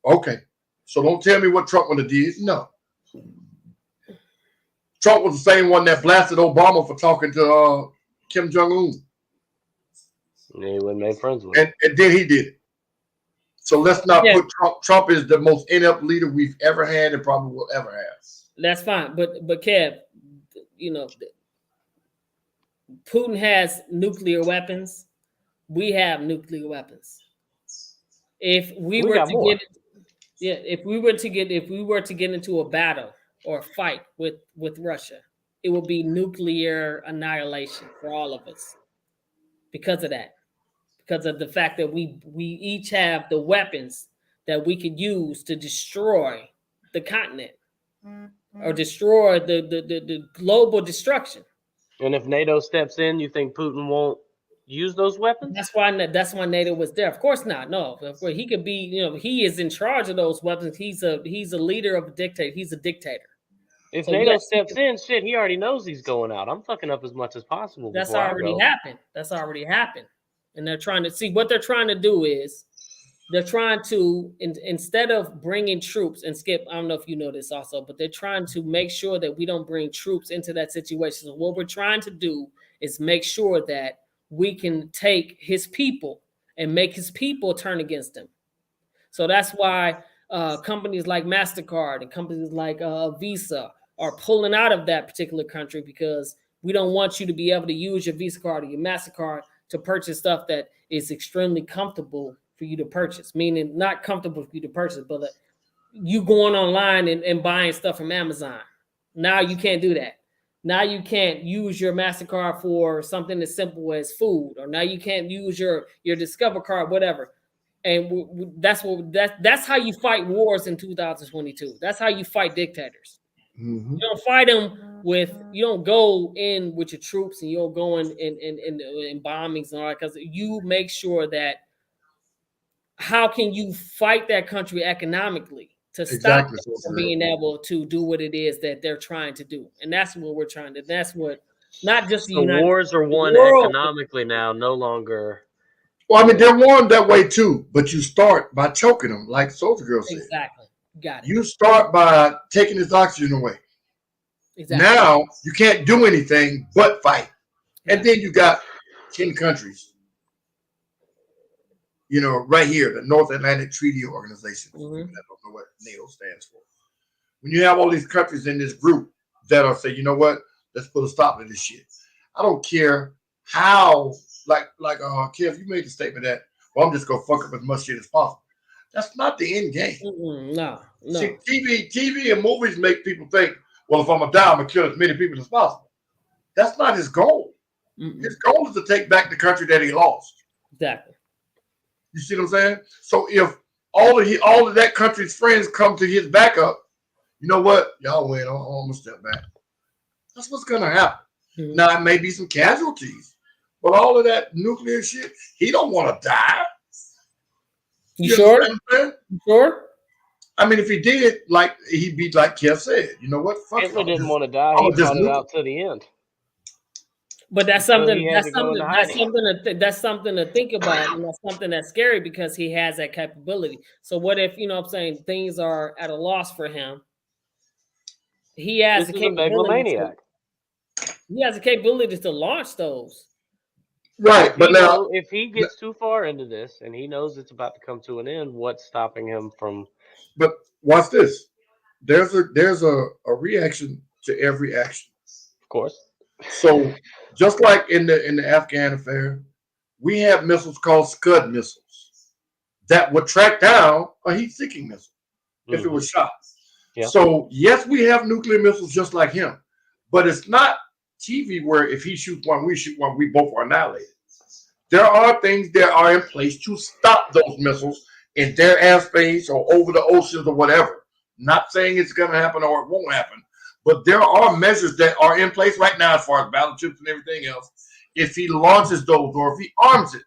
Okay. So don't tell me what Trump would have did. No. Trump was the same one that blasted Obama for talking to Kim Jong-un. And he wasn't made friends with him. And then he did it. So let's not put Trump. Trump is the most inept leader we've ever had and probably will ever have. That's fine. But Kev, you know, Putin has nuclear weapons. We have nuclear weapons. If we were to get into a battle or a fight with Russia, it will be nuclear annihilation for all of us because of that. Because of the fact that we each have the weapons that we could use to destroy the continent or destroy the global destruction. And if NATO steps in, you think Putin won't use those weapons? That's why NATO was there. Of course not. No, he could be. You know, he is in charge of those weapons. He's a leader of a dictator. He's a dictator. If NATO steps in, shit, he already knows he's going out. I'm fucking up as much as possible. That's already happened. That's already happened. And they're trying to see what they're trying to do is they're trying to, instead of bringing troops, and Skip, I don't know if you know this also, but they're trying to make sure that we don't bring troops into that situation. So what we're trying to do is make sure that we can take his people and make his people turn against him. So that's why companies like MasterCard and companies like Visa are pulling out of that particular country, because we don't want you to be able to use your Visa card or your MasterCard to purchase stuff that is extremely comfortable for you to purchase, meaning not comfortable for you to purchase, but you going online and buying stuff from Amazon. Now you can't do that. Now you can't use your MasterCard for something as simple as food, or now you can't use your Discover card, whatever. And that's how you fight wars in 2022. That's how you fight dictators. Mm-hmm. You don't fight them you don't go in with your troops, and you don't go in bombings and all that, because you make sure that how can you fight that country economically to stop them from being able to do what it is that they're trying to do. And that's what we're trying to, that's what, not just the United wars States, are won economically now, no longer. Well, I mean, they're won that way too, but you start by choking them, like Soldier Girl said. Exactly. Got it. You start by taking his oxygen away. Exactly. Now you can't do anything but fight. Yeah. And then you got 10 countries, you know, right here, the North Atlantic Treaty Organization. Mm-hmm. I don't know what NATO stands for. When you have all these countries in this group that are saying, you know what, let's put a stop to this shit. I don't care how, like Kev, you made the statement that, well, I'm just gonna fuck up as much shit as possible. That's not the end game. Mm-hmm. No. See, TV and movies make people think, well, if I'm gonna die, I'm gonna kill as many people as possible. That's not his goal. Mm-mm. His goal is to take back the country that he lost. Exactly. You see what I'm saying? So if all of that country's friends come to his backup, you know what? Y'all win. I'm gonna step back. That's what's gonna happen. Mm-hmm. Now, it may be some casualties, but all of that nuclear shit, he don't want to die. You sure? You sure? I mean, if he did, like he'd be like Kev said, you know what? Fuck Hitler didn't want to die. He fought it out to the end. But that's something. That's something to think about, and that's something that's scary, because he has that capability. So what if, you know what I'm saying, things are at a loss for him? He has the capability. He has the capability to launch those. Right, but now if he gets too far into this and he knows it's about to come to an end, what's stopping him from? But watch this. There's a reaction to every action. Of course. So just like in the Afghan affair, we have missiles called Scud missiles that would track down a heat-seeking missile if it was shot. Yeah. So yes, we have nuclear missiles just like him, but it's not TV where if he shoots one, we shoot one, we both are annihilated. There are things that are in place to stop those missiles in their airspace or over the oceans or whatever. Not saying it's going to happen or it won't happen, but there are measures that are in place right now as far as battleships and everything else. If he launches those or if he arms it,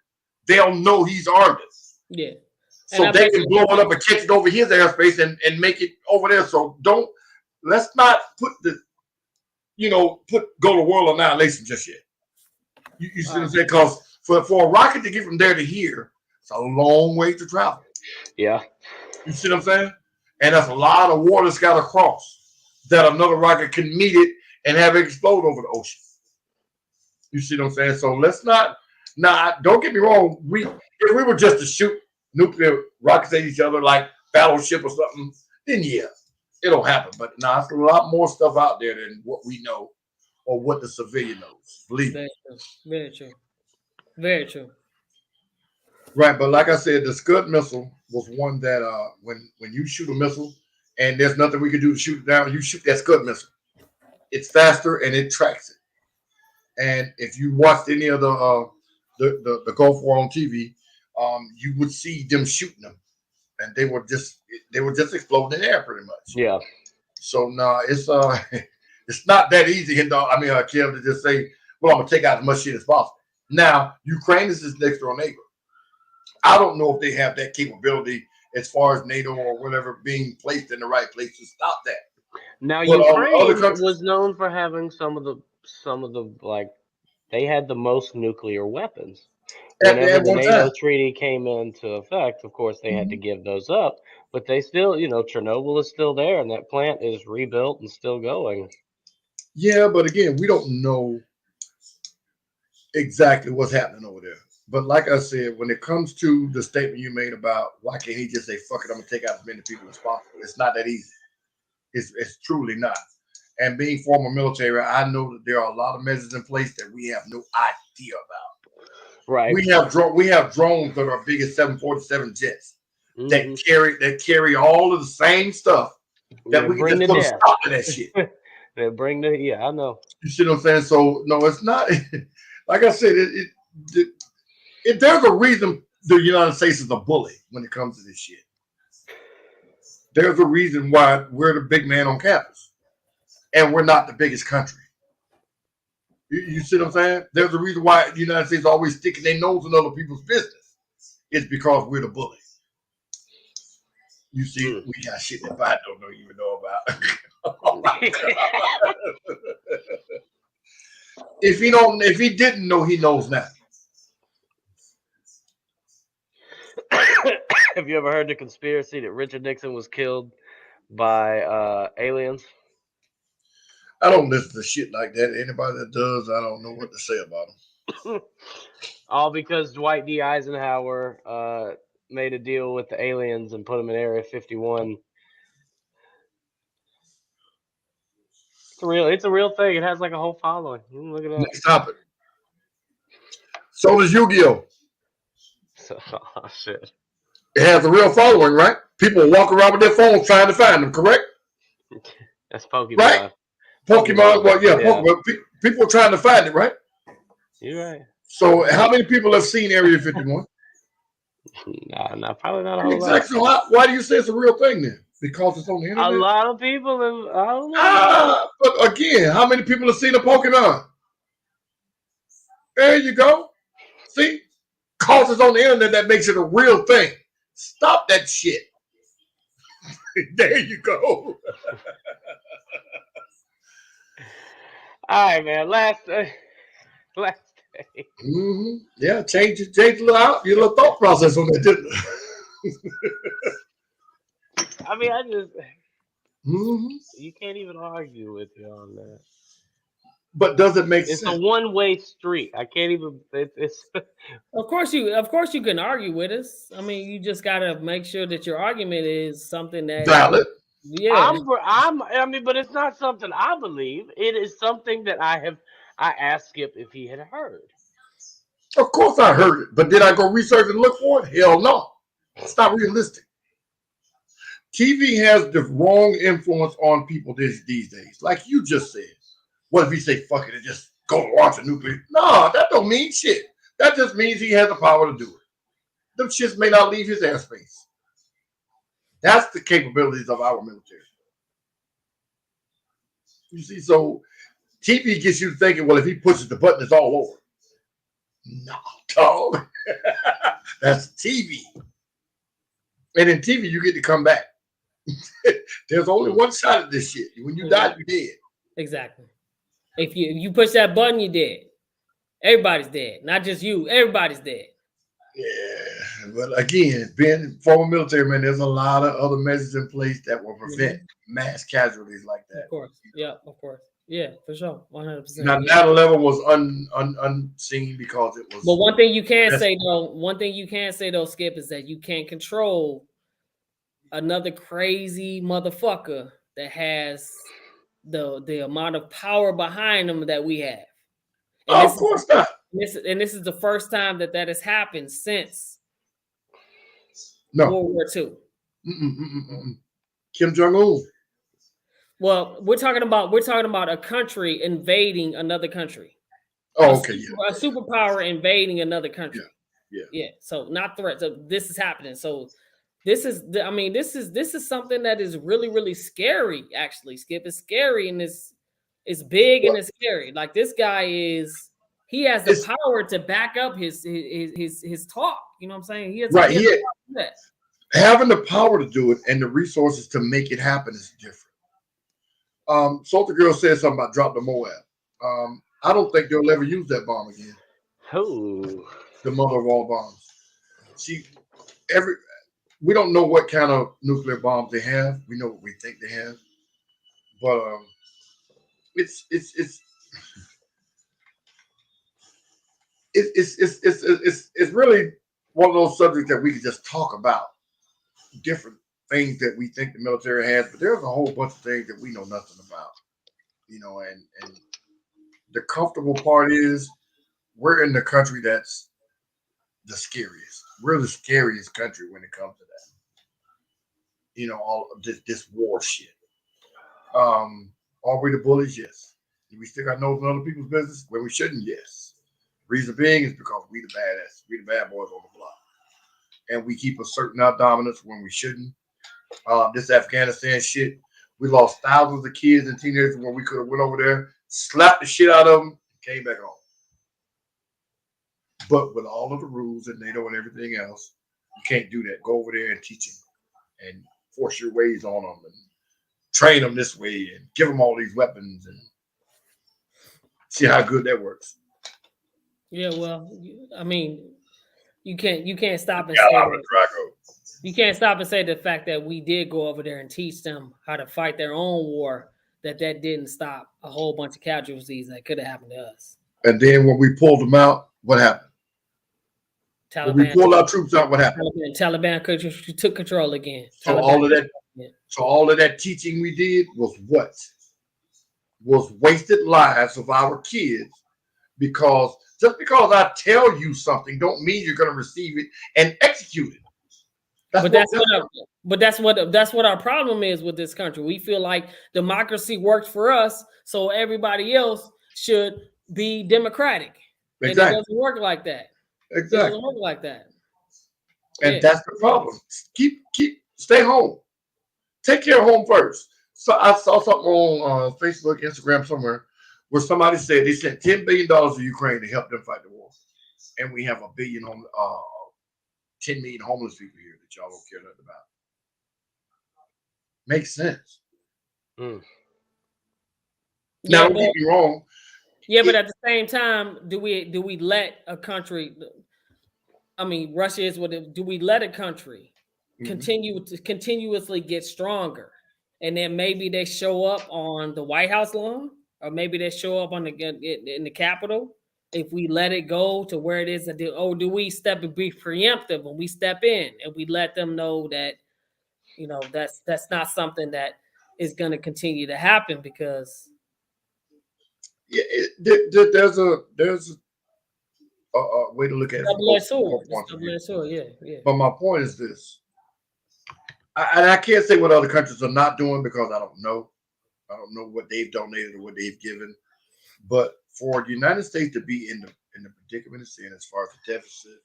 they'll know he's armed it. Yeah. So they can blow it up and catch it over his airspace and make it over there. So let's not put go to world annihilation just yet. You see what I'm saying? Because for a rocket to get from there to here, it's a long way to travel. Yeah. You see what I'm saying? And that's a lot of water that's got to cross that another rocket can meet it and have it explode over the ocean. You see what I'm saying? So let's not. Now, don't get me wrong. If we were just to shoot nuclear rockets at each other like battleship or something, then yeah, it'll happen. But there's a lot more stuff out there than what we know or what the civilian knows. Believe me. Very true. Very true. Right, but like I said, the Scud missile was one that when you shoot a missile and there's nothing we can do to shoot it down, you shoot that Scud missile. It's faster and it tracks it. And if you watched any of the Gulf War on TV, you would see them shooting them, and they were just exploding in the air pretty much. Yeah. So it's not that easy, Kev, to just say, well, I'm gonna take out as much shit as possible. Now, Ukraine is his next door neighbor. I don't know if they have that capability as far as NATO or whatever being placed in the right place to stop that. Now, Ukraine was known for having some of the like, they had the most nuclear weapons. Whenever the NATO treaty came into effect, of course, they had to give those up, but they still, Chernobyl is still there, and that plant is rebuilt and still going. Yeah, but again, we don't know exactly what's happening over there. But like I said, when it comes to the statement you made about why can't he just say, fuck it, I'm going to take out as many people as possible, it's not that easy. It's truly not. And being former military, I know that there are a lot of measures in place that we have no idea about. Right. We have drones that are big as 747 jets that carry all of the same stuff that we can just put a stop to that shit. They bring I know. You see what I'm saying? So no, it's not. Like I said, there's a reason the United States is a bully when it comes to this shit. There's a reason why we're the big man on campus, and we're not the biggest country. You see what I'm saying? There's a reason why the United States is always sticking their nose in other people's business. It's because we're the bully. You see, we got shit that I don't even know about. If he didn't know, he knows now. Have you ever heard the conspiracy that Richard Nixon was killed by aliens? I don't listen to shit like that. Anybody that does, I don't know what to say about them. All because Dwight D. Eisenhower made a deal with the aliens and put them in Area 51. It's a real thing. It has like a whole following. You can look it up. Next topic. So does Yu-Gi-Oh! Oh, shit. It has a real following, right? People walk around with their phones trying to find them, correct? That's Pokemon. Right? Pokemon, well, yeah. Pokemon. People are trying to find it, right? You're right. So how many people have seen Area 51? Nah, probably not a whole lot. Exactly. Why do you say it's a real thing then? Because it's on the internet? A lot of people have, I don't know. But again, how many people have seen a Pokemon? There you go. See? Because it's on the internet, that makes it a real thing. Stop that shit. There you go. All right, man. Last day. Mm-hmm. Yeah, change your little thought process on that, didn't it? I mean, I just you can't even argue with you on that. But does it make sense? It's a one-way street. I can't even. It's. Of course you can argue with us. I mean, you just gotta make sure that your argument is something that valid. Yeah, I mean, but it's not something I believe. It is something that I asked Skip if he had heard. Of course I heard it, but did I go research and look for it? Hell no. It's not realistic. TV has the wrong influence on people these days. Like you just said. What if he say fuck it and just go launch a nuclear? No, that don't mean shit. That just means he has the power to do it. Them shits may not leave his airspace. That's the capabilities of our military. You see, so TV gets you thinking, well, if he pushes the button, it's all over. No, dog. That's TV. And in TV, you get to come back. There's only one side of this shit. When you die, you're dead. Exactly. If you push that button, you're dead. Everybody's dead. Not just you. Everybody's dead. Yeah, but again, being former military man, there's a lot of other measures in place that will prevent mass casualties like that. Of course. Yeah, of course. Yeah, for sure. 100%. Now, 9/11 was unseen because it was. But one thing you can say though, Skip, is that you can't control another crazy motherfucker that has the amount of power behind them that we have. And of course not. This is the first time that has happened since World War II. Kim Jong-un. Well, we're talking about a country invading another country. Oh, okay, A superpower invading another country. Yeah. So not threat. So this is happening. So this is something that is really, really scary. Actually, Skip, it's scary and it's big and it's scary. Like this guy he has the power to back up his talk. You know what I'm saying? He has having the power to do it and the resources to make it happen is different. Salter Girl said something about drop the Moab. I don't think they'll ever use that bomb again. Oh, the mother of all bombs. We don't know what kind of nuclear bombs they have. We know what we think they have, but it's really one of those subjects that we can just talk about. Different things that we think the military has, but there's a whole bunch of things that we know nothing about. And the comfortable part is we're in the country that's the scariest. We're the scariest country when it comes to that. All of this war shit. Are we the bullies? Yes. Do we stick our nose in other people's business when we shouldn't? Yes. Reason being is because we the badass. We the bad boys on the block. And we keep asserting our dominance when we shouldn't. This Afghanistan shit, we lost thousands of kids and teenagers when we could have went over there, slapped the shit out of them, and came back home. But with all of the rules and NATO and everything else, you can't do that. Go over there and teach them and force your ways on them and train them this way and give them all these weapons and see how good that works. Yeah, well, I mean, you can't stop and say that. You can't stop and say the fact that we did go over there and teach them how to fight their own war, that didn't stop a whole bunch of casualties that could have happened to us. And then when we pulled them out, what happened? Taliban, when we pulled our troops out, what happened? Taliban took control again. So all of that teaching we did was what? Was wasted lives of our kids, because just because I tell you something don't mean you're going to receive it and execute it. That's what our problem is with this country. We feel like democracy works for us, so everybody else should be democratic. Exactly. And it doesn't work like that. Exactly. It doesn't work like that. And that's the problem. Stay home. Take care of home first. So I saw something on Facebook, Instagram somewhere, where somebody said they sent $10 billion to Ukraine to help them fight the war, and we have 10 million homeless people here that y'all don't care nothing about. Makes sense. Now, don't get me wrong. Yeah, but at the same time, do we let a country? I mean, Russia is what? Do we let a country continuously get stronger, and then maybe they show up on the White House lawn, or maybe they show up in the Capitol? If we let it go to where it is, do we step and be preemptive when we step in and we let them know that, that's not something that is going to continue to happen? Because there's a way to look at it. Yeah. But my point is this: I can't say what other countries are not doing because I don't know. I don't know what they've donated or what they've given. But for the United States to be in the predicament it's in, as far as the deficit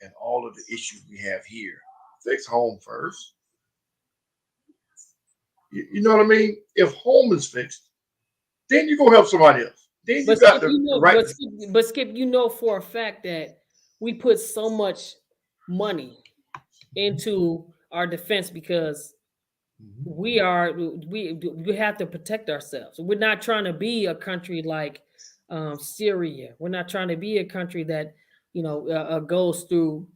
and all of the issues we have here, fix home first. You know what I mean? If home is fixed, then you go help somebody else. Then you But got Skip, the right. but Skip, you know for a fact that we put so much money into our defense because we have to protect ourselves. We're not trying to be a country like Syria. We're not trying to be a country that goes through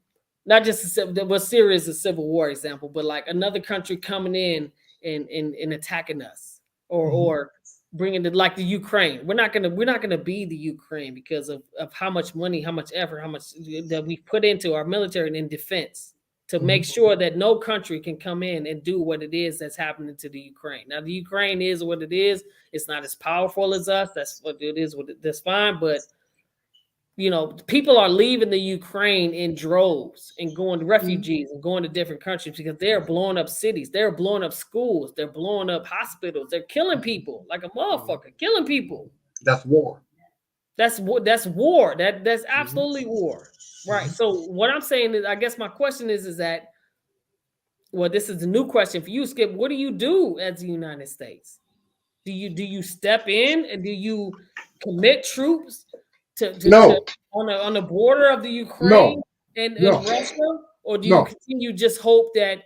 not just Syria is a civil war example, but like another country coming in and attacking us or bringing it like the Ukraine. We're not gonna be the Ukraine because of how much money, how much effort, how much that we put into our military and in defense to make sure that no country can come in and do what it is that's happening to the Ukraine. Now, the Ukraine is what it is. It's not as powerful as us. That's what it is. That's fine. But, people are leaving the Ukraine in droves and going to refugees and going to different countries because they're blowing up cities. They're blowing up schools. They're blowing up hospitals. They're killing people like a motherfucker, killing people. That's war. That's war. That's absolutely war. Right. So what I'm saying is, I guess my question is that, well, this is a new question for you, Skip. What do you do as the United States? Do you step in and do you commit troops on the border of the Ukraine and Russia, or do you continue just hope that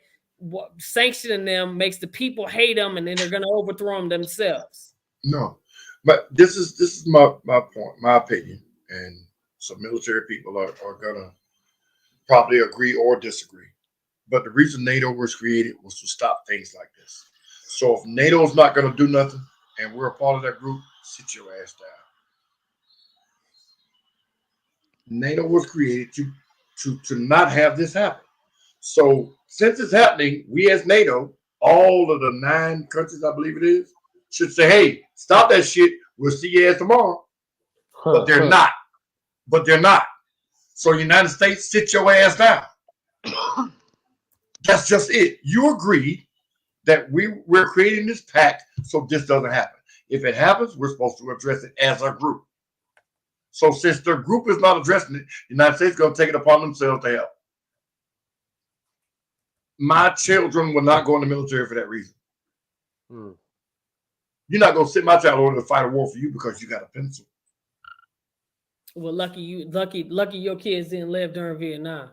sanctioning them makes the people hate them and then they're going to overthrow them themselves? No, but this is my point, my opinion, and some military people are gonna probably agree or disagree. But the reason NATO was created was to stop things like this. So if NATO is not going to do nothing, and we're a part of that group, sit your ass down. NATO was created to not have this happen. So since it's happening, we as NATO, all of the 9 countries, I believe it is, should say, "Hey, stop that shit. We'll see you ass tomorrow." But they're not. So United States, sit your ass down. That's just it. You agree that we're creating this pact so this doesn't happen. If it happens, we're supposed to address it as a group. So since the group is not addressing it, the United States is going to take it upon themselves to help. My children will not go in the military for that reason. You're not going to send my child over to fight a war for you because you got a pencil. Well, lucky your kids didn't live during Vietnam.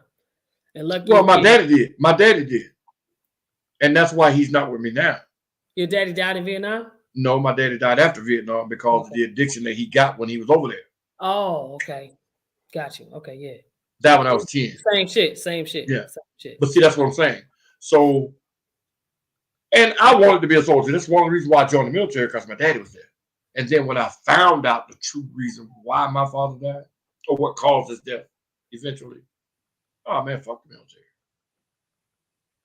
And my daddy did. My daddy did. And that's why he's not with me now. Your daddy died in Vietnam? No, my daddy died after Vietnam because of the addiction that he got when he was over there. Oh, okay. Got you. Okay, yeah. That when I was 10. Same shit. Yeah. Same shit. But see, that's what I'm saying. So, and I wanted to be a soldier. That's one of the reasons why I joined the military, because my daddy was there. And then when I found out the true reason why my father died, or what caused his death eventually, oh man, fuck the military.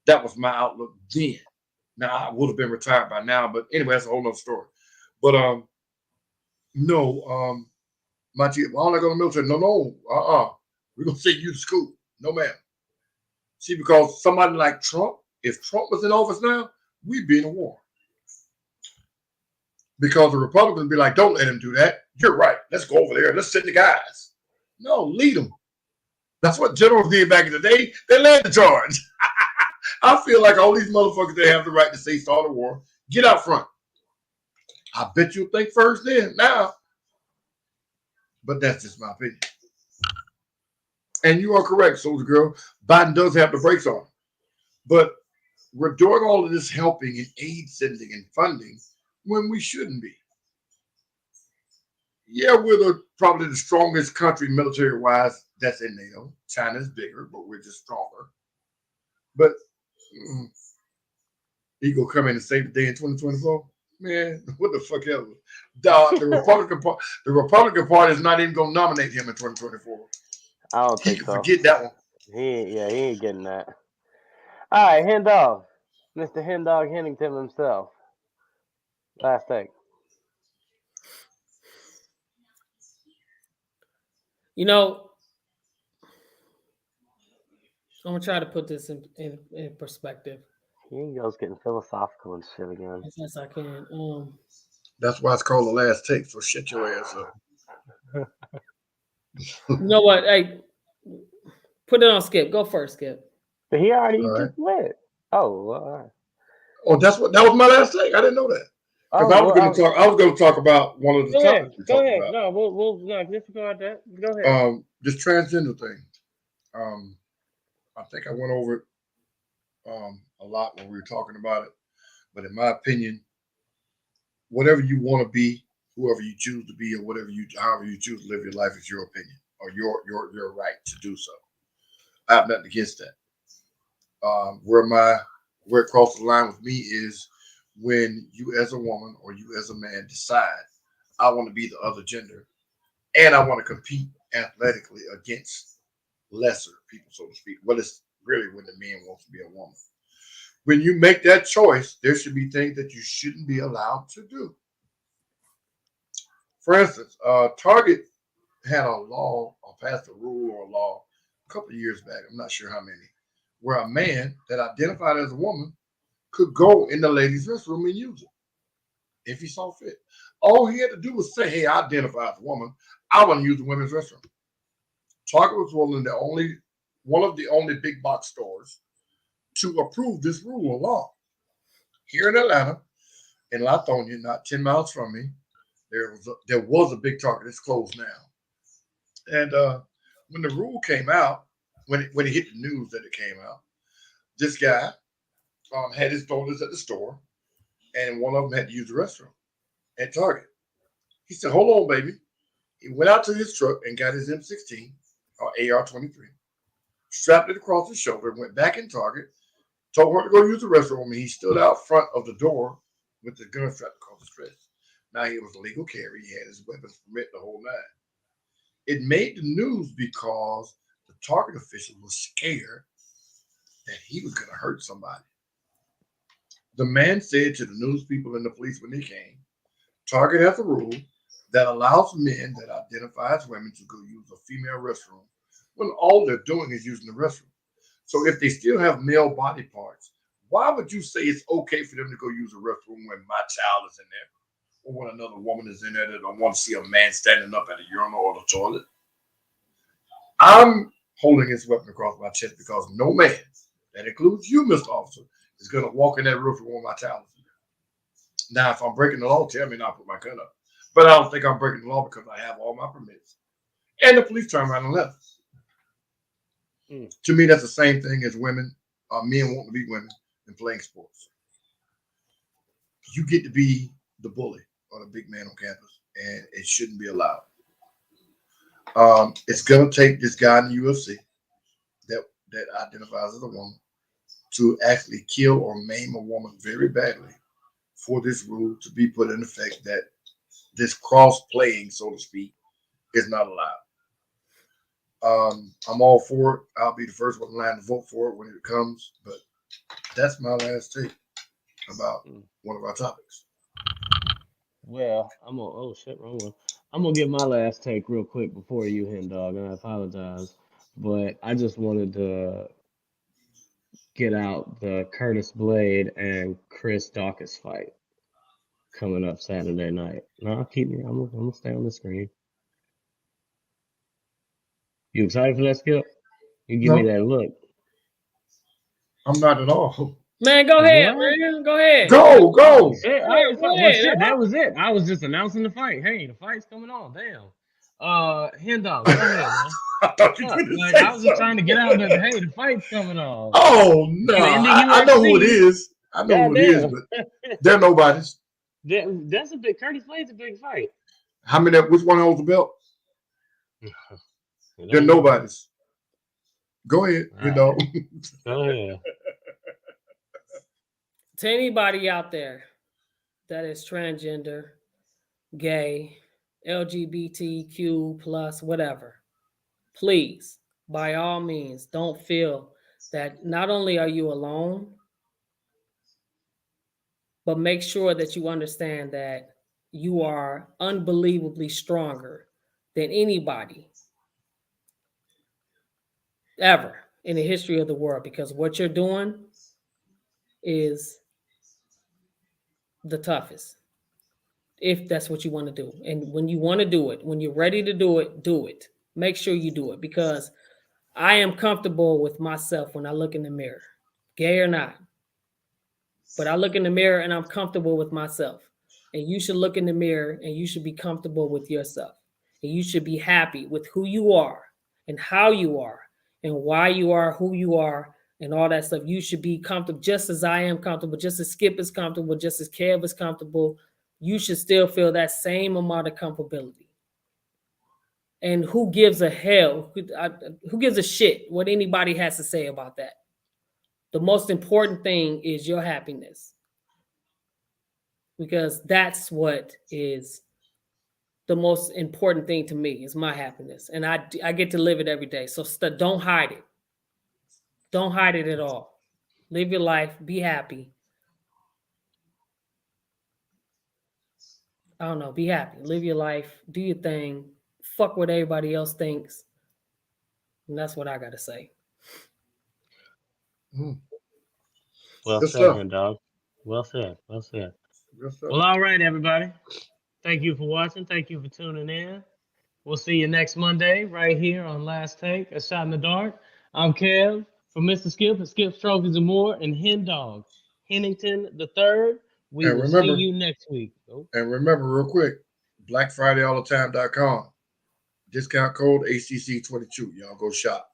That was my outlook then. Now I would have been retired by now, but anyway, that's a whole nother story. But my child, why don't I go to the military? No, we're gonna send you to school. No, ma'am. See, because somebody like Trump, if Trump was in office now, we'd be in a war. Because the Republicans would be like, don't let him do that. You're right. Let's go over there. Let's send the guys. No, lead them. That's what generals did back in the day. They led the charge. I feel like all these motherfuckers, they have the right to say start a war. Get out front. I bet you'll think first then, now. But that's just my opinion. And you are correct, Soldier Girl. Biden does have the brakes on. But we're doing all of this helping and aid sending and funding when we shouldn't be. Yeah, we're probably the strongest country military-wise that's in NATO. China's bigger, but we're just stronger. But he gonna come in and save the day in 2024? Man, what the fuck ever. The Republican Party is not even gonna nominate him in 2024. I don't think so. Forget that one. He ain't getting that. All right, HenDog. Mr. HenDog Hennington himself. Last take. I'm gonna try to put this in perspective. He goes getting philosophical and shit again. As best I can. That's why it's called the last take. So shut your ass up. You know what? Hey, put it on Skip. Go first, Skip. But he already just went. Oh, all right. Oh, that was my last take. I didn't know that. Because I was going to talk about one of the topics we talked about. No, we'll disregard that. Go ahead. This transgender thing. I think I went over it a lot when we were talking about it. But in my opinion, whatever you want to be, whoever you choose to be, or however you choose to live your life is your opinion or your right to do so. I have nothing against that. Where it crosses the line with me is when you as a woman or you as a man decide I want to be the other gender and I want to compete athletically against lesser people, so to speak. Well, it's really when the man wants to be a woman. When you make that choice, there should be things that you shouldn't be allowed to do. For instance, Target had a law or passed a rule or a law a couple of years back, I'm not sure how many, where a man that identified as a woman could go in the ladies' restroom and use it if he saw fit. All he had to do was say, hey, I identify as a woman. I want to use the women's restroom. Target was one of the only big box stores to approve this rule or law. Here in Atlanta, in Lithonia, not 10 miles from me, there was a big Target. It's closed now. And when the rule came out, when it hit the news that it came out, this guy had his daughters at the store, and one of them had to use the restroom at Target. He said, hold on, baby. He went out to his truck and got his M16 or AR-23, strapped it across his shoulder, went back in Target, told her to go use the restroom, and he stood out front of the door with the gun strapped across his chest. Now he was a legal carry. He had his weapons permit, the whole nine. It made the news because the Target official was scared that he was going to hurt somebody. The man said to the news people and the police when they came, Target has a rule that allows men that identify as women to go use a female restroom when all they're doing is using the restroom. So if they still have male body parts, why would you say it's okay for them to go use a restroom when my child is in there? Or when another woman is in there that don't want to see a man standing up at a urinal or the toilet? I'm holding his weapon across my chest because no man, that includes you, Mr. Officer, is going to walk in that roof when my child is in there. Now, if I'm breaking the law, tell me not to put my gun up. But I don't think I'm breaking the law because I have all my permits. And the police turned around and left. To me, that's the same thing as men wanting to be women and playing sports. You get to be the bully or the big man on campus, and it shouldn't be allowed. It's going to take this guy in the UFC that identifies as a woman to actually kill or maim a woman very badly for this rule to be put in effect that this cross-playing, so to speak, is not allowed. I'm all for it. I'll be the first one in line to vote for it when it comes, but that's my last take about one of our topics. Well, I'm gonna give my last take real quick before you, HenDog, and I apologize, but I just wanted to get out the Curtis Blade and Chris Dawkins fight coming up Saturday night. No, I'm gonna stay on the screen. You excited for that, Skip? You give me that look. I'm not at all. Man, go ahead, man. Go ahead. Go. Well, shit, that was it. I was just announcing the fight. Hey, the fight's coming on. Damn. HenDog, go ahead, man. I thought you were Like, I was just trying to get out there. Hey, the fight's coming on. Oh no, I know who it is. I know who it is, but they're nobody's. That's a big. Curtis Blade's a big fight. How many? Which one holds the belt? They're nobody's. Go ahead, Go ahead. To anybody out there that is transgender, gay, LGBTQ plus, whatever, please, by all means, don't feel that not only are you alone, but make sure that you understand that you are unbelievably stronger than anybody ever in the history of the world, because what you're doing is the toughest, if that's what you want to do. And when you want to do it, when you're ready to do it. Make sure you do it, because I am comfortable with myself when I look in the mirror, gay or not. But I look in the mirror and I'm comfortable with myself. And you should look in the mirror and you should be comfortable with yourself. And you should be happy with who you are and how you are and why you are who you are and all that stuff. You should be comfortable just as I am comfortable, just as Skip is comfortable, just as Kev is comfortable. You should still feel that same amount of comfortability. And who gives a hell? Who gives a shit what anybody has to say about that? The most important thing is your happiness. Because that's what is the most important thing to me is my happiness. And I get to live it every day. So don't hide it. Don't hide it at all. Live your life. Be happy. I don't know. Be happy. Live your life. Do your thing. Fuck what everybody else thinks. And that's what I got to say. Well Good said, stuff. HenDog. Well said. Well said. Good stuff. Well, all right, everybody. Thank you for watching. Thank you for tuning in. We'll see you next Monday right here on Last Take, A Shot in the Dark. I'm Kev from Mr. Skip and Skip's Trophies and More and HenDog, Hennington the Third. We And will remember- see you next week. Oh. And remember, real quick, BlackFridayAllTheTime.com. Discount code HCC22. Y'all go shop.